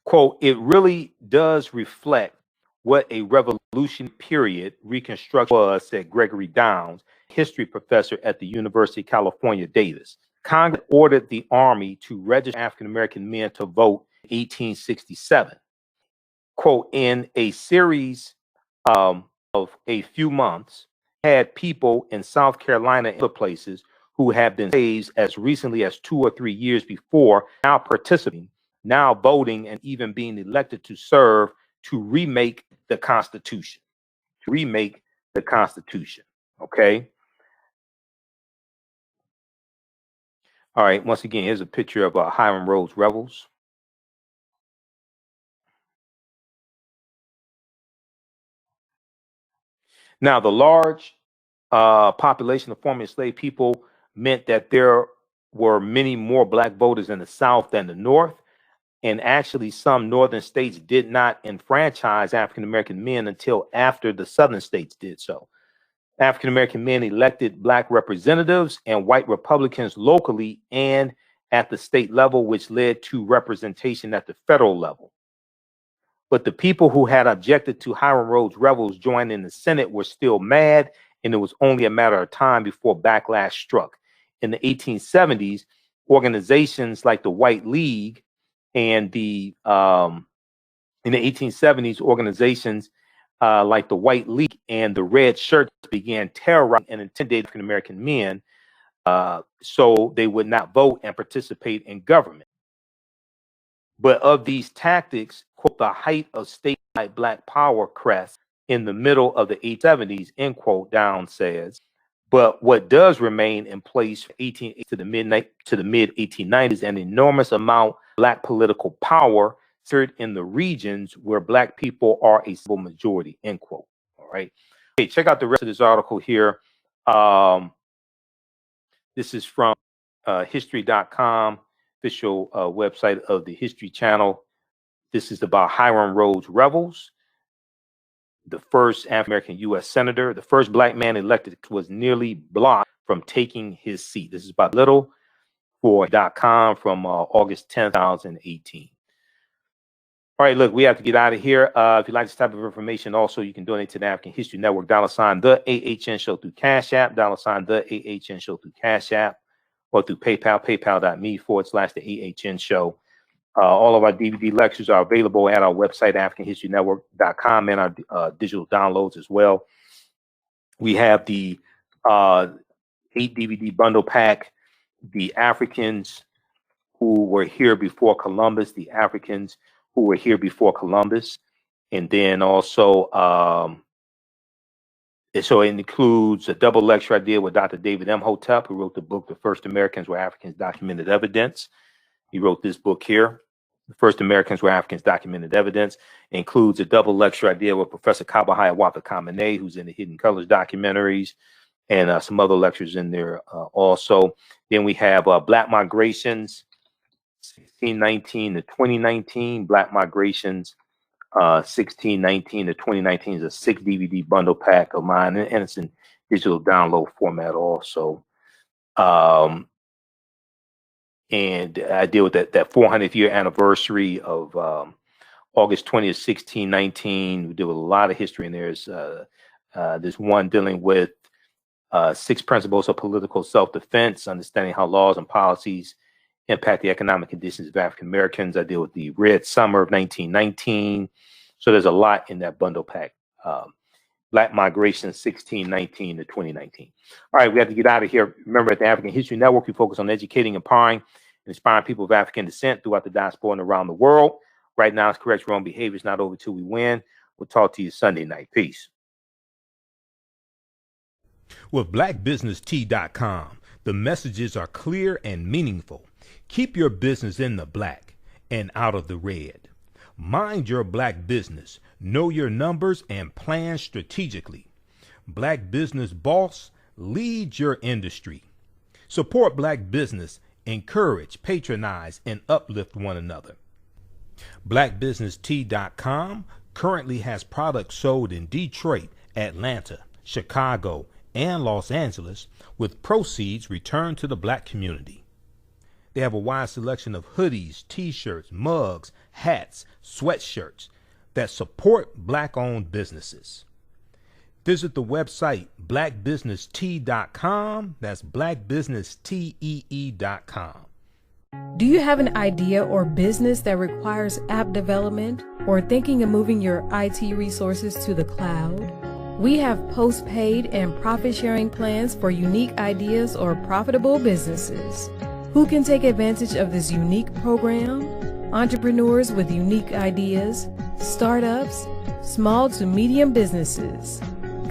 Quote, it really does reflect what a revolution period Reconstruction was, said Gregory Downs, history professor at the University of California, Davis. Congress ordered the Army to register African American men to vote in 1867. Quote, in a series of a few months, had people in South Carolina and other places who have been slaves as recently as 2 or 3 years before now participating, now voting, and even being elected to serve to remake the Constitution. Okay. All right. Once again, here's a picture of Hiram Rhodes Revels. Now, the large population of formerly enslaved people meant that there were many more black voters in the South than the North. And actually, some northern states did not enfranchise African American men until after the southern states did so. African American men elected black representatives and white Republicans locally and at the state level, which led to representation at the federal level. But the people who had objected to Hiram Rhodes Revels joining the Senate were still mad, and it was only a matter of time before backlash struck. In the 1870s, organizations like the White League and the 1870s, like the White League and the Red Shirts began terrorizing and intimidating African American men so they would not vote and participate in government. But of these tactics, quote, the height of statewide black power crest in the middle of the 1870s, end quote, Down says. But what does remain in place from 1880 to the mid 1890s, an enormous amount of black political power centered in the regions where black people are a civil majority, end quote. All right. Okay, check out the rest of this article here. This is from history.com, official website of the History Channel. This is about Hiram Rhodes Revels, the first African-American U.S. senator. The first black man elected was nearly blocked from taking his seat. This is about little.com from August 10th, 2018. All right, look, we have to get out of here. If you like this type of information, also, you can donate to the African History Network, $, the AHN Show through Cash App, $, the AHN Show through Cash App, or through PayPal, paypal.me/the AHN Show. All of our DVD lectures are available at our website, AfricanHistoryNetwork.com, and our digital downloads as well. We have the 8 DVD bundle pack, The Africans Who Were Here Before Columbus, The Africans Who Were Here Before Columbus. And then also, so it includes a double lecture I did with Dr. David M. Hotep, who wrote the book, The First Americans Were Africans Documented Evidence. He wrote this book here, The First Americans Were Africans Documented Evidence. It includes a double lecture I did with Professor Kaba Hiawatha Kamene, who's in the Hidden Colors documentaries, and some other lectures in there also. Then we have Black Migrations, 1619 to 2019, Black Migrations, 1619 to 2019 is a 6 DVD bundle pack of mine, and it's in digital download format also. And I deal with that 400th year anniversary of August 20th, 1619. We deal with a lot of history in there. There's one dealing with 6 principles of political self-defense, understanding how laws and policies impact the economic conditions of African Americans. I deal with the Red Summer of 1919. So there's a lot in that bundle pack. Black Migration 1619 to 2019. All right, we have to get out of here. Remember, at the African History Network, we focus on educating, empowering, and inspiring people of African descent throughout the diaspora and around the world. Right now, it's correct wrong behavior. It's not over till we win. We'll talk to you Sunday night. Peace. With blackbusinesstee.com, the messages are clear and meaningful. Keep your business in the black and out of the red. Mind your black business. Know your numbers and plan strategically. Black Business Boss, lead your industry. Support black business, encourage, patronize, and uplift one another. Blackbusinesstee.com currently has products sold in Detroit, Atlanta, Chicago, and Los Angeles, with proceeds returned to the black community. They have a wide selection of hoodies, t-shirts, mugs, hats, sweatshirts that support black-owned businesses. Visit the website blackbusinesstee.com. That's blackbusinesstee.com. Do you have an idea or business that requires app development or thinking of moving your IT resources to the cloud? We have post-paid and profit-sharing plans for unique ideas or profitable businesses. Who can take advantage of this unique program? Entrepreneurs with unique ideas, startups, small to medium businesses.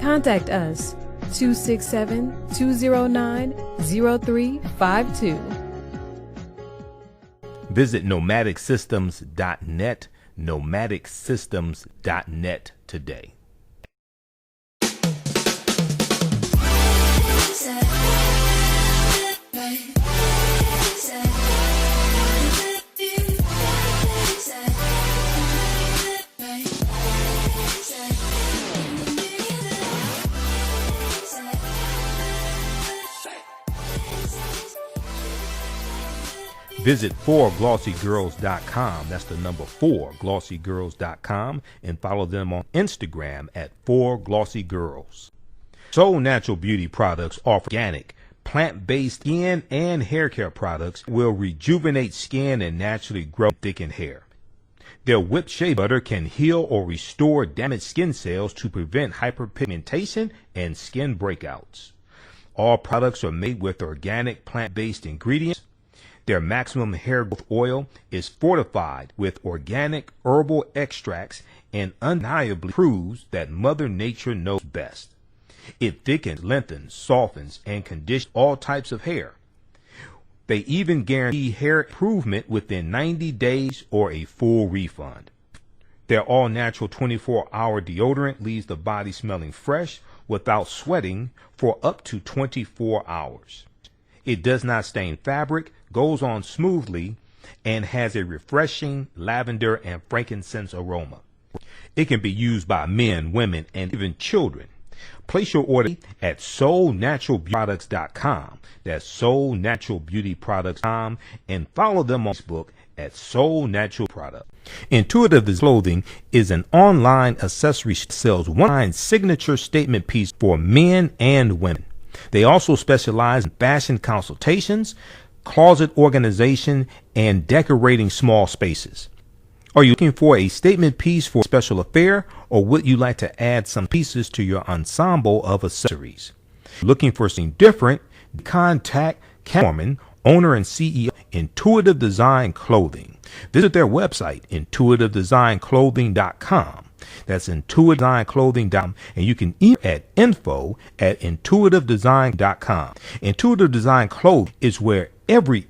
Contact us, 267-209-0352. Visit nomadicsystems.net, nomadicsystems.net today. Visit 4glossygirls.com. That's the number 4glossygirls.com, and follow them on Instagram at 4glossygirls. Soul Natural Beauty Products offer organic, plant-based skin and hair care products will rejuvenate skin and naturally grow thickened hair. Their whipped shea butter can heal or restore damaged skin cells to prevent hyperpigmentation and skin breakouts. All products are made with organic plant-based ingredients. Their maximum hair growth oil is fortified with organic herbal extracts and undeniably proves that Mother Nature knows best. It thickens, lengthens, softens, and conditions all types of hair. They even guarantee hair improvement within 90 days or a full refund. Their all-natural 24-hour deodorant leaves the body smelling fresh without sweating for up to 24 hours. It does not stain fabric, goes on smoothly, and has a refreshing lavender and frankincense aroma. It can be used by men, women, and even children. Place your order at soulnaturalbeautyproducts.com. That's soulnaturalbeautyproducts.com, and follow them on Facebook at Soul Natural Product. Intuitive Clothing is an online accessory that sells one signature statement piece for men and women. They also specialize in fashion consultations, closet organization, and decorating small spaces. Are you looking for a statement piece for a special affair, or would you like to add some pieces to your ensemble of accessories? Looking for something different? Contact Cameron, owner and CEO of Intuitive Design Clothing. Visit their website, intuitivedesignClothing.com. That's intuitivedesignClothing.com, and you can email at info@intuitivedesign.com. Intuitive Design Clothing is where every